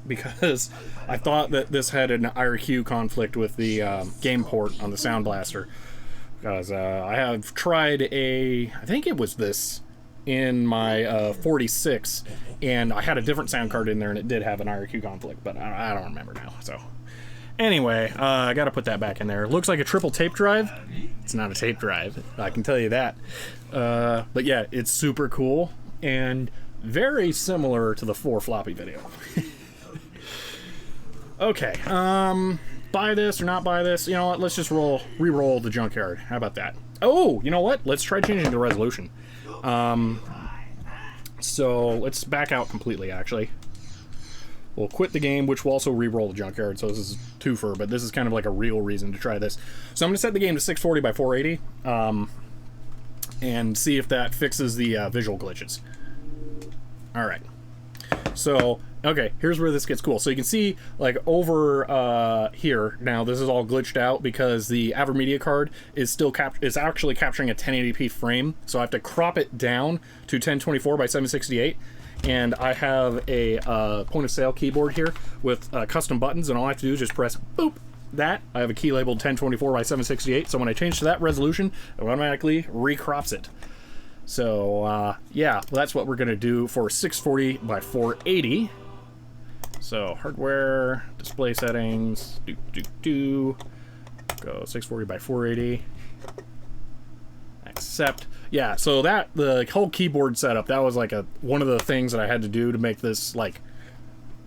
because I thought that this had an IRQ conflict with the game port on the Sound Blaster. Because I have tried I think it was this in my 46, and I had a different sound card in there, and it did have an IRQ conflict, but I don't remember now. So anyway, I got to put that back in there. It looks like a triple tape drive. It's not a tape drive, I can tell you that. But yeah, it's super cool and very similar to the 4 floppy video. Okay, buy this or not buy this? You know what? Let's just re-roll the junkyard. How about that? Oh, you know what? Let's try changing the resolution. So let's back out completely, actually. We'll quit the game, which will also re-roll the junkyard, so this is twofer, but this is kind of like a real reason to try this. So I'm going to set the game to 640 by 480, and see if that fixes the visual glitches. Alright. So, okay, here's where this gets cool. So you can see, like, over here, now this is all glitched out because the AverMedia card is still is actually capturing a 1080p frame, so I have to crop it down to 1024 by 768. And I have a point-of-sale keyboard here with custom buttons, and all I have to do is just press boop, that. I have a key labeled 1024 by 768, so when I change to that resolution, it automatically recrops it. So, yeah, well, that's what we're going to do for 640 by 480. So, hardware, display settings, go 640 by 480. except, yeah, so that, the whole keyboard setup, that was like one of the things that I had to do to make this, like,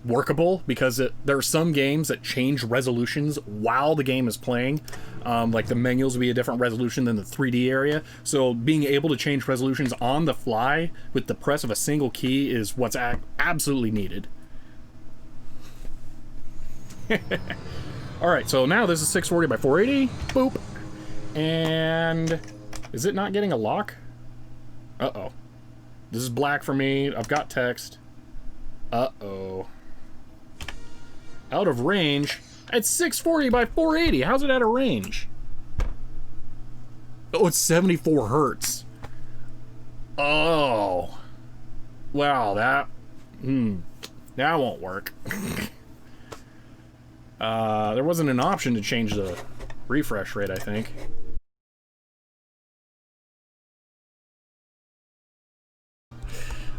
workable, because there are some games that change resolutions while the game is playing. Like the menus will be a different resolution than the 3D area. So being able to change resolutions on the fly with the press of a single key is what's absolutely needed. Alright, so now this is 640 by 480. Boop. And is it not getting a lock? Uh-oh. This is black for me. I've got text. Uh-oh. Out of range. It's 640 by 480. How's it out of range? Oh, it's 74 hertz. Oh. Wow, that won't work. There wasn't an option to change the refresh rate, I think.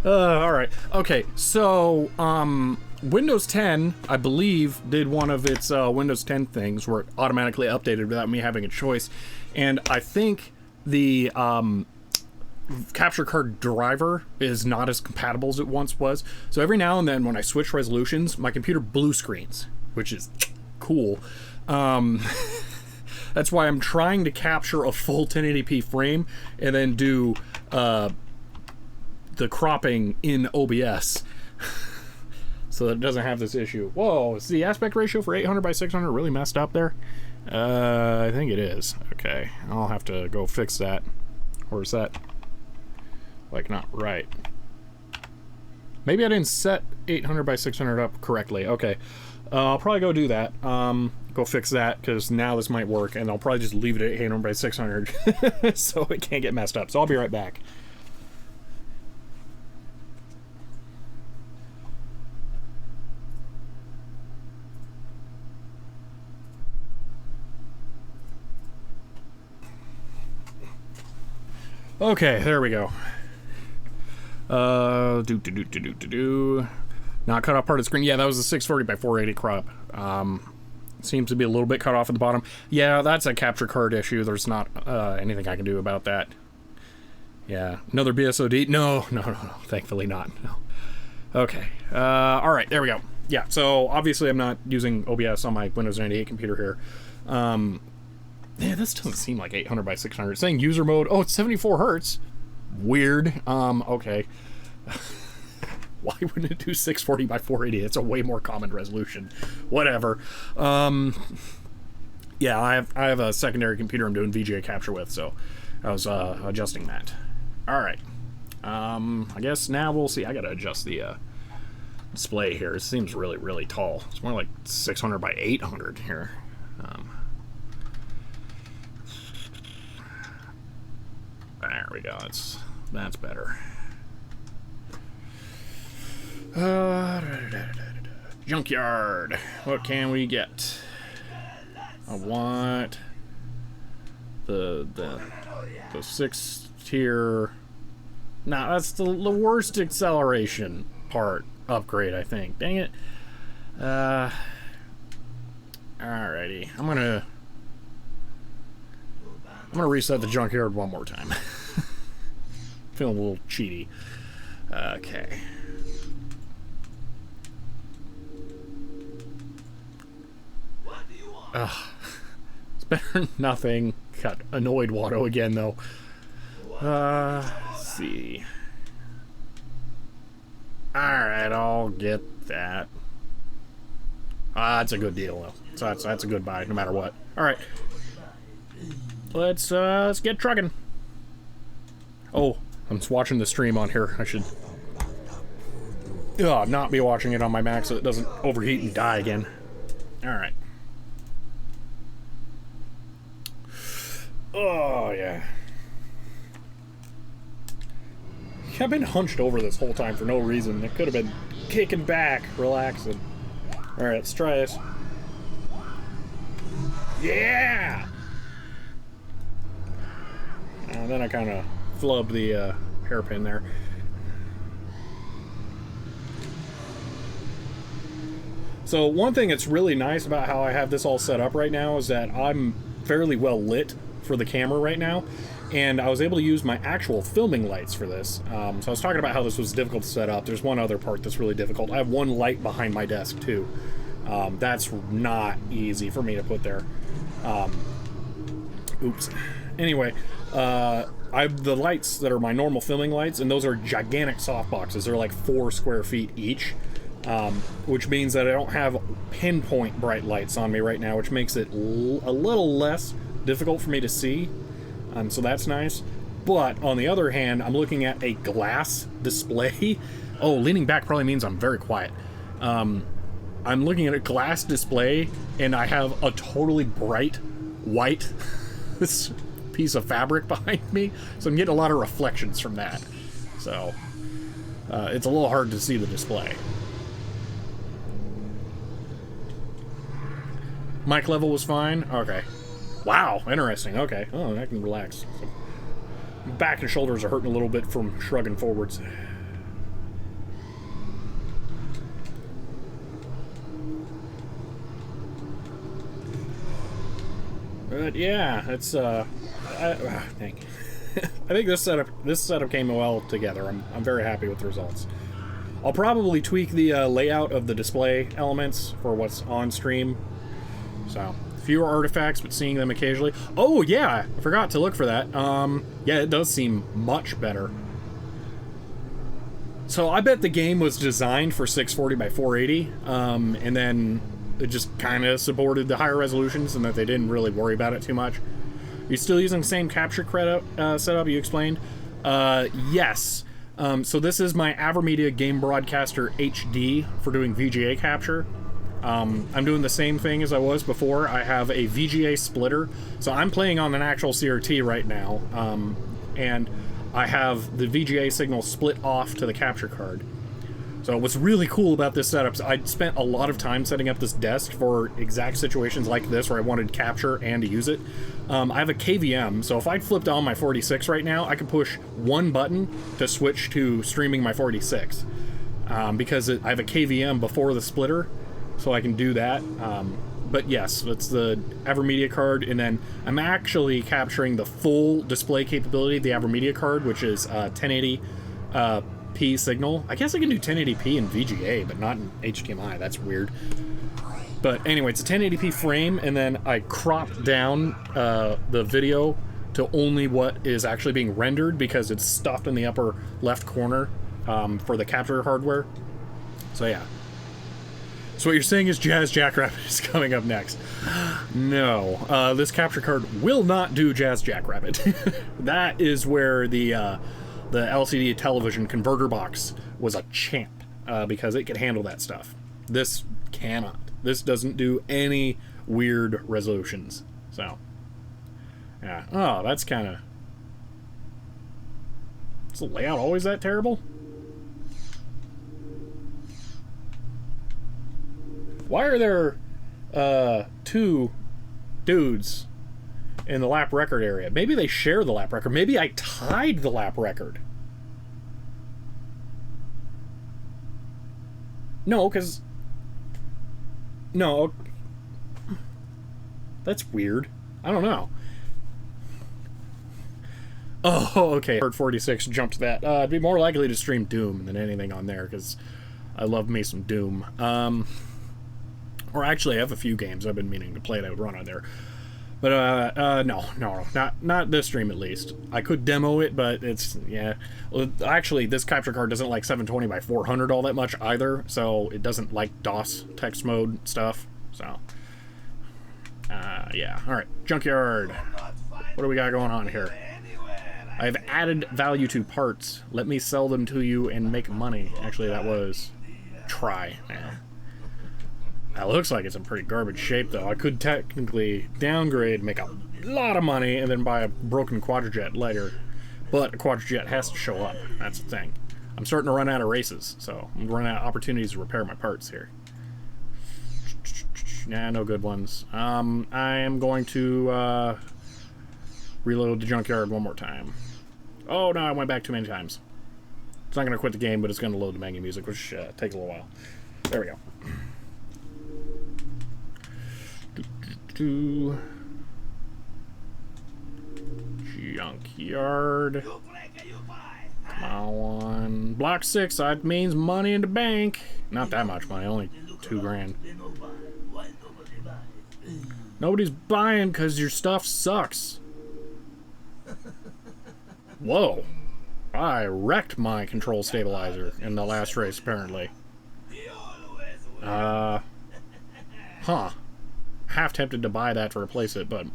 Alright. Okay, so, Windows 10, I believe, did one of its Windows 10 things where it automatically updated without me having a choice. And I think the capture card driver is not as compatible as it once was. So every now and then when I switch resolutions, my computer blue screens, which is cool. That's why I'm trying to capture a full 1080p frame and then do the cropping in OBS so that it doesn't have this issue. Whoa, is the aspect ratio for 800 by 600 really messed up there? I think it is. Okay, I'll have to go fix that. Or is that, like, not right? Maybe I didn't set 800 by 600 up correctly. Okay, I'll probably go do that. Go fix that, because now this might work, and I'll probably just leave it at 800 by 600 so it can't get messed up. So I'll be right back. Okay, there we go. Not cut off part of the screen. Yeah, that was a 640 by 480 crop. Seems to be a little bit cut off at the bottom. Yeah, that's a capture card issue. There's not anything I can do about that. Yeah, another BSOD? No. Thankfully not. No. Okay. All right, there we go. Yeah, so obviously I'm not using OBS on my Windows 98 computer here. Yeah, this doesn't seem like 800 by 600. It's saying user mode. Oh, it's 74 hertz. Weird. Okay. Why wouldn't it do 640 by 480? It's a way more common resolution. Whatever. Yeah, I have a secondary computer I'm doing VGA capture with, so I was adjusting that. All right. I guess now we'll see. I gotta adjust the display here. It seems really, really tall. It's more like 600 by 800 here. There we go. That's better. Junkyard. What can we get? I want the 6 tier. Nah, that's the worst acceleration part upgrade, I think. Dang it. Alrighty. I'm gonna reset the junkyard one more time. Feeling a little cheaty. Okay. It's better than nothing. Got annoyed Watto again, though. Let's see. Alright, I'll get that. That's a good deal, though. So that's a good buy, no matter what. Alright. Let's get trucking. Oh, I'm just watching the stream on here. I should not be watching it on my Mac so it doesn't overheat and die again. Alright. Oh, yeah. I've been hunched over this whole time for no reason. It could have been kicking back, relaxing. Alright, let's try this. Yeah! And then I kind of flubbed the hairpin there. So one thing that's really nice about how I have this all set up right now is that I'm fairly well lit for the camera right now, and I was able to use my actual filming lights for this. So I was talking about how this was difficult to set up. There's one other part that's really difficult. I have one light behind my desk too. That's not easy for me to put there. Oops. Anyway, I have the lights that are my normal filming lights, and those are gigantic softboxes. They're like 4 square feet each, which means that I don't have pinpoint bright lights on me right now, which makes it a little less difficult for me to see. So that's nice. But on the other hand, I'm looking at a glass display. Oh, leaning back probably means I'm very quiet. I'm looking at a glass display, and I have a totally bright white this piece of fabric behind me, so I'm getting a lot of reflections from that. So it's a little hard to see the display. Mic level was fine. Okay. Wow, interesting. Okay. Oh, I can relax. So, back and shoulders are hurting a little bit from shrugging forwards. But yeah, it's dang. I think this setup came well together. I'm very happy with the results. I'll probably tweak the layout of the display elements for what's on stream. So fewer artifacts, but seeing them occasionally. Oh yeah, I forgot to look for that. Yeah, it does seem much better. So I bet the game was designed for 640 by 480, and then it just kind of supported the higher resolutions, and that they didn't really worry about it too much. You're still using the same capture credit setup you explained? Yes. So this is my AverMedia Game Broadcaster HD for doing VGA capture. I'm doing the same thing as I was before. I have a VGA splitter, so I'm playing on an actual CRT right now, and I have the VGA signal split off to the capture card. So what's really cool about this setup is I spent a lot of time setting up this desk for exact situations like this where I wanted capture and to use it. I have a KVM, so if I flipped on my 46 right now, I could push one button to switch to streaming my 46, because I have a KVM before the splitter, so I can do that. But yes, it's the AverMedia card, and then I'm actually capturing the full display capability of the AverMedia card, which is 1080p signal. I guess I can do 1080p in VGA, but not in HDMI. That's weird. But anyway, it's a 1080p frame, and then I crop down the video to only what is actually being rendered, because it's stuffed in the upper left corner for the capture hardware. So yeah. So what you're saying is Jazz Jackrabbit is coming up next. No, this capture card will not do Jazz Jackrabbit. That is where the LCD television converter box was a champ, because it could handle that stuff. This cannot. This doesn't do any weird resolutions. So, yeah. Oh, that's kind of... Is the layout always that terrible? Why are there two dudes in the lap record area? Maybe they share the lap record. Maybe I tied the lap record. No, because... No. That's weird. I don't know. Oh, okay. Heard 46 jumped that. I'd be more likely to stream Doom than anything on there, because I love me some Doom. Or actually, I have a few games I've been meaning to play that would run on there. But, no, not this stream at least. I could demo it, but it's, yeah. Well, actually, this capture card doesn't like 720 by 400 all that much either, so it doesn't like DOS text mode stuff, so. Yeah. Alright, Junkyard. What do we got going on here? I've added value to parts. Let me sell them to you and make money. Actually, that was try. Yeah. That looks like it's in pretty garbage shape, though. I could technically downgrade, make a lot of money, and then buy a broken quadrijet later. But a quadrijet has to show up. That's the thing. I'm starting to run out of races, so I'm running out of opportunities to repair my parts here. Nah, no good ones. I am going to reload the junkyard one more time. Oh, no, I went back too many times. It's not going to quit the game, but it's going to load the menu music, which takes a little while. There we go. Junkyard. Come on. Block 6, that means money in the bank. Not that much money, only 2 grand. Nobody's buying because your stuff sucks. Whoa. I wrecked my control stabilizer in the last race, apparently. Huh. Half tempted to buy that to replace it, but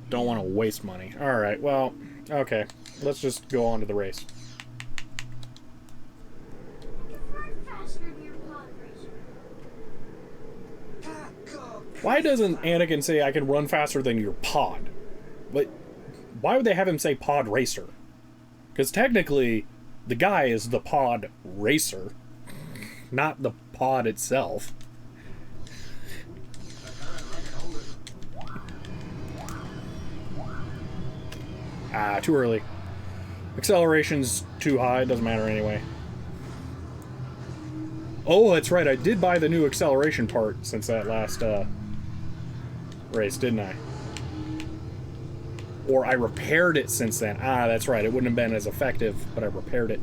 don't want to waste money. Alright, well, okay. Let's just go on to the race. Why doesn't Anakin say I can run faster than your pod? But why would they have him say pod racer? Because technically, the guy is the pod racer, not the pod itself. Ah, too early. Acceleration's too high, doesn't matter anyway. Oh, that's right, I did buy the new acceleration part since that last race, didn't I? Or I repaired it since then. Ah, that's right, it wouldn't have been as effective, but I repaired it.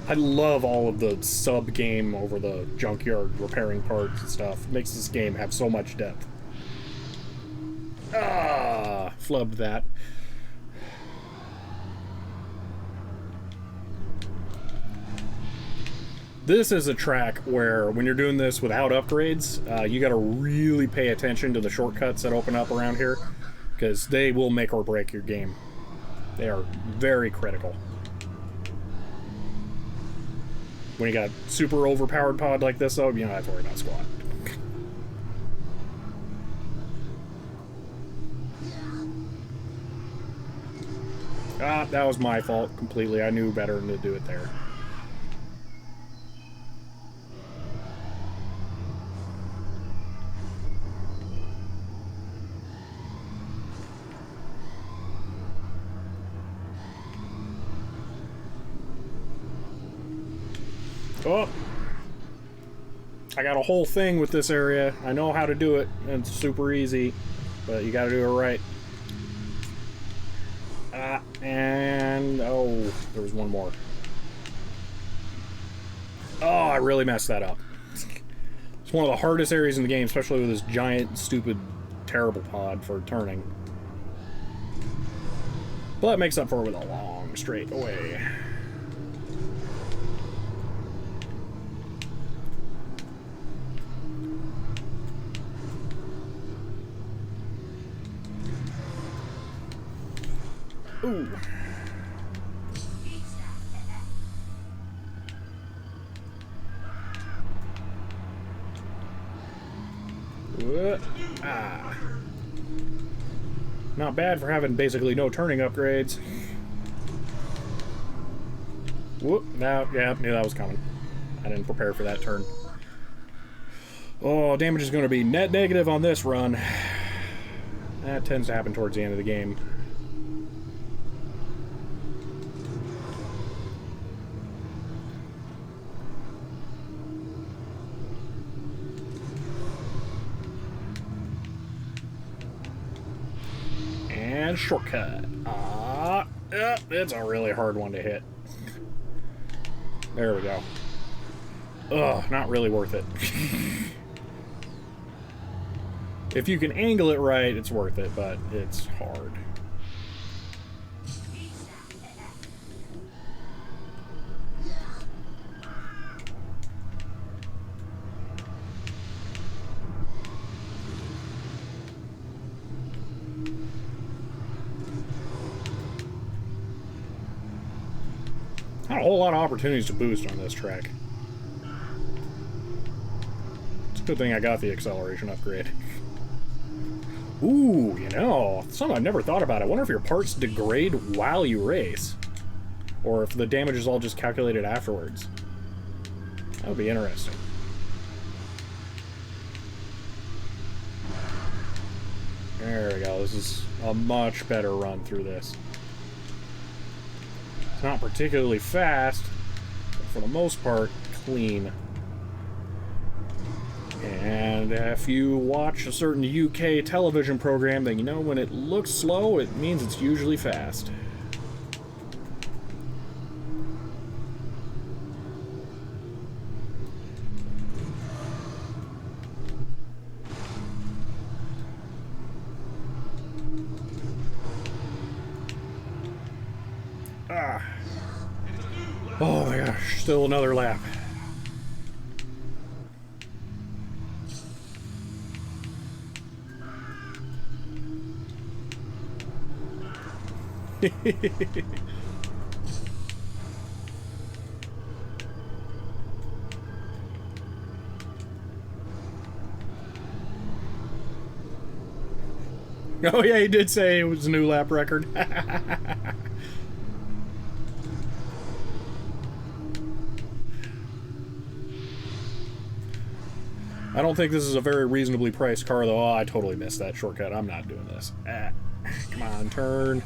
I love all of the sub-game over the junkyard repairing parts and stuff. It makes this game have so much depth. Ah, flubbed that. This is a track where, when you're doing this without upgrades, you gotta really pay attention to the shortcuts that open up around here, because they will make or break your game. They are very critical. When you got super overpowered pod like this, though, you don't have to worry about squat. Ah, that was my fault completely. I knew better than to do it there. Oh, I got a whole thing with this area. I know how to do it, and it's super easy, but you gotta do it right. And oh, there was one more. Oh, I really messed that up. It's one of the hardest areas in the game, especially with this giant, stupid, terrible pod for turning. But it makes up for it with a long straightaway. Ooh. Ah. Not bad for having basically no turning upgrades. Whoop. Now, yeah, knew that was coming. I didn't prepare for that turn. Oh, damage is going to be net negative on this run. That tends to happen towards the end of the game. And shortcut. It's a really hard one to hit. There we go. Ugh, not really worth it. If you can angle it right, it's worth it, but it's hard. Not a whole lot of opportunities to boost on this track. It's a good thing I got the acceleration upgrade. Ooh, you know, something I've never thought about. I wonder if your parts degrade while you race, or if the damage is all just calculated afterwards. That would be interesting. There we go. This is a much better run through this. It's not particularly fast, but for the most part, clean. And if you watch a certain UK television program, then you know when it looks slow, it means it's usually fast. Ah. Oh my gosh, still another lap. Oh yeah, he did say it was a new lap record. I don't think this is a very reasonably priced car, though. Oh, I totally missed that shortcut. I'm not doing this. Ah, come on, turn.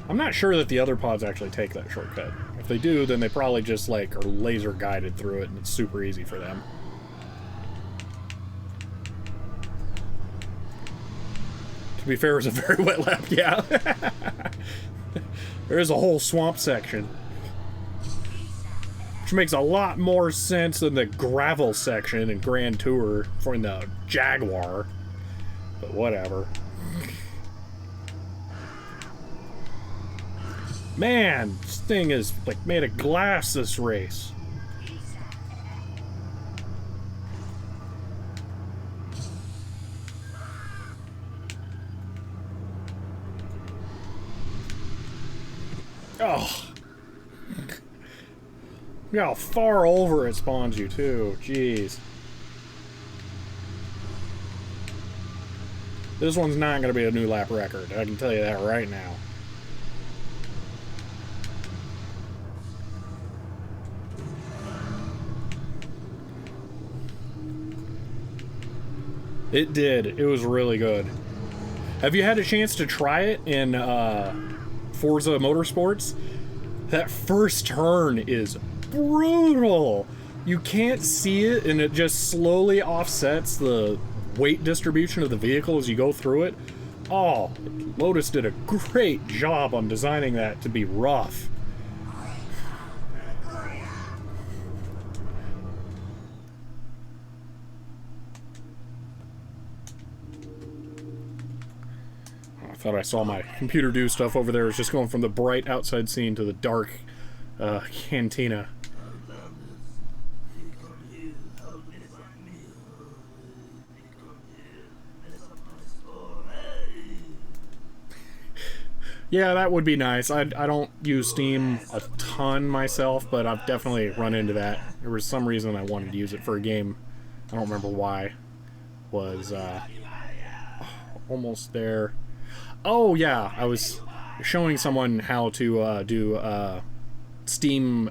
I'm not sure that the other pods actually take that shortcut. If they do, then they probably just, like, are laser guided through it, and it's super easy for them. To be fair, it was a very wet lap, yeah. There is a whole swamp section. Which makes a lot more sense than the gravel section in Grand Tour for the Jaguar. But whatever. Man, this thing is like made of glass, this race. Oh. Look how far over it spawns you, too. Jeez. This one's not going to be a new lap record. I can tell you that right now. It did. It was really good. Have you had a chance to try it in Forza Motorsports? That first turn is brutal. You can't see it, and it just slowly offsets the weight distribution of the vehicle as you go through it. Oh, Lotus did a great job on designing that to be rough. I thought I saw my computer do stuff over there. It's just going from the bright outside scene to the dark cantina. Yeah, that would be nice. I don't use Steam a ton myself, but I've definitely run into that. There was some reason I wanted to use it for a game. I don't remember why. Was almost there. Oh yeah, I was showing someone how to do Steam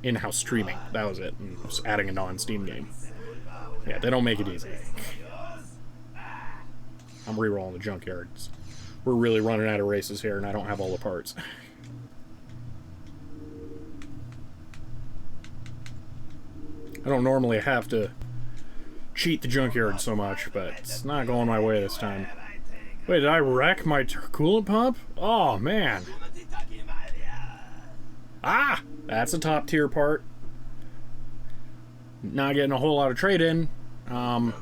in-house streaming. That was it. And just adding a non-Steam game. Yeah, they don't make it easy. I'm re-rolling the junkyards. We're really running out of races here, and I don't have all the parts. I don't normally have to cheat the junkyard so much, but it's not going my way this time. Wait, did I wreck my coolant pump? Oh, man. Ah! That's a top tier part. Not getting a whole lot of trade-in, but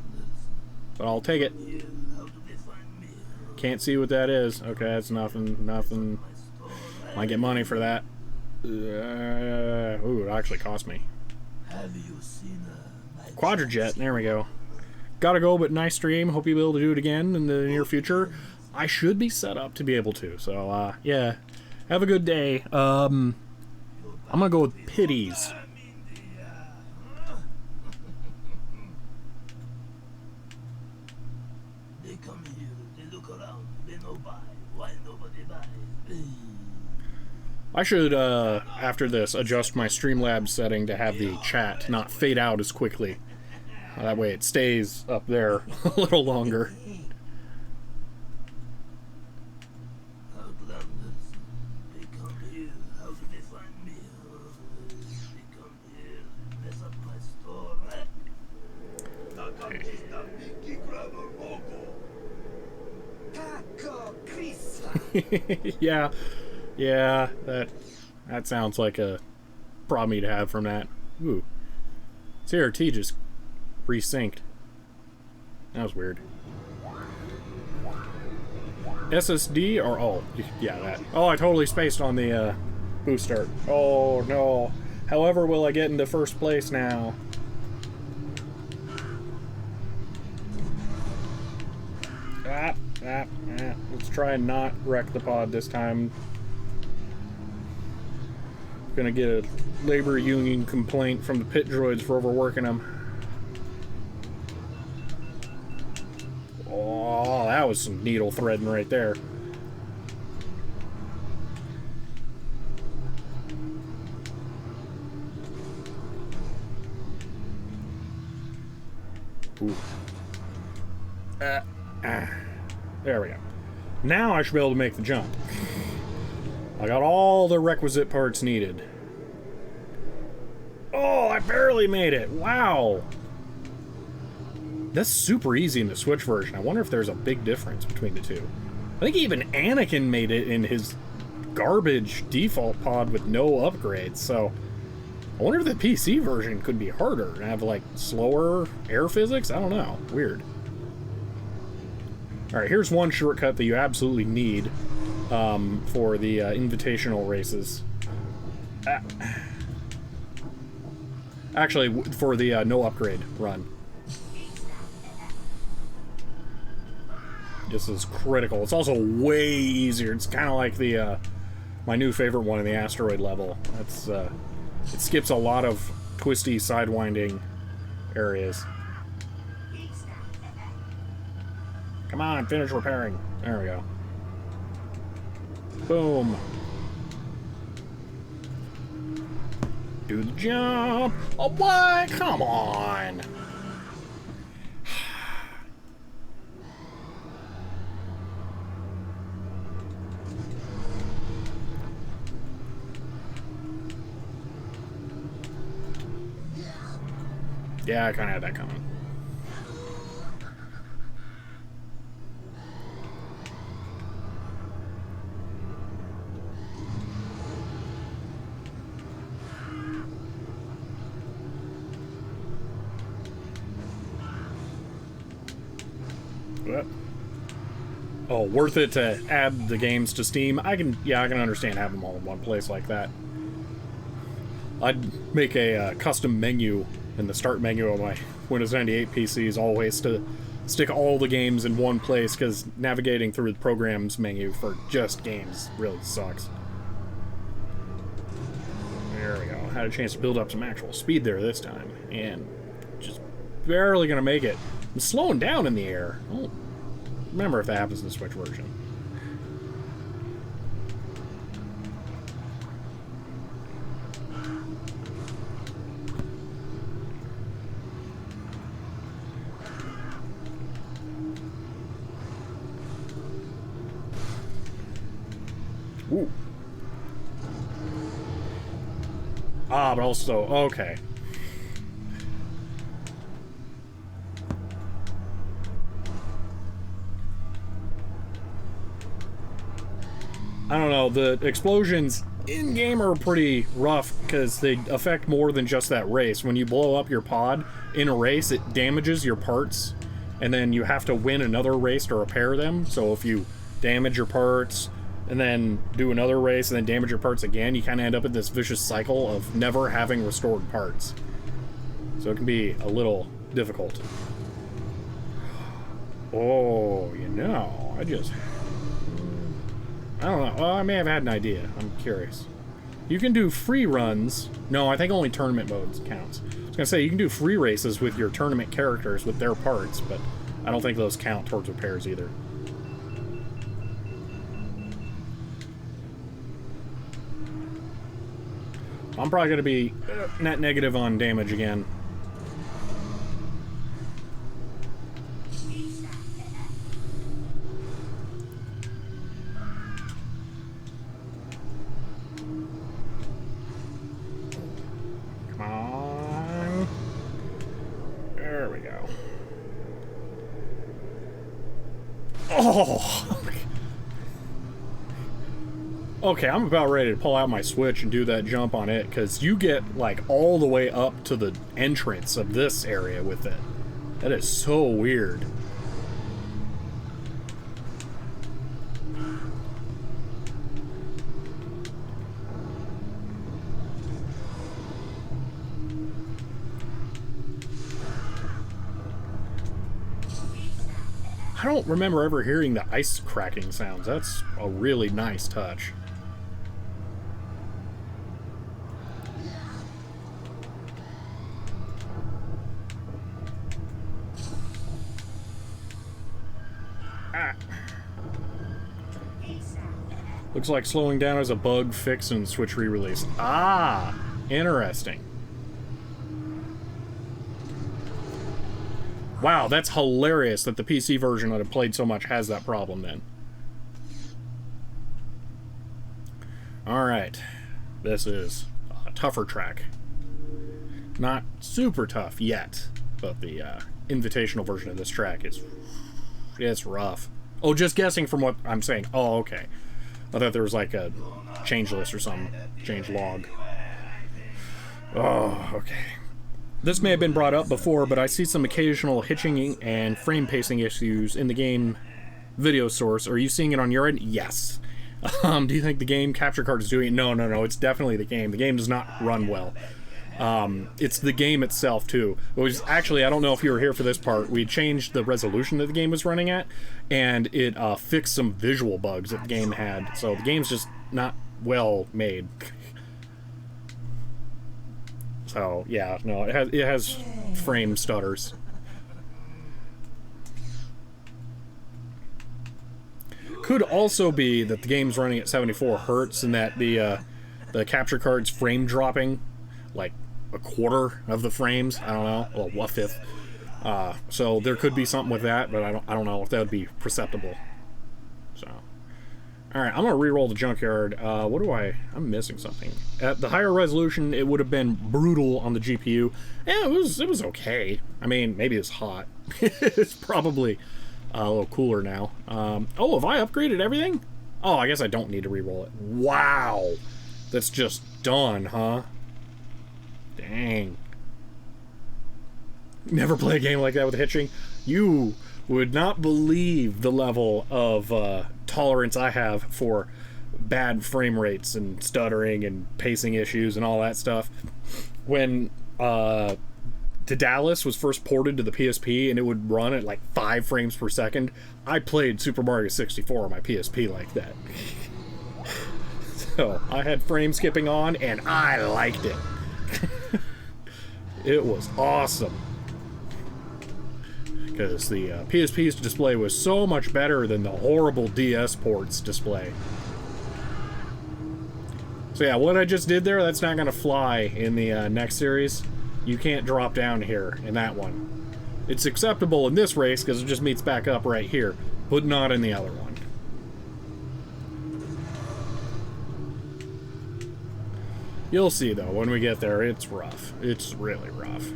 I'll take it. Can't see what that is. Okay, that's nothing. Might get money for that. Ooh, it actually cost me. Quadrajet, there we go. Gotta go, but nice stream. Hope you'll be able to do it again in the near future. I should be set up to be able to, so, yeah. Have a good day. I'm gonna go with Pities. I should, after this, adjust my Streamlabs setting to have the chat not fade out as quickly. That way it stays up there a little longer. Yeah, yeah, that sounds like a problem you'd have from that. Ooh, CRT just resynced. That was weird. SSD or oh yeah that. Oh, I totally spaced on the boost start. Oh no. However, will I get into first place now? Let's try and not wreck the pod this time. Gonna get a labor union complaint from the pit droids for overworking them. Oh, that was some needle threading right there. Ooh. There we go. Now I should be able to make the jump. I got all the requisite parts needed. Oh, I barely made it. Wow. That's super easy in the Switch version. I wonder if there's a big difference between the two. I think even Anakin made it in his garbage default pod with no upgrades, so I wonder if the PC version could be harder and have, like, slower air physics? I don't know. Weird. Alright, here's one shortcut that you absolutely need for the invitational races. Actually, for the no upgrade run. This is critical. It's also way easier. It's kind of like the my new favorite one in the asteroid level. That's it skips a lot of twisty, sidewinding areas. Come on, finish repairing. There we go. Boom. Do the jump. Oh, what? Come on. Yeah, I kind of had that coming. What? Oh, worth it to add the games to Steam? I can understand having them all in one place like that. I'd make a custom menu in the start menu of my Windows 98 PCs always to stick all the games in one place, because navigating through the programs menu for just games really sucks. There we go. Had a chance to build up some actual speed there this time, and just barely gonna make it. I'm slowing down in the air. I don't remember if that happens in the Switch version. Ooh. Ah, but also, okay. I don't know, the explosions in-game are pretty rough because they affect more than just that race. When you blow up your pod in a race, it damages your parts, and then you have to win another race to repair them. So if you damage your parts, and then do another race, and then damage your parts again, you kind of end up in this vicious cycle of never having restored parts. So it can be a little difficult. Oh, you know, I don't know. Well, I may have had an idea. I'm curious. You can do free runs. No, I think only tournament modes counts. I was gonna say, you can do free races with your tournament characters with their parts, but I don't think those count towards repairs either. I'm probably going to be net negative on damage again. Come on. There we go. Oh! Okay, I'm about ready to pull out my Switch and do that jump on it, because you get, like, all the way up to the entrance of this area with it. That is so weird. I don't remember ever hearing the ice cracking sounds. That's a really nice touch. Ah. Looks like slowing down is a bug fix in Switch re-release. Ah, interesting. Wow, that's hilarious that the PC version that I've played so much has that problem then. Alright. This is a tougher track. Not super tough yet, but the invitational version of this track is... it's rough. Oh, just guessing from what I'm saying. Oh, okay. I thought there was like a change list or something. Change log. Oh, okay. This may have been brought up before, but I see some occasional hitching and frame pacing issues in the game video source. Are you seeing it on your end? Yes. Do you think the game capture card is doing it? No, no, no. It's definitely the game. The game does not run well. It's the game itself, too. It was actually, I don't know if you were here for this part, we changed the resolution that the game was running at, and it fixed some visual bugs that the game had. So the game's just not well made. So, yeah, no, it has frame stutters. Could also be that the game's running at 74 hertz and that the capture card's frame dropping like a quarter of the frames. I don't know, well, a fifth. So there could be something with that, but I don't know if that would be perceptible. So, all right, I'm gonna re-roll the junkyard. I'm missing something. At the higher resolution, it would have been brutal on the GPU. Yeah, it was okay. I mean, maybe it's hot. It's probably a little cooler now. Oh, have I upgraded everything? Oh, I guess I don't need to re-roll it. Wow, that's just done, huh? Dang. Never play a game like that with hitching. You would not believe the level of tolerance I have for bad frame rates and stuttering and pacing issues and all that stuff. When Daedalus was first ported to the PSP and it would run at like 5 frames per second, I played Super Mario 64 on my PSP like that. So I had frame skipping on and I liked it. It was awesome. Because the PSP's display was so much better than the horrible DS port's display. So yeah, what I just did there, that's not going to fly in the next series. You can't drop down here in that one. It's acceptable in this race because it just meets back up right here, but not in the other one. You'll see, though, when we get there, it's rough. It's really rough.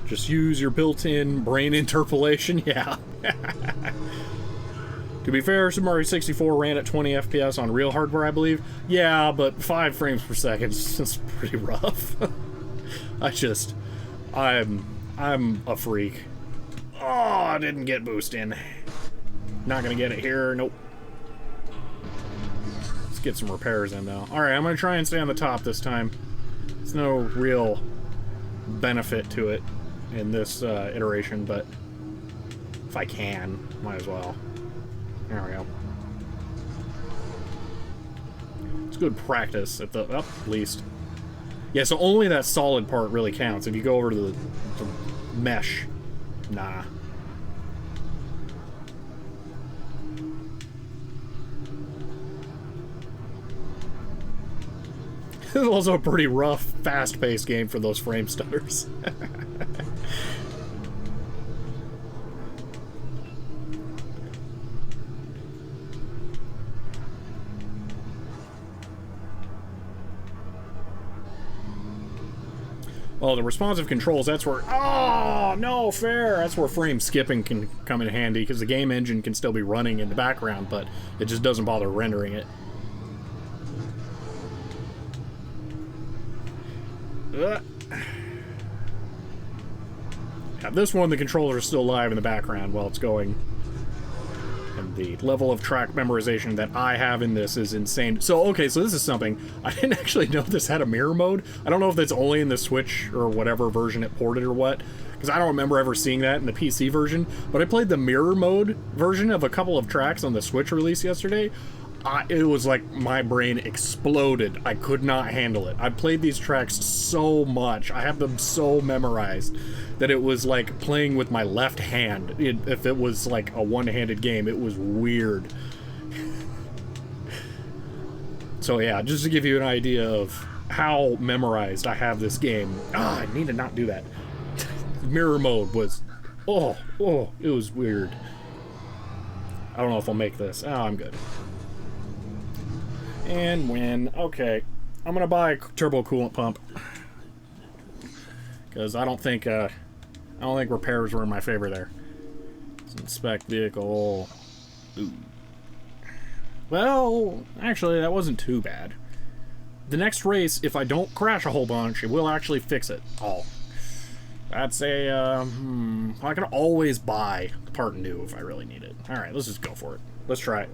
Just use your built-in brain interpolation, yeah. To be fair, Super Mario 64 ran at 20 FPS on real hardware, I believe. Yeah, but 5 frames per second is pretty rough. I'm a freak. Oh, I didn't get boost in. Not gonna get it here, nope. Get some repairs in though. Alright, I'm gonna try and stay on the top this time. There's no real benefit to it in this iteration, but if I can, might as well. There we go. It's good practice at the least. Yeah, so only that solid part really counts. If you go over to the mesh, nah. It's also a pretty rough, fast-paced game for those frame stutters. Well, the responsive controls, that's where... Oh, no, fair! That's where frame skipping can come in handy, because the game engine can still be running in the background, but it just doesn't bother rendering it. Yeah, this one, the controller is still live in the background while it's going. And the level of track memorization that I have in this is insane. So, okay, so this is something. I didn't actually know this had a mirror mode. I don't know if that's only in the Switch or whatever version it ported or what, because I don't remember ever seeing that in the PC version. But I played the mirror mode version of a couple of tracks on the Switch release yesterday. It was like my brain exploded. I could not handle it. I played these tracks so much. I have them so memorized that it was like playing with my left hand. If it was like a one-handed game, it was weird. So yeah, just to give you an idea of how memorized I have this game. I need to not do that. Mirror mode was... Oh, it was weird. I don't know if I'll make this. Oh, I'm good. And win. Okay. I'm gonna buy a turbo coolant pump. Because I don't think repairs were in my favor there. Let's inspect vehicle. Ooh. Well, actually, that wasn't too bad. The next race, if I don't crash a whole bunch, it will actually fix it all. That's a, I can always buy the part new if I really need it. Alright, let's just go for it. Let's try it.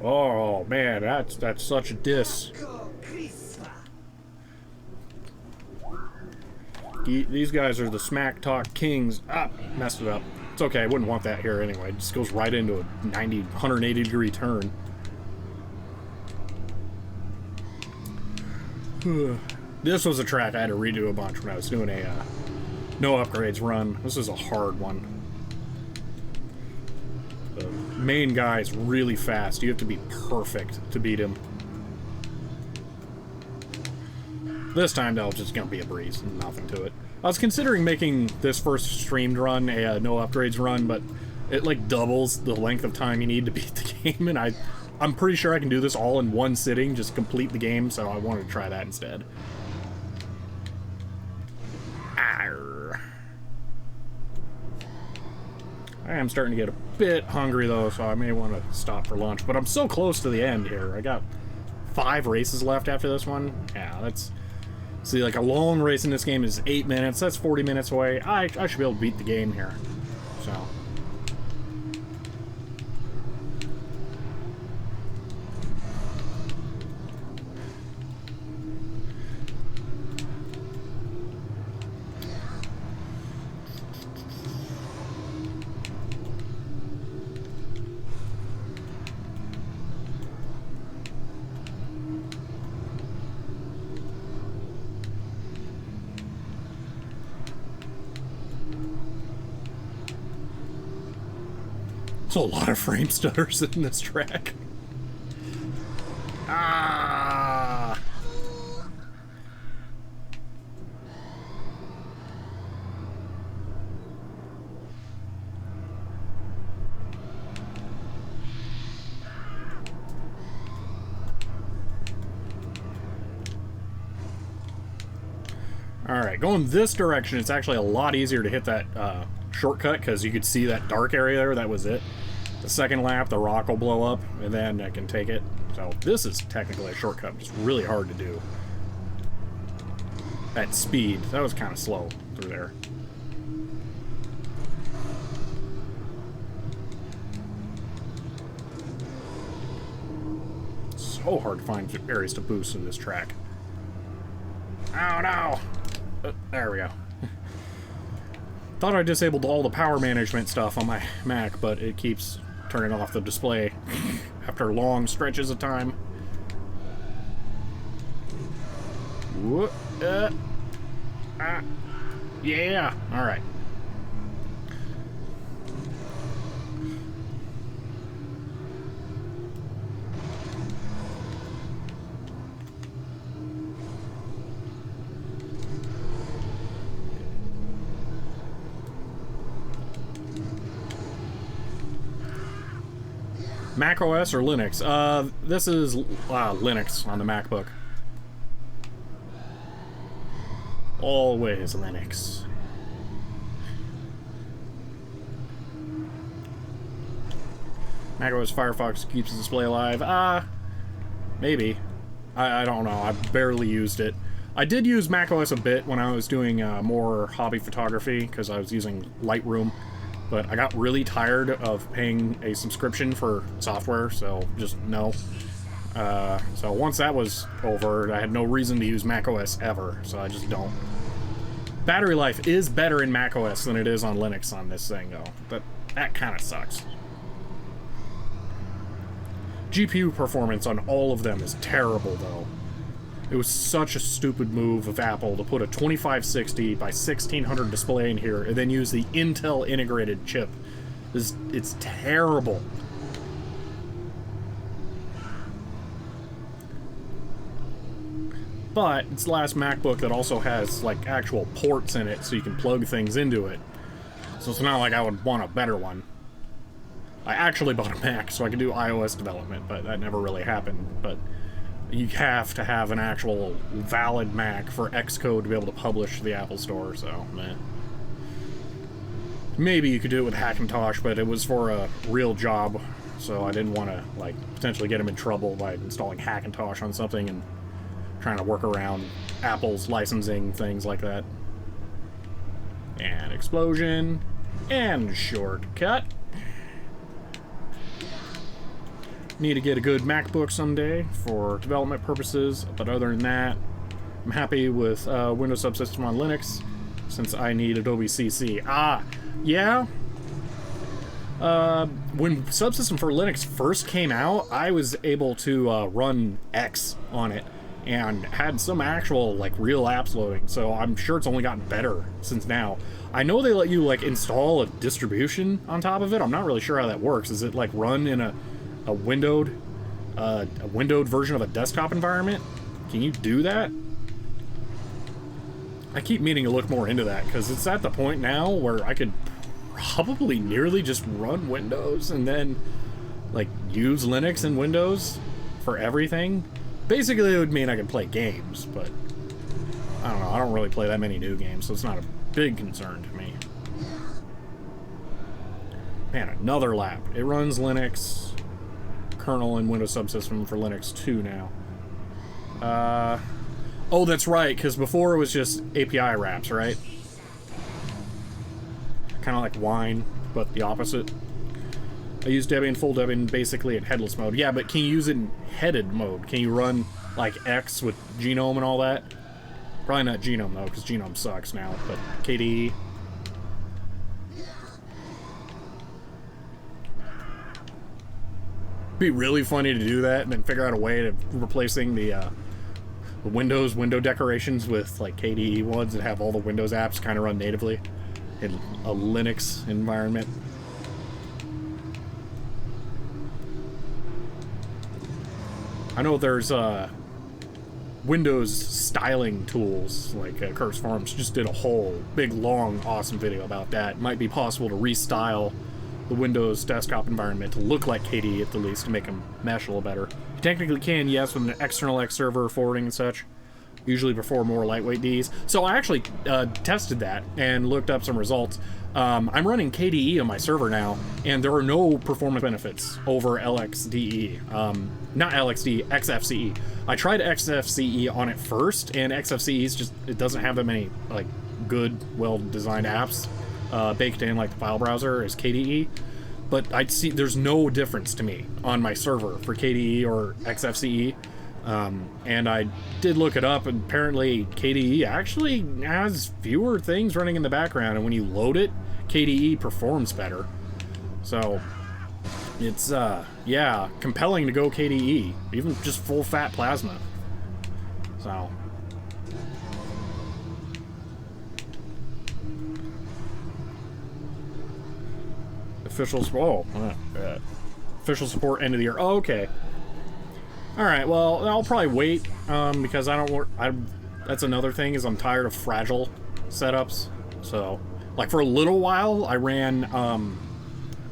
Oh man, that's such a diss. These guys are the smack talk kings. Ah, messed it up. It's okay, I wouldn't want that here anyway. It just goes right into a 180 degree turn. This was a track I had to redo a bunch when I was doing a no upgrades run. This is a hard one. The main guy is really fast. You have to be perfect to beat him. This time, though, it's just going to be a breeze. Nothing to it. I was considering making this first streamed run a no upgrades run, but it, like, doubles the length of time you need to beat the game, and I'm pretty sure I can do this all in one sitting, just complete the game, so I wanted to try that instead. Arr. I am starting to get a bit hungry, though, so I may want to stop for lunch, but I'm so close to the end here. I got 5 races left after this one. Yeah, that's... See, like, a long race in this game is 8 minutes. That's 40 minutes away. I should be able to beat the game here. So... There's a lot of frame stutters in this track. Ah! Alright, going this direction, it's actually a lot easier to hit that shortcut, because you could see that dark area there. That was it. The second lap, the rock will blow up, and then I can take it. So this is technically a shortcut, but it's really hard to do. At speed, that was kind of slow through there. So hard to find areas to boost in this track. Oh no! There we go. Thought I disabled all the power management stuff on my Mac, but it keeps turning off the display after long stretches of time. Whoop, yeah, alright. Mac OS or Linux? This is Linux on the MacBook. Always Linux. macOS Firefox keeps the display alive. Maybe. I don't know. I barely used it. I did use macOS a bit when I was doing more hobby photography, because I was using Lightroom, but I got really tired of paying a subscription for software, so just no. So once that was over, I had no reason to use macOS ever, so I just don't. Battery life is better in macOS than it is on Linux on this thing, though. But that kind of sucks. GPU performance on all of them is terrible, though. It was such a stupid move of Apple to put a 2560 by 1600 display in here and then use the Intel integrated chip. It's terrible. But it's the last MacBook that also has like actual ports in it so you can plug things into it. So it's not like I would want a better one. I actually bought a Mac so I could do iOS development, but that never really happened. But you have to have an actual valid Mac for Xcode to be able to publish to the Apple Store, so meh. Maybe you could do it with Hackintosh, but it was for a real job, so I didn't want to like potentially get him in trouble by installing Hackintosh on something and trying to work around Apple's licensing, things like that. And explosion, and shortcut. Need to get a good MacBook someday for development purposes, but other than that, I'm happy with Windows Subsystem on Linux, since I need Adobe CC. Yeah. When Subsystem for Linux first came out, I was able to run X on it, and had some actual, like, real apps loading, so I'm sure it's only gotten better since now. I know they let you, like, install a distribution on top of it. I'm not really sure how that works. Is it, like, run in a windowed version of a desktop environment? Can you do that? I keep meaning to look more into that, because it's at the point now where I could probably nearly just run Windows and then, like, use Linux and Windows for everything. Basically, it would mean I could play games, but I don't know. I don't really play that many new games, so it's not a big concern to me. Man, another lap. It runs Linux kernel and Windows Subsystem for Linux 2 now. Oh, that's right, because before it was just API wraps, right? Kind of like Wine, but the opposite. I use Debian, full Debian, basically in headless mode. Yeah, but can you use it in headed mode? Can you run, like, X with Genome and all that? Probably not Genome, though, because Genome sucks now, but KDE. Be really funny to do that and then figure out a way of replacing the Windows window decorations with, like, KDE ones that have all the Windows apps kind of run natively in a Linux environment. I know there's Windows styling tools, like Curse Farms just did a whole big, long, awesome video about that. It might be possible to restyle the Windows desktop environment to look like KDE at the least, to make them mesh a little better. You technically can, yes, with an external X server forwarding and such. Usually prefer more lightweight Ds. So I actually tested that and looked up some results. I'm running KDE on my server now, and there are no performance benefits over LXDE. Not LXDE, XFCE. I tried XFCE on it first, and XFCE is just, it doesn't have that many, like, good, well-designed apps baked in, like the file browser, as KDE. But I'd see, there's no difference to me on my server for KDE or XFCE. And I did look it up, and apparently KDE actually has fewer things running in the background, and when you load it, KDE performs better. So it's yeah, compelling to go KDE, even just full fat plasma. So official support end of the year. Oh, okay. Alright, well, I'll probably wait, because I don't work, that's another thing, is I'm tired of fragile setups. So, like, for a little while, I ran,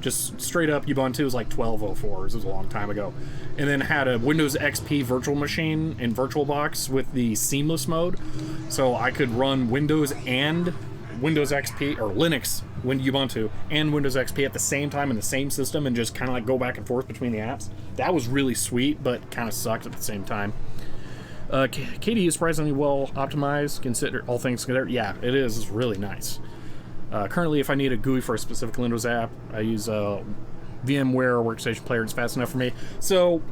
Just straight up Ubuntu was like 12.04. This was a long time ago. And then had a Windows XP virtual machine in VirtualBox with the seamless mode. So I could run Windows and Windows XP, or Linux, Ubuntu, and Windows XP at the same time in the same system and just kind of like go back and forth between the apps. That was really sweet, but kind of sucked at the same time. KDE is surprisingly well optimized, consider all things considered. Yeah, it is. It's really nice. Currently, if I need a GUI for a specific Windows app, I use VMware Workstation Player. It's fast enough for me. So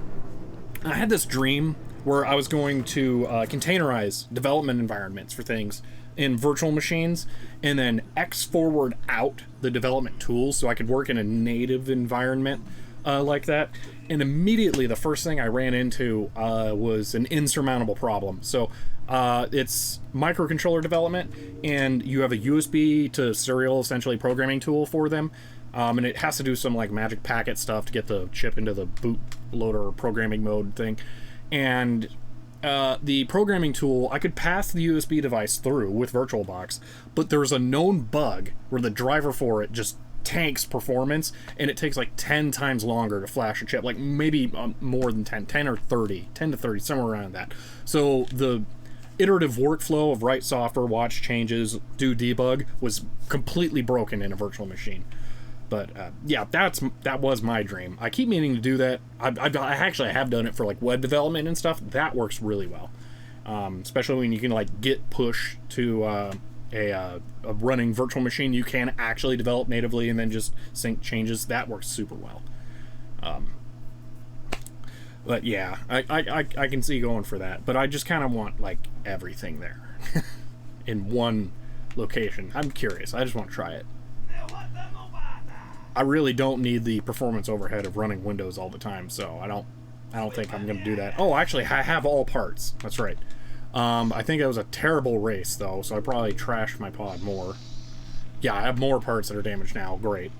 I had this dream where I was going to containerize development environments for things in virtual machines and then X-forward out the development tools so I could work in a native environment like that. And immediately the first thing I ran into was an insurmountable problem. So it's microcontroller development, and you have a USB to serial essentially programming tool for them. And it has to do some like magic packet stuff to get the chip into the bootloader programming mode thing. And the programming tool, I could pass the USB device through with VirtualBox, but there's a known bug where the driver for it just tanks performance, and it takes like 10 times longer to flash a chip, like maybe more than 10 or 30, 10 to 30, somewhere around that. So the iterative workflow of write software, watch changes, do debug was completely broken in a virtual machine. But yeah, that was my dream. I keep meaning to do that. I actually have done it for like web development and stuff. That works really well, especially when you can like git push to a running virtual machine. You can actually develop natively and then just sync changes. That works super well. But yeah, I can see going for that. But I just kind of want like everything there in one location. I'm curious. I just want to try it. I really don't need the performance overhead of running Windows all the time, so I don't think I'm going to do that. Oh, actually, I have all parts. That's right. I think it was a terrible race, though, so I probably trashed my pod more. Yeah, I have more parts that are damaged now. Great.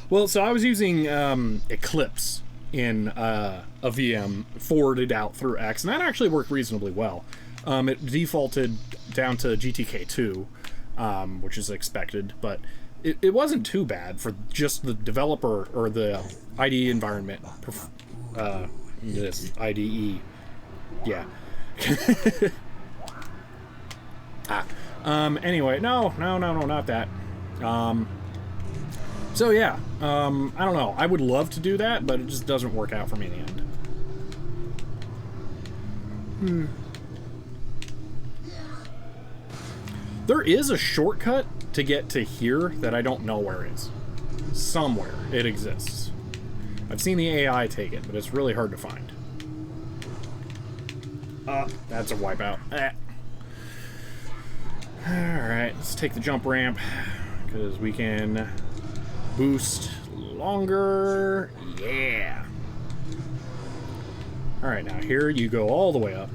Well, so I was using Eclipse in a VM forwarded out through X, and that actually worked reasonably well. It defaulted down to GTK2, which is expected, but it wasn't too bad for just the developer or the IDE environment. This IDE, yeah. Anyway, no, not that. So yeah, I don't know. I would love to do that, but it just doesn't work out for me in the end. There is a shortcut to get to here that I don't know where it is. Somewhere it exists. I've seen the AI take it, but it's really hard to find. That's a wipeout. Alright, let's take the jump ramp, because we can boost longer. Yeah. Alright, now here you go all the way up.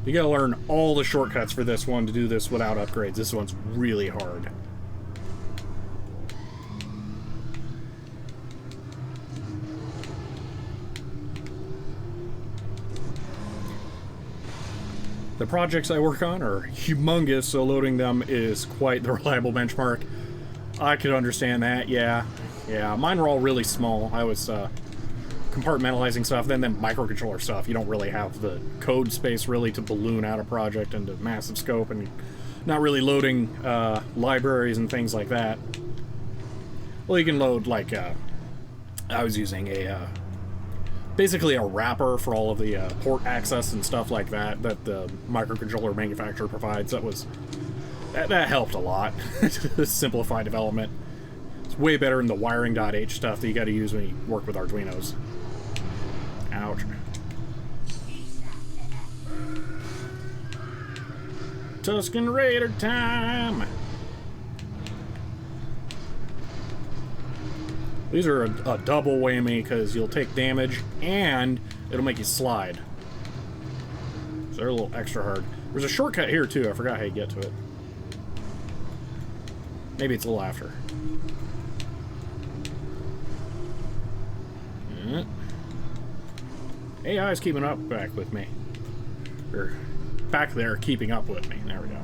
You gotta learn all the shortcuts for this one to do this without upgrades. This one's really hard. The projects I work on are humongous, so loading them is quite the reliable benchmark. I could understand that, yeah. Yeah, mine were all really small. I was compartmentalizing stuff, then microcontroller stuff. You don't really have the code space really to balloon out a project into massive scope, and not really loading libraries and things like that. Well, you can load like I was using a basically a wrapper for all of the port access and stuff like that the microcontroller manufacturer provides. That helped a lot to simplify development. It's way better than the wiring.h stuff that you got to use when you work with Arduinos. Ouch. Tusken Raider time! These are a double whammy because you'll take damage and it'll make you slide. So they're a little extra hard. There's a shortcut here too. I forgot how you get to it. Maybe it's a little after. AI is keeping up back with me. Or back there keeping up with me. There we go.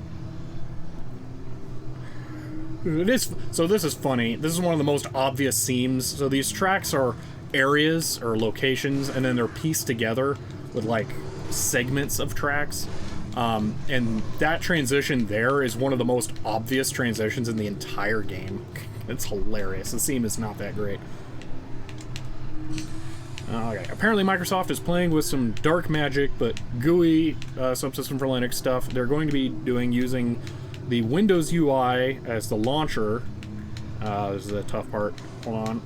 It is. So this is funny. This is one of the most obvious seams. So these tracks are areas or locations, and then they're pieced together with like segments of tracks. And that transition there is one of the most obvious transitions in the entire game. It's hilarious. The seam is not that great. Okay, apparently Microsoft is playing with some dark magic, but GUI subsystem for Linux stuff they're going to be doing using the Windows UI as the launcher. This is the tough part. Hold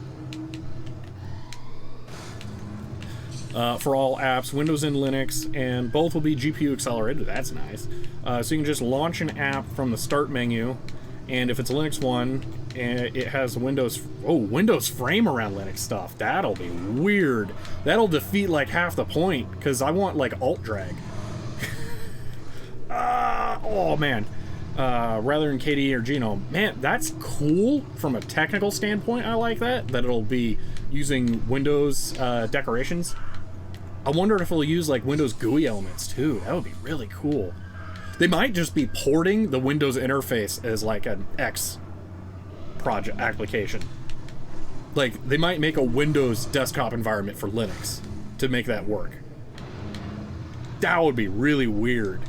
on. For all apps, Windows and Linux, and both will be GPU accelerated. That's nice. So you can just launch an app from the start menu, and if it's a Linux one, and it has Windows frame around Linux stuff. That'll be weird. That'll defeat like half the point, because I want like alt drag. Oh man. Rather than KDE or Genome. Man, that's cool from a technical standpoint. I like that it'll be using Windows decorations. I wonder if it'll use like Windows GUI elements too. That would be really cool. They might just be porting the Windows interface as like an X project application. Like, they might make a Windows desktop environment for Linux to make that work. That would be really weird.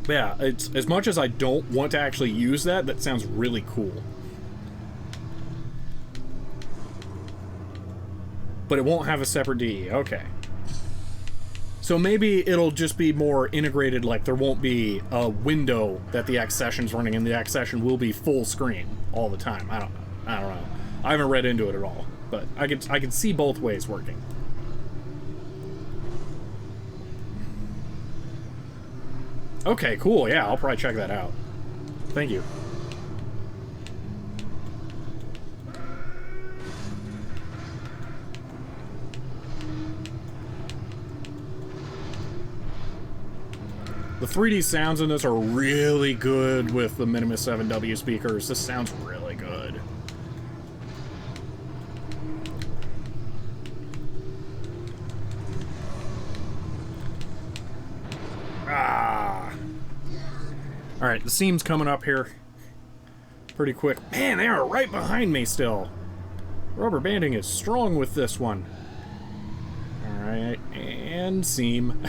But yeah, it's, as much as I don't want to actually use that, that sounds really cool. But it won't have a separate DE. Okay. So maybe it'll just be more integrated, like there won't be a window that the X session's running, and the X session will be full screen all the time. I don't know. I haven't read into it at all, but I could see both ways working. Okay, cool. Yeah, I'll probably check that out. Thank you. The 3D sounds in this are really good with the Minimus 7W speakers. This sounds really good. Alright, the seam's coming up here pretty quick. Man, they are right behind me still. Rubber banding is strong with this one. Alright, and seam.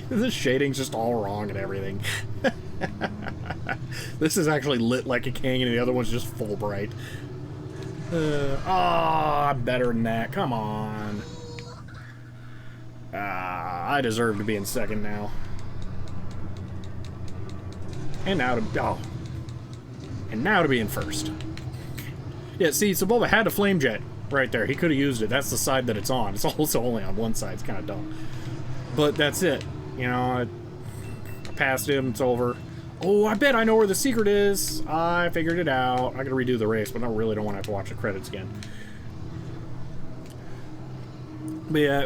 The shading's just all wrong and everything. This is actually lit like a king, and the other one's just full bright. I'm better than that. Come on. I deserve to be in second now. And now to be in first. Yeah, see, so Bulba had a flame jet right there. He could have used it. That's the side that it's on. It's also only on one side. It's kind of dumb. But that's it. You know, I passed him. It's over. Oh, I bet I know where the secret is. I figured it out. I gotta redo the race, but I really don't want to have to watch the credits again. But yeah,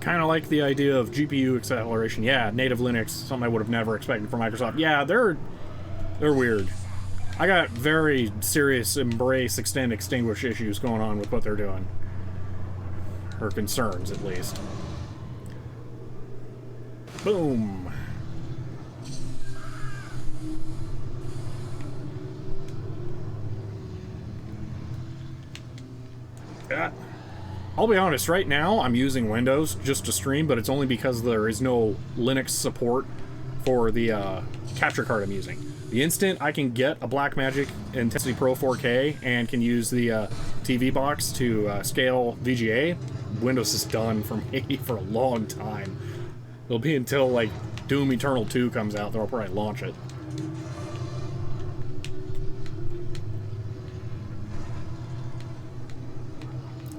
kind of like the idea of GPU acceleration. Yeah, native Linux, something I would have never expected from Microsoft. Yeah, they're weird. I got very serious embrace, extend, extinguish issues going on with what they're doing. Or concerns, at least. Boom. Yeah. I'll be honest, right now I'm using Windows just to stream, but it's only because there is no Linux support for the capture card I'm using. The instant I can get a Blackmagic Intensity Pro 4K and can use the TV box to scale VGA, Windows is done for me for a long time. It'll be until, like, Doom Eternal 2 comes out that I'll probably launch it.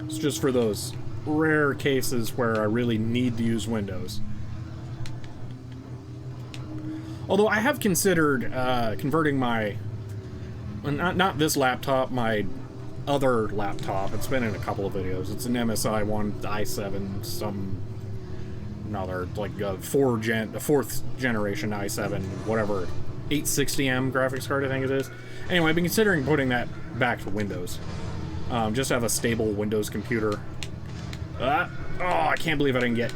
It's just for those rare cases where I really need to use Windows. Although I have considered converting my, not this laptop, my other laptop. It's been in a couple of videos. It's an MSI one, i7, some another, like a fourth generation i7, whatever, 860M graphics card I think it is. Anyway, I've been considering putting that back to Windows. Just have a stable Windows computer. Oh, I can't believe I didn't get...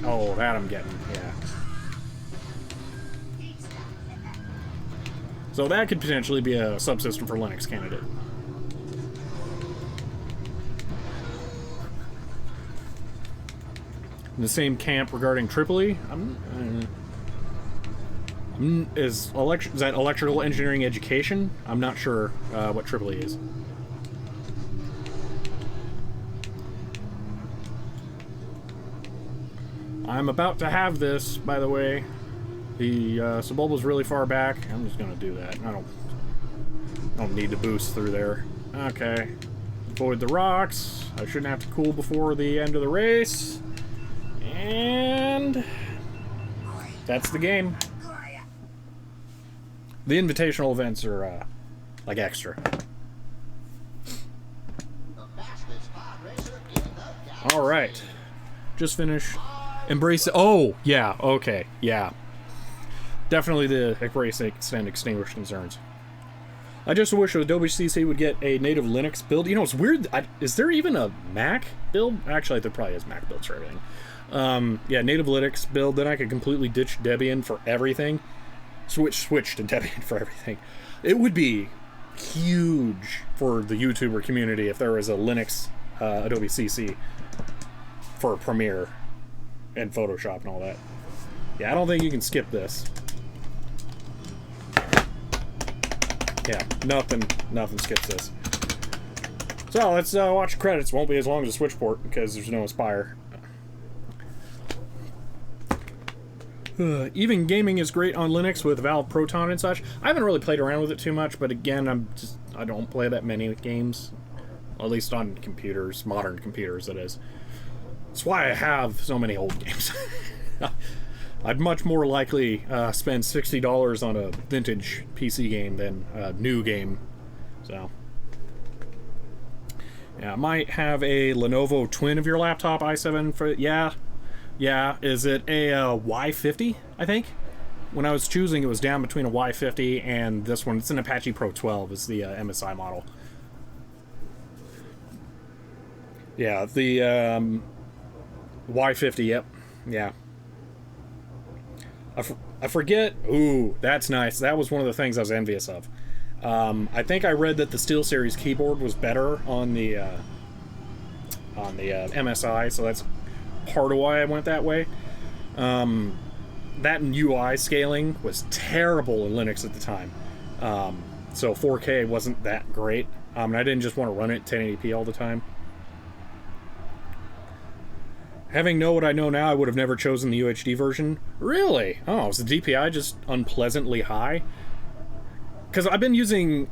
oh, that I'm getting, yeah. So that could potentially be a subsystem for Linux candidate. In the same camp regarding Tripoli, is that electrical engineering education? I'm not sure what Tripoli is. I'm about to have this, by the way. The Sebulba's really far back. I'm just gonna do that. I don't need to boost through there. Okay. Avoid the rocks. I shouldn't have to cool before the end of the race. And that's the game. The invitational events are like extra. All right. Just finished. Embrace it. Oh, yeah. Okay. Yeah. Definitely the embrace extend extinguish concerns. I just wish Adobe CC would get a native Linux build. You know, it's weird. Is there even a Mac build? Actually, there probably is Mac builds for everything. Yeah, native Linux build. Then I could completely ditch Debian for everything. Switch to Debian for everything. It would be huge for the YouTuber community if there was a Linux Adobe CC for Premiere and Photoshop and all that. Yeah, I don't think you can skip this. Yeah, nothing skips this. So let's watch credits. Won't be as long as a Switch port because there's no Aspire. Even gaming is great on Linux with Valve Proton and such. I haven't really played around with it too much, but again, I don't play that many games, at least on computers, modern computers, that is. That's why I have so many old games. I'd much more likely spend $60 on a vintage PC game than a new game. So, yeah, I might have a Lenovo twin of your laptop, i7 for yeah. Is it a Y50? I think. When I was choosing, it was down between a Y50 and this one. It's an Apache Pro 12. It's the MSI model. Yeah, the Y50. Yep. Yeah. I forget. Ooh, that's nice. That was one of the things I was envious of. I think I read that the SteelSeries keyboard was better on the MSI, so that's part of why I went that way. That and UI scaling was terrible in Linux at the time. So 4K wasn't that great. And I didn't just want to run it 1080p all the time. Having known what I know now, I would have never chosen the UHD version. Really? Oh, is the DPI just unpleasantly high? Because I've been using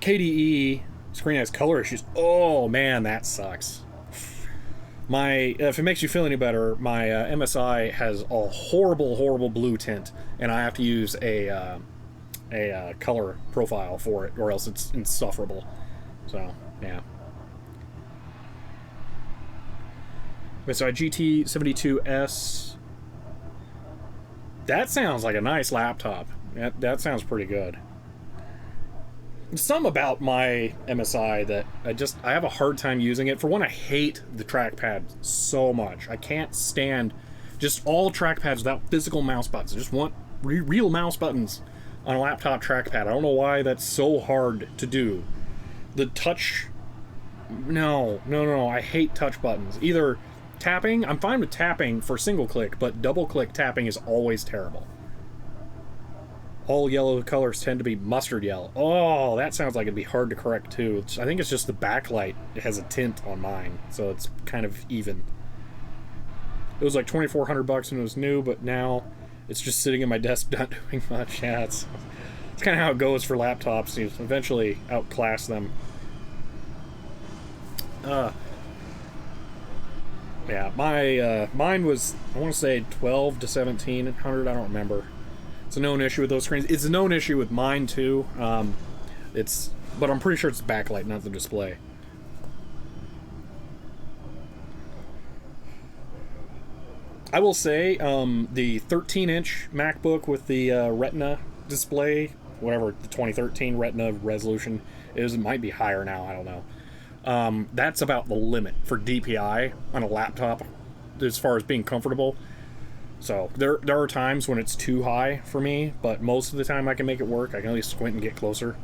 KDE. Screen has color issues. Oh man, that sucks. If it makes you feel any better, my MSI has a horrible blue tint, and I have to use a color profile for it, or else it's insufferable. So yeah. So GT72S. That sounds like a nice laptop. That sounds pretty good. Some about my MSI that I have a hard time using it. For one, I hate the trackpad so much. I can't stand just all trackpads without physical mouse buttons. I just want real mouse buttons on a laptop trackpad. I don't know why that's so hard to do. The touch... No. I hate touch buttons. Either tapping, I'm fine with tapping for single click, but double click tapping is always terrible. All yellow colors tend to be mustard yellow. Oh, that sounds like it'd be hard to correct too. I think it's just the backlight. It has a tint on mine, so it's kind of even. It was like $2,400 when it was new, but now it's just sitting in my desk not doing much. Yeah, it's kind of how it goes for laptops. You eventually outclass them. Yeah, mine was, I want to say 12 to 1700. I don't remember. It's a known issue with those screens. It's a known issue with mine too. But I'm pretty sure it's the backlight, not the display. I will say the 13-inch MacBook with the Retina display, whatever the 2013 Retina resolution is, it might be higher now. I don't know. That's about the limit for DPI on a laptop as far as being comfortable. So there are times when it's too high for me, but most of the time I can make it work. I can at least squint and get closer.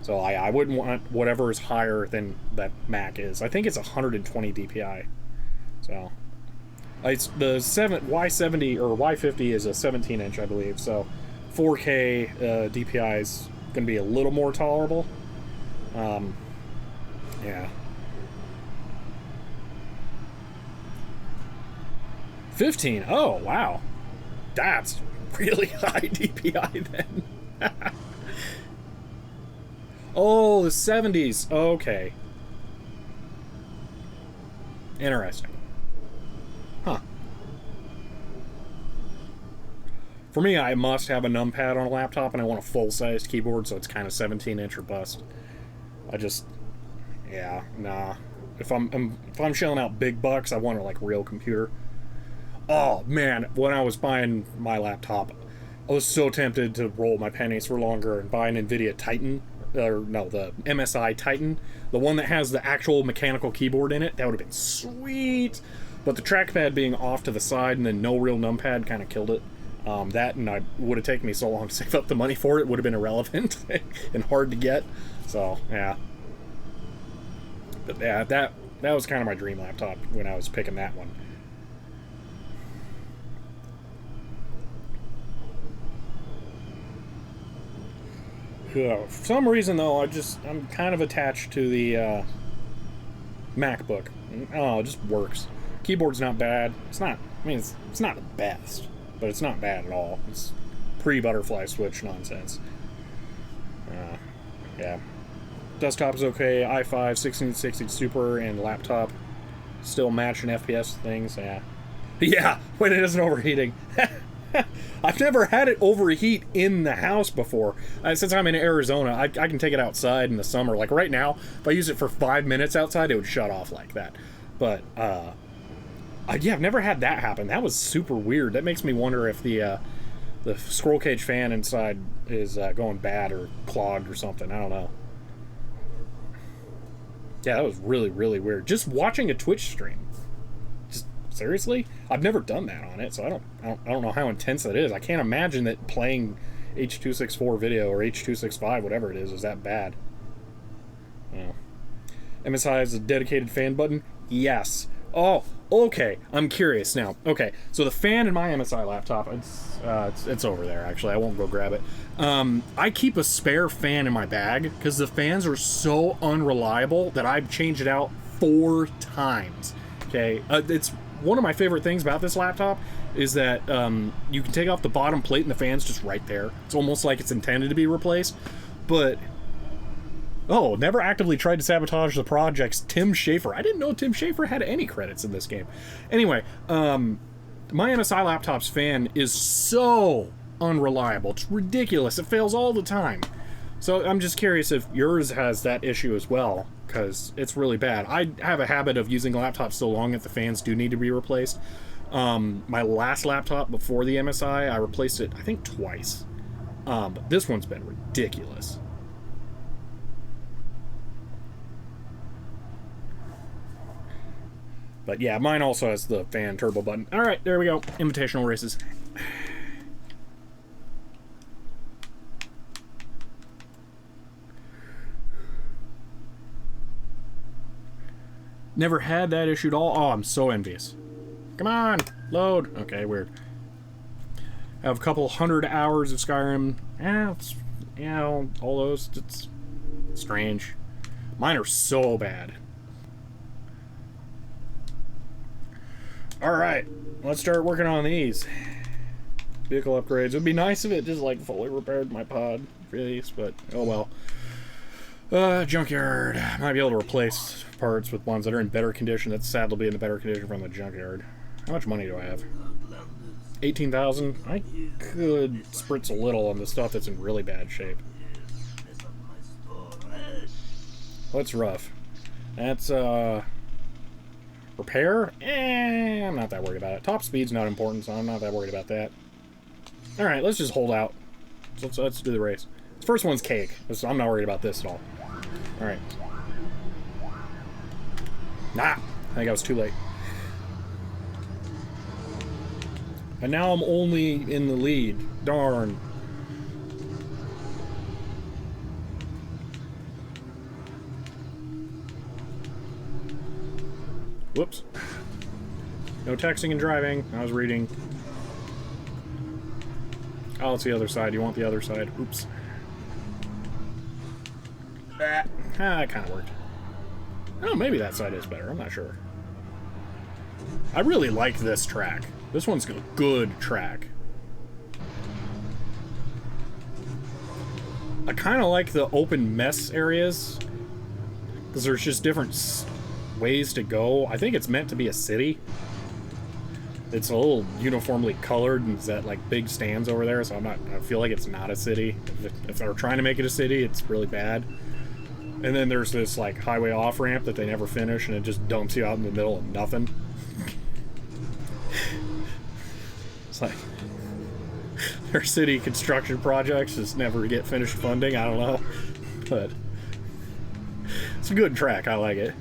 So I wouldn't want whatever is higher than that Mac is. I think it's 120 DPI. So it's the Y70 or Y50 is a 17-inch, I believe. So 4K DPI is going to be a little more tolerable. Yeah. 15. Oh, wow. That's really high DPI then. Oh, the 70s. Okay. Interesting. Huh. For me, I must have a numpad on a laptop, and I want a full-sized keyboard, so it's kind of 17-inch or bust. Yeah, nah. If I'm shelling out big bucks, I want a real computer. Oh man, when I was buying my laptop, I was so tempted to roll my pennies for longer and buy an NVIDIA Titan, or no, the MSI Titan, the one that has the actual mechanical keyboard in it. That would have been sweet. But the trackpad being off to the side and then no real numpad kind of killed it. That, and I would have taken me so long to save up the money for it, would have been irrelevant and hard to get. So yeah. But yeah, that was kind of my dream laptop when I was picking that one. For some reason, though, I'm kind of attached to the MacBook. Oh, it just works. Keyboard's not bad. It's not the best, but it's not bad at all. It's pre-butterfly switch nonsense. Yeah. Desktop is okay. i5, 1660 Super, and laptop still matching FPS things. Yeah. Yeah, when it isn't overheating. I've never had it overheat in the house before. Since I'm in Arizona, I can take it outside in the summer. Like right now, if I use it for 5 minutes outside, it would shut off like that. But, yeah, I've never had that happen. That was super weird. That makes me wonder if the scroll cage fan inside is going bad or clogged or something. I don't know. Yeah, that was really, really weird. Just watching a Twitch stream. Seriously? I've never done that on it, so I don't know how intense that is. I can't imagine that playing H.264 video or H.265, whatever it is that bad. Oh. MSI has a dedicated fan button? Yes. Oh, okay. I'm curious now. Okay, so the fan in my MSI laptop, it's over there, actually. I won't go grab it. I keep a spare fan in my bag because the fans are so unreliable that I've changed it out 4 times. Okay, it's one of my favorite things about this laptop is that you can take off the bottom plate and the fan's just right there. It's almost like it's intended to be replaced. But, never actively tried to sabotage the project's Tim Schafer. I didn't know Tim Schafer had any credits in this game. Anyway, my MSI laptop's fan is so unreliable. It's ridiculous. It fails all the time. So I'm just curious if yours has that issue as well, because it's really bad. I have a habit of using laptops so long that the fans do need to be replaced. My last laptop before the MSI, I replaced it, I think, twice. But this one's been ridiculous. But yeah, mine also has the fan turbo button. All right, there we go. Invitational races. Never had that issue at all. Oh, I'm so envious. Come on, load. Okay, weird. I have a couple 100 hours of Skyrim. It's, all those. It's strange. Mine are so bad. All right, let's start working on these vehicle upgrades. It would be nice if it just fully repaired my pod for these, but oh well. Junkyard. Might be able to replace parts with ones that are in better condition. That's sad they'll be in the better condition from the junkyard. How much money do I have? 18,000? I could spritz a little on the stuff that's in really bad shape. What's rough? That's, repair? I'm not that worried about it. Top speed's not important, so I'm not that worried about that. Alright, let's just hold out. So let's do the race. The first one's cake, so I'm not worried about this at all. Alright. Nah! I think I was too late. And now I'm only in the lead. Darn. Whoops. No texting and driving. I was reading. Oh, it's the other side. You want the other side. Oops. That kind of worked. Oh, maybe that side is better. I'm not sure. I really like this track. This one's a good track. I kind of like the open mess areas because there's just different ways to go. I think it's meant to be a city. It's a little uniformly colored and it's got like big stands over there, so I feel like it's not a city. If they're trying to make it a city, it's really bad. And then there's this like highway off ramp that they never finish, and it just dumps you out in the middle of nothing. It's like their city construction projects just never get finished funding. I don't know, but it's a good track. I like it.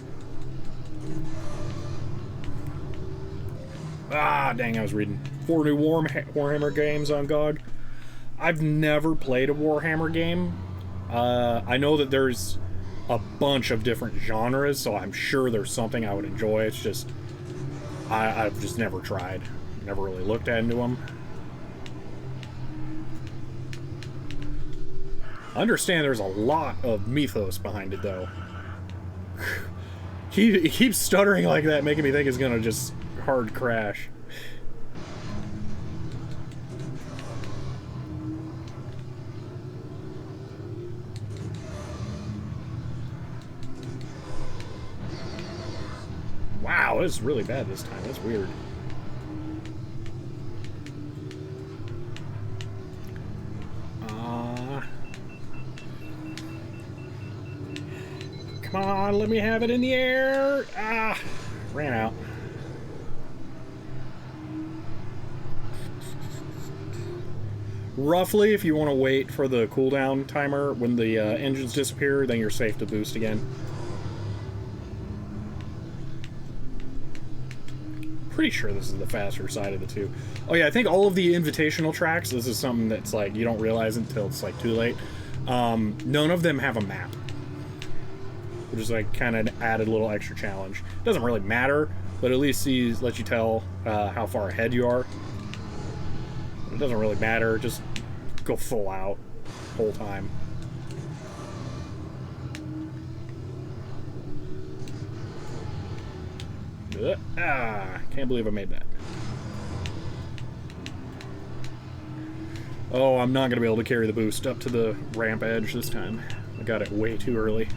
Ah, dang! I was reading 4 new Warhammer games on GOG. I've never played a Warhammer game. I know that there's a bunch of different genres, so I'm sure there's something I would enjoy. It's just I've just never tried. Never really looked into them. I understand there's a lot of mythos behind it, though. He keeps stuttering like that, making me think it's gonna just hard crash. Wow, this is really bad this time. That's weird. Come on, let me have it in the air. Ah, ran out. Roughly, if you want to wait for the cooldown timer, when the engines disappear, then you're safe to boost again. Pretty sure this is the faster side of the two. Oh yeah, I think all of the invitational tracks, this is something that's like you don't realize until it's like too late. None of them have a map, which is like kind of added a little extra challenge. Doesn't really matter, but at least lets you tell how far ahead you are. It doesn't really matter, just go full out whole time. Can't believe I made that. Oh, I'm not going to be able to carry the boost up to the ramp edge this time. I got it way too early.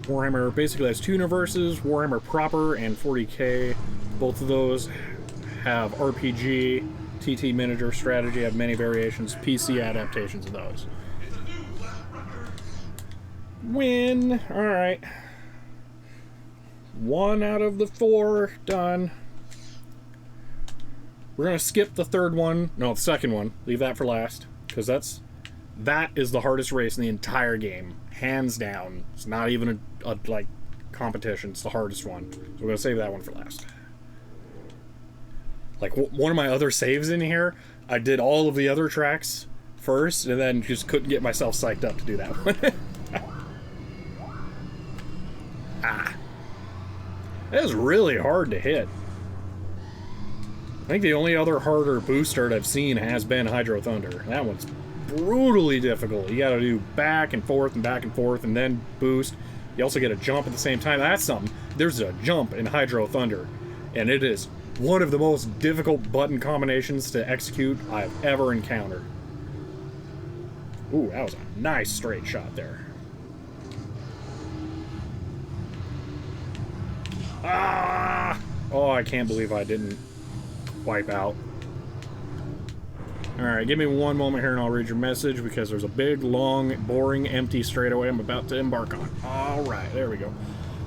Warhammer basically has 2 universes, Warhammer proper and 40k. Both of those have RPG, TT miniature strategy, have many variations, PC adaptations of those. Win! Alright. 1 out of the 4 done. We're gonna skip the third one. No, the second one. Leave that for last. Because that is the hardest race in the entire game. Hands down. It's not even a like competition. It's the hardest one. So we're gonna save that one for last. Like one of my other saves in here, I did all of the other tracks first, and then just couldn't get myself psyched up to do that one. It was really hard to hit. I think the only other harder boost start I've seen has been Hydro Thunder. That one's brutally difficult. You gotta do back and forth and then boost. You also get a jump at the same time. That's something. There's a jump in Hydro Thunder, and it is one of the most difficult button combinations to execute I've ever encountered. Ooh, that was a nice straight shot there. Ah! Oh, I can't believe I didn't wipe out. Alright, give me one moment here and I'll read your message because there's a big, long, boring, empty straightaway I'm about to embark on. Alright, there we go.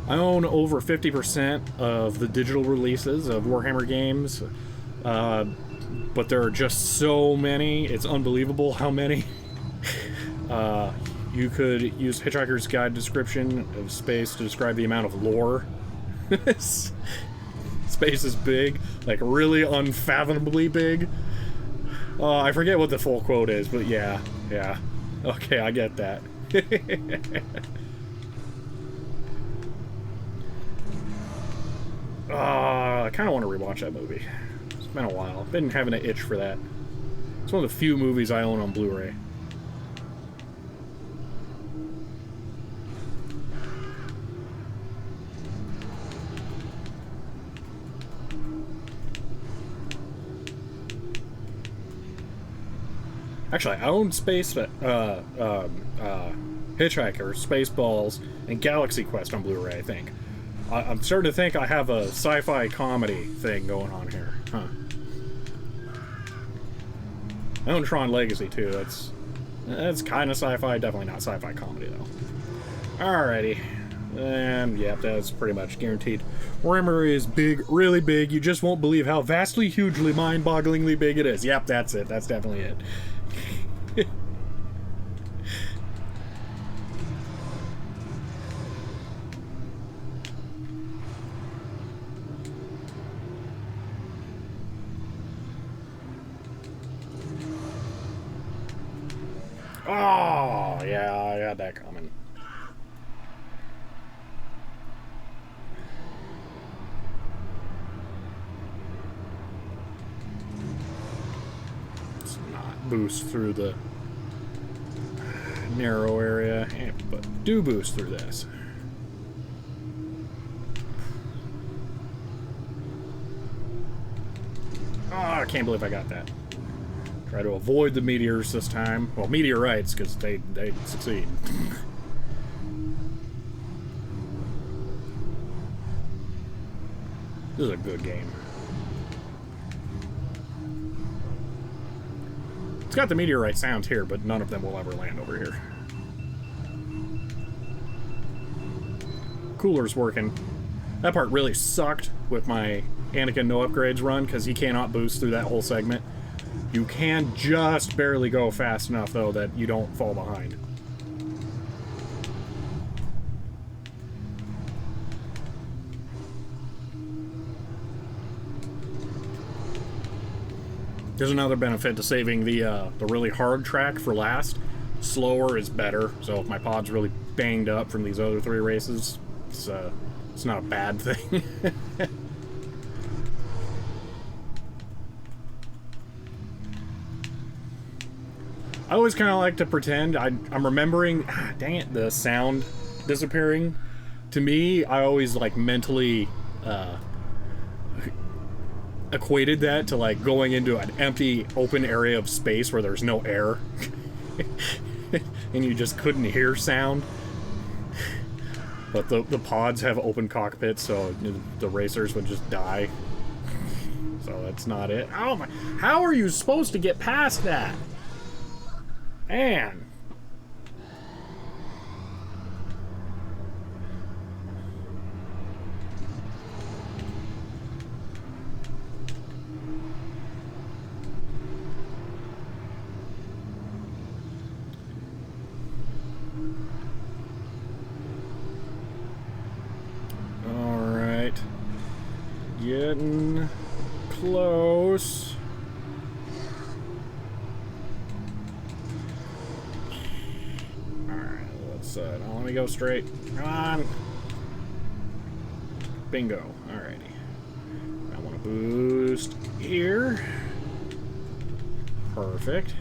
I own over 50% of the digital releases of Warhammer games, but there are just so many. It's unbelievable how many. You could use Hitchhiker's Guide description of space to describe the amount of lore Space is big, like really unfathomably big. I forget what the full quote is, but yeah. Okay, I get that. I kind of want to rewatch that movie. It's been a while. Been having an itch for that. It's one of the few movies I own on Blu-ray. Actually, I own Hitchhiker, Spaceballs, and Galaxy Quest on Blu-ray, I think. I'm starting to think I have a sci-fi comedy thing going on here. Huh. I own Tron Legacy, too. That's kind of sci-fi, definitely not sci-fi comedy, though. Alrighty. And, yeah, that's pretty much guaranteed. Rimmer is big, really big. You just won't believe how vastly, hugely, mind-bogglingly big it is. Yep, that's it. That's definitely it. Oh, yeah, I got that coming. Let's not boost through the narrow area, but do boost through this. Oh, I can't believe I got that. Try to avoid the meteors this time. Well, meteorites, because they succeed. This is a good game. It's got the meteorite sounds here, but none of them will ever land over here. Cooler's working. That part really sucked with my Anakin no upgrades run, because he cannot boost through that whole segment. You can just barely go fast enough, though, that you don't fall behind. There's another benefit to saving the really hard track for last. Slower is better, so if my pod's really banged up from these other 3 races, it's not a bad thing. I always kind of like to pretend I'm remembering, dang it, the sound disappearing. To me, I always like mentally equated that to like going into an empty open area of space where there's no air and you just couldn't hear sound. But the pods have open cockpits, so the racers would just die. So that's not it. Oh my, how are you supposed to get past that? Man. All right. Getting close. Now let me go straight. Come on. Bingo. Alrighty. I want to boost here. Perfect.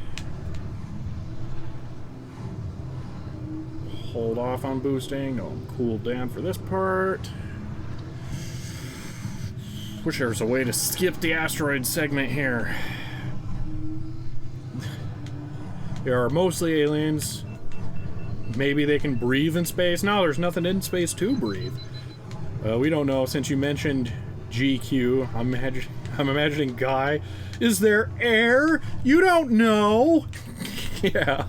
Hold off on boosting. No, I'm cooled down for this part. Wish there was a way to skip the asteroid segment here. There are mostly aliens. Maybe they can breathe in space. No, there's nothing in space to breathe. We don't know. Since you mentioned GQ, I'm imagining Guy. Is there air? You don't know. Yeah.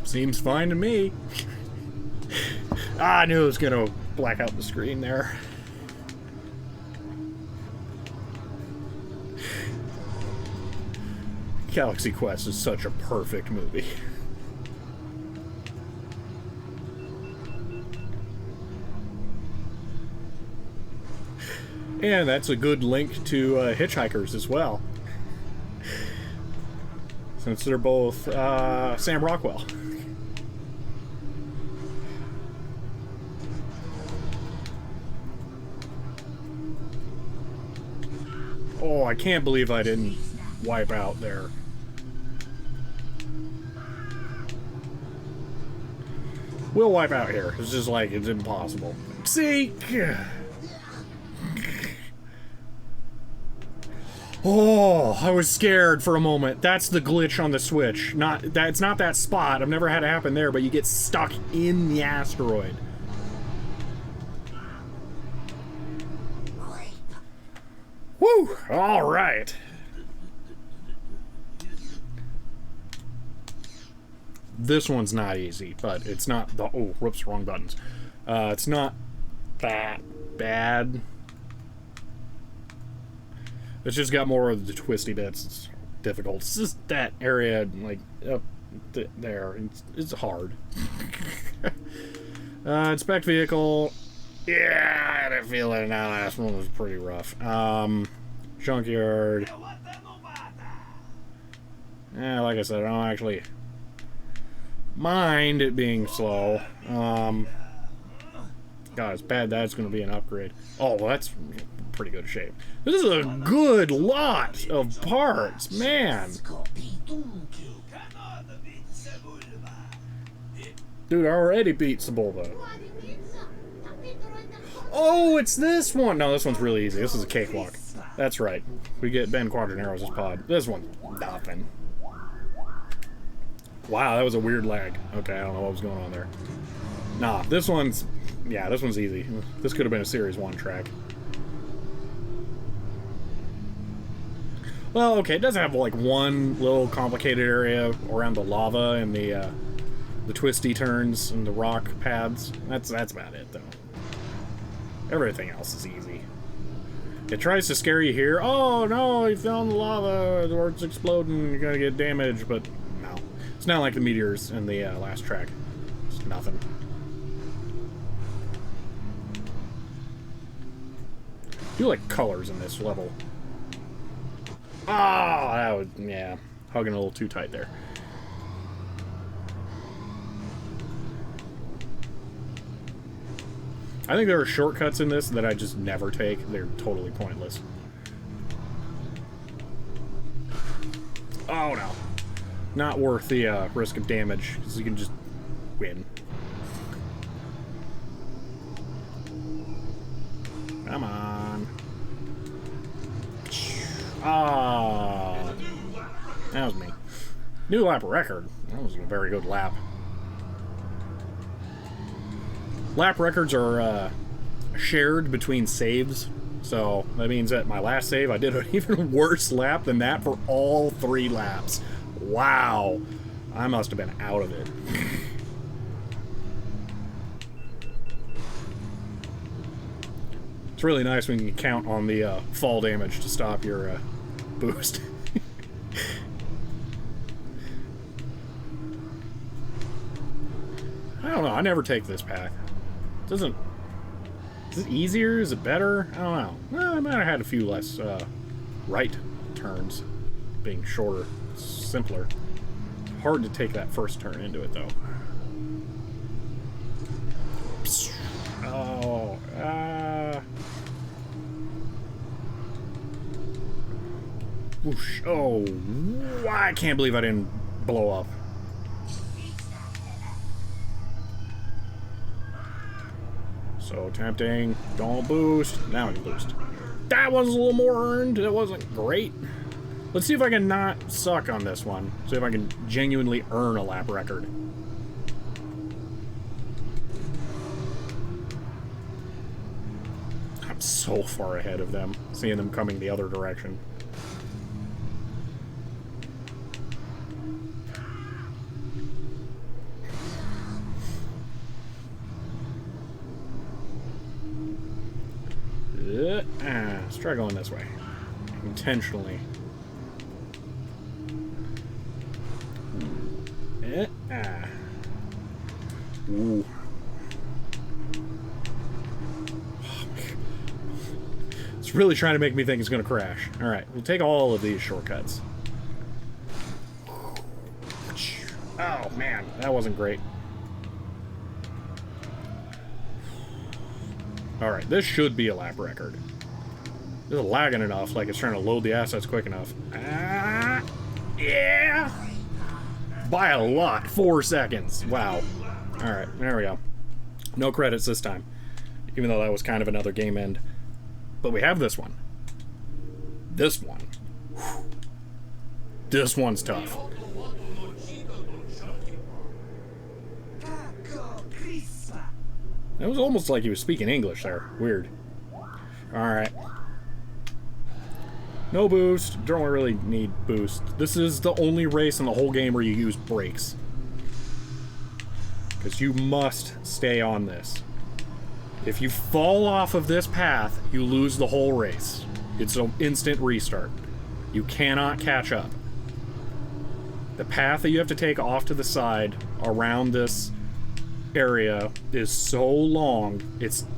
Seems fine to me. I knew it was gonna black out the screen there. Galaxy Quest is such a perfect movie. And that's a good link to Hitchhikers as well, since they're both Sam Rockwell. Oh, I can't believe I didn't wipe out there. We'll wipe out here. It's just like, it's impossible. See? Oh, I was scared for a moment. That's the glitch on the Switch. It's not that spot. I've never had it happen there, but you get stuck in the asteroid. Woo! All right. This one's not easy, but it's not the... Oh, whoops, wrong buttons. It's not that bad. It's just got more of the twisty bits. It's difficult. It's just that area, like, up there. It's hard. Inspect vehicle. Yeah, I had a feeling that last one was pretty rough. Junkyard. Yeah, like I said, I don't actually mind it being slow. God, it's bad that's going to be an upgrade. Oh, well, that's pretty good shape. This is a good lot of parts, man. Dude, I already beat Sebulba. Oh, it's this one. No, this one's really easy. This is a cakewalk. That's right. We get Ben Quadranero's pod. This one's nothing. Wow, that was a weird lag. Okay, I don't know what was going on there. Nah, this one's... Yeah, this one's easy. This could have been a Series 1 track. Well, okay, it does have, like, one little complicated area around the lava and the twisty turns and the rock paths. That's about it, though. Everything else is easy. It tries to scare you here. Oh, no, you fell in the lava, or it's exploding, you're gonna get damaged, but no. It's not like the meteors in the last track. It's nothing. I do like colors in this level. Ah, that was, yeah, hugging a little too tight there. I think there are shortcuts in this that I just never take. They're totally pointless. Oh, no. Not worth the risk of damage, because you can just win. Come on. Ah, that was me. New lap record. That was a very good lap. Lap records are shared between saves, so that means that my last save I did an even worse lap than that for all 3 laps. Wow, I must have been out of it. It's really nice when you count on the fall damage to stop your boost. I don't know, I never take this path. Is it easier? Is it better? I don't know. Well, I might have had a few less right turns, being shorter, simpler. Hard to take that first turn into it, though. Oh, whoosh. Oh, I can't believe I didn't blow up. So tempting. Don't boost. Now I can boost. That was a little more earned. That wasn't great. Let's see if I can not suck on this one. See if I can genuinely earn a lap record. I'm so far ahead of them, seeing them coming the other direction. Let's try going this way. Intentionally. Ooh. It's It's really trying to make me think it's going to crash. Alright, we'll take all of these shortcuts. Oh, man. That wasn't great. Alright, this should be a lap record. This is lagging enough, like it's trying to load the assets quick enough. Yeah! By a lot. 4 seconds. Wow. Alright, there we go. No credits this time. Even though that was kind of another game end. But we have this one. This one. Whew. This one's tough. It was almost like he was speaking English there. Weird. Alright. No boost. Don't really need boost. This is the only race in the whole game where you use brakes. Because you must stay on this. If you fall off of this path, you lose the whole race. It's an instant restart. You cannot catch up. The path that you have to take off to the side around this area is so long,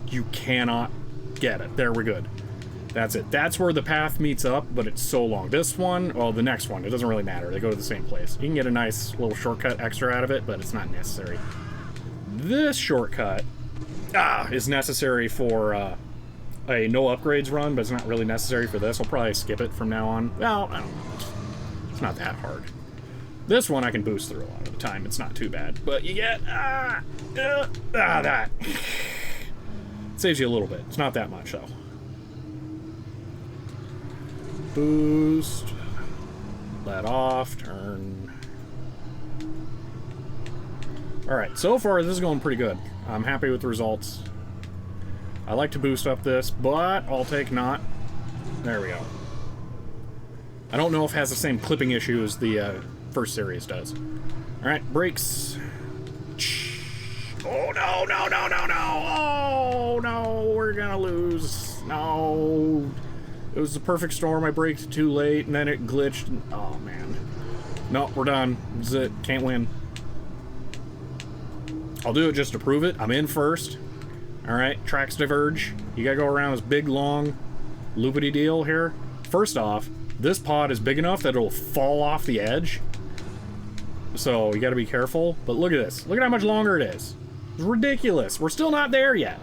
you cannot get it. There, we're good. That's it. That's where the path meets up, but it's so long. This one, well, the next one, it doesn't really matter. They go to the same place. You can get a nice little shortcut extra out of it, but it's not necessary. This shortcut is necessary for a no upgrades run, but it's not really necessary for this. I'll probably skip it from now on. Well, I don't know. It's not that hard. This one I can boost through a lot of the time. It's not too bad. But you get... that. It saves you a little bit. It's not that much, though. Boost. Let off. Turn. Alright, so far this is going pretty good. I'm happy with the results. I like to boost up this, but I'll take not. There we go. I don't know if it has the same clipping issue as the first series does. Alright, brakes. Oh no, no, no, no, no! Oh no, we're gonna lose. No. It was the perfect storm. I braked too late, and then it glitched. Oh man. No, we're done. This is it. Can't win. I'll do it just to prove it. I'm in first. Alright, tracks diverge. You gotta go around this big, long, loopity deal here. First off, this pod is big enough that it'll fall off the edge. So, you gotta be careful. But look at this. Look at how much longer it is. It's ridiculous. We're still not there yet.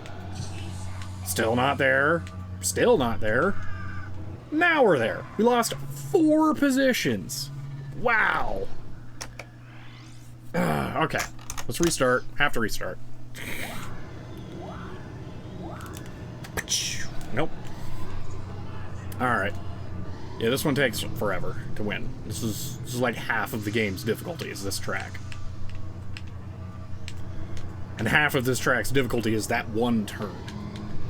Still not there. Still not there. Now we're there. We lost 4 positions. Wow. Okay. Let's restart. Have to restart. Nope. Alright. Yeah, this one takes forever to win. This is like half of the game's difficulty is this track. And half of this track's difficulty is that one turn.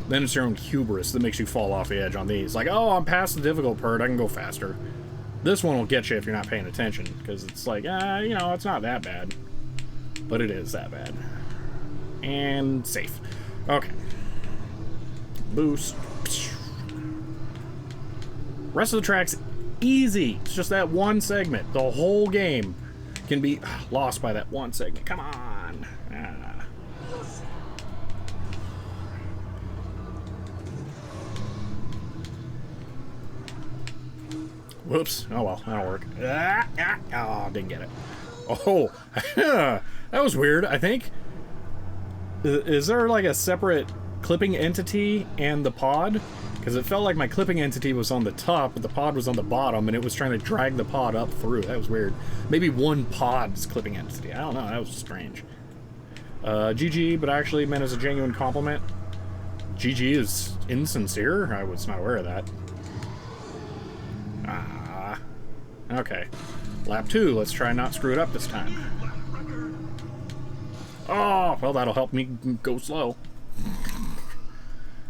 Then it's your own hubris that makes you fall off the edge on these. Like, oh, I'm past the difficult part, I can go faster. This one will get you if you're not paying attention, because it's like, you know, it's not that bad. But it is that bad. And safe. Okay. Boost. Rest of the track's easy. It's just that one segment. The whole game can be lost by that one segment. Come on. Whoops. Oh well, that'll work. Oh, didn't get it. Oh, that was weird, I think. Is there like a separate clipping entity and the pod? Because it felt like my clipping entity was on the top, but the pod was on the bottom, and it was trying to drag the pod up through. That was weird. Maybe one pod's clipping entity. I don't know. That was strange. GG, but actually meant as a genuine compliment. GG is insincere? I was not aware of that. Okay. Lap 2. Let's try not screw it up this time. Oh, well, that'll help me go slow.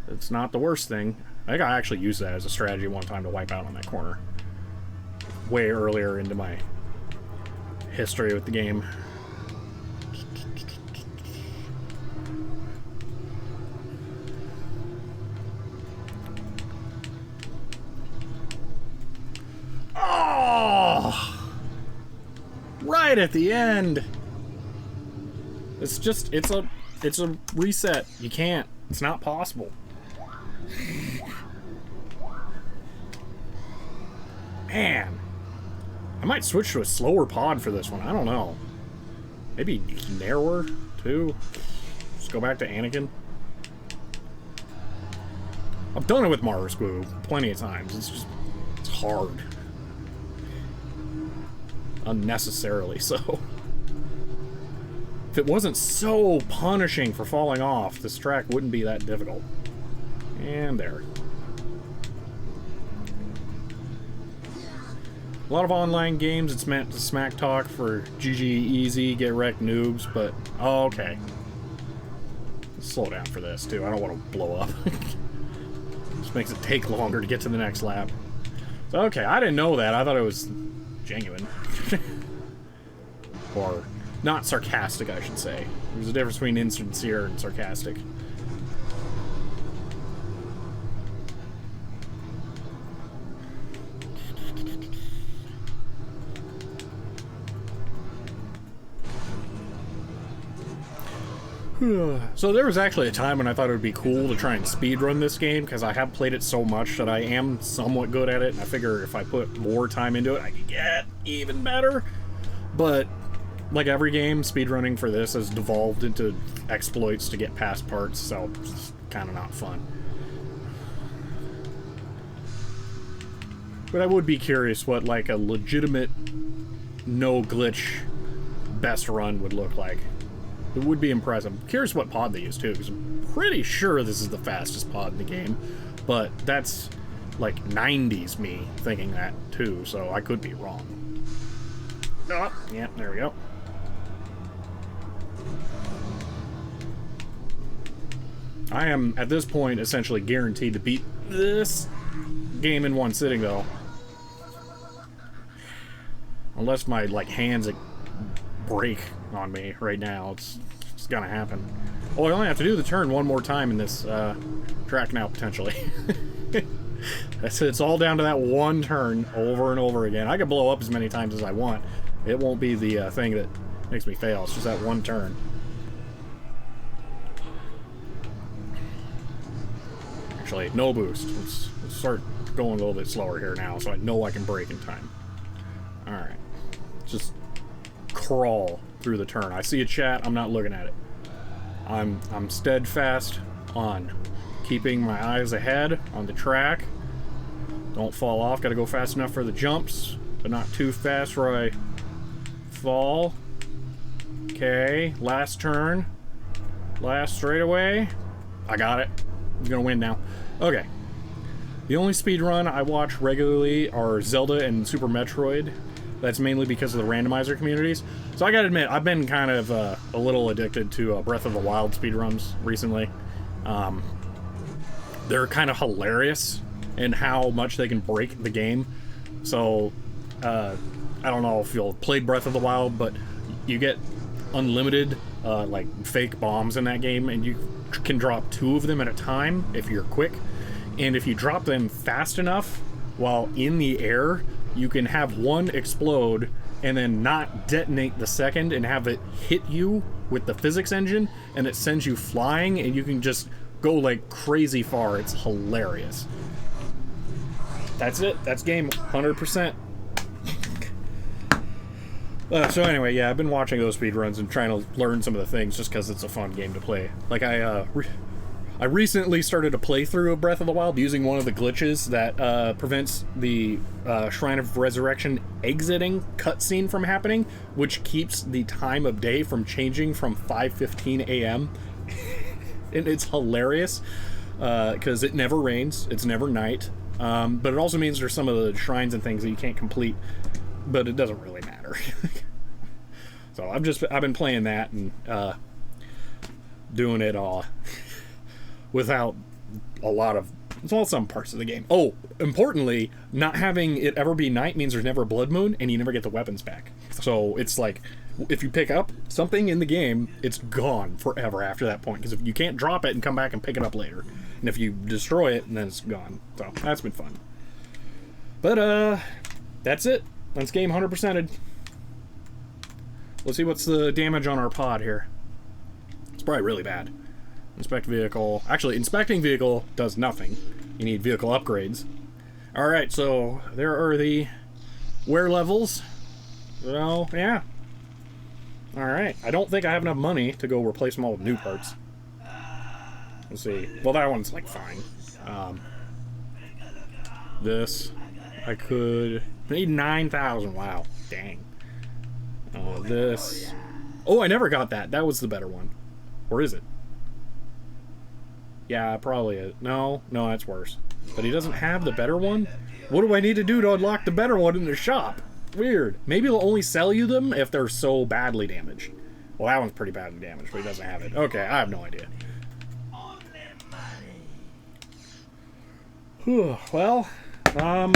It's not the worst thing. I think I actually used that as a strategy one time to wipe out on that corner. Way earlier into my history with the game. Oh! Right at the end! It's just, it's a reset. You can't. It's not possible. Man. I might switch to a slower pod for this one. I don't know. Maybe narrower, too? Just go back to Anakin. I've done it with Marsquoo plenty of times. It's just... it's hard. Unnecessarily so. If it wasn't so punishing for falling off, this track wouldn't be that difficult. And there. A lot of online games, it's meant to smack talk for GG easy, get wrecked noobs, but... oh, okay. Slow down for this, too. I don't want to blow up. Just makes it take longer to get to the next lap. So, okay, I didn't know that. I thought it was genuine. Or not sarcastic, I should say. There's a difference between insincere and sarcastic. So there was actually a time when I thought it would be cool to try and speedrun this game, because I have played it so much that I am somewhat good at it, and I figure if I put more time into it, I could get even better. But, like every game, speedrunning for this has devolved into exploits to get past parts, so it's kind of not fun. But I would be curious what, like, a legitimate, no-glitch best run would look like. It would be impressive. I'm curious what pod they use, too, because I'm pretty sure this is the fastest pod in the game. But that's, like, 90s me thinking that, too, so I could be wrong. Oh, yeah, there we go. I am, at this point, essentially guaranteed to beat this game in one sitting, though. Unless my, like, hands break on me right now. It's gonna happen. Oh, I only have to do the turn one more time in this track now, potentially. That's it. It's all down to that one turn over and over again. I can blow up as many times as I want. It won't be the thing that makes me fail. It's just that one turn. Actually, no boost. Let's start going a little bit slower here now, so I know I can brake in time. Alright. Just crawl through the turn. I see a chat, I'm not looking at it. I'm steadfast on keeping my eyes ahead on the track. Don't fall off. Gotta go fast enough for the jumps, but not too fast where I fall. Okay, last turn. Last straightaway. I got it. I'm gonna win now. Okay. The only speedrun I watch regularly are Zelda and Super Metroid. That's mainly because of the randomizer communities. So I gotta admit, I've been kind of a little addicted to Breath of the Wild speedruns recently. They're kind of hilarious in how much they can break the game. So, I don't know if you'll played Breath of the Wild, but you get unlimited, like, fake bombs in that game, and you can drop 2 of them at a time if you're quick. And if you drop them fast enough while in the air, you can have one explode and then not detonate the second and have it hit you with the physics engine, and it sends you flying, and you can just go like crazy far. It's hilarious. That's it. That's game 100%. So anyway, yeah, I've been watching those speedruns and trying to learn some of the things just because it's a fun game to play. Like, I recently started a playthrough of Breath of the Wild using one of the glitches that prevents the Shrine of Resurrection exiting cutscene from happening, which keeps the time of day from changing from 5:15 a.m. And it's hilarious because it never rains, it's never night, but it also means there's some of the shrines and things that you can't complete, but it doesn't really matter. So I've been playing that and doing it all without a lot of, well, some parts of the game. Oh, importantly, not having it ever be night means there's never a blood moon, and you never get the weapons back. So it's like, if you pick up something in the game, it's gone forever after that point, because if you can't drop it and come back and pick it up later. And if you destroy it, then it's gone. So that's been fun. But that's it. That's game 100%ed. Let's see what's the damage on our pod here. It's probably really bad. Inspect vehicle. Actually, inspecting vehicle does nothing. You need vehicle upgrades. Alright, so there are the wear levels. So, yeah. Alright. I don't think I have enough money to go replace them all with new parts. Let's see. Well, that one's, like, fine. This, I could... I need 9,000. Wow. Dang. This... Oh, I never got that. That was the better one. Or is it? Yeah, probably is. No, that's worse. But he doesn't have the better one? What do I need to do to unlock the better one in the shop? Weird. Maybe they'll only sell you them if they're so badly damaged. Well, that one's pretty badly damaged, but he doesn't have it. Okay, I have no idea. Well, I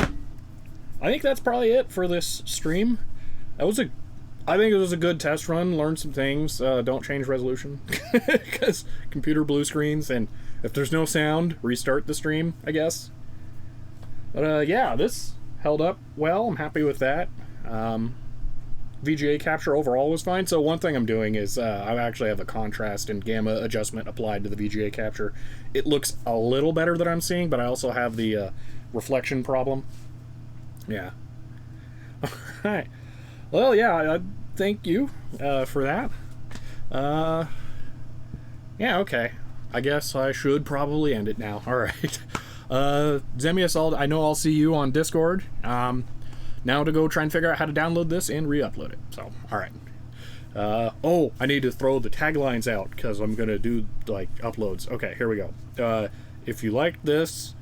think that's probably it for this stream. I think it was a good test run. Learned some things. Don't change resolution because computer blue screens, and if there's no sound, restart the stream, I guess. But yeah, this held up well. I'm happy with that. VGA capture overall was fine. So one thing I'm doing is I actually have a contrast and gamma adjustment applied to the VGA capture. It looks a little better than I'm seeing, but I also have the reflection problem. Yeah. All right. Well, yeah, thank you for that. Yeah, okay. I guess I should probably end it now. All right. Zemius, I know I'll see you on Discord. Now to go try and figure out how to download this and re-upload it. So, all right. Oh, I need to throw the taglines out because I'm going to do, like, uploads. Okay, here we go. If you liked this,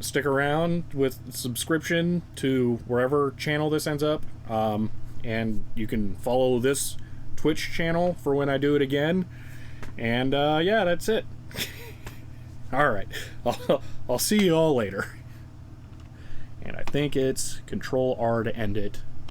stick around with subscription to wherever channel this ends up. And you can follow this Twitch channel for when I do it again. And, yeah, that's it. Alright. I'll see you all later. And I think it's Control-R to end it.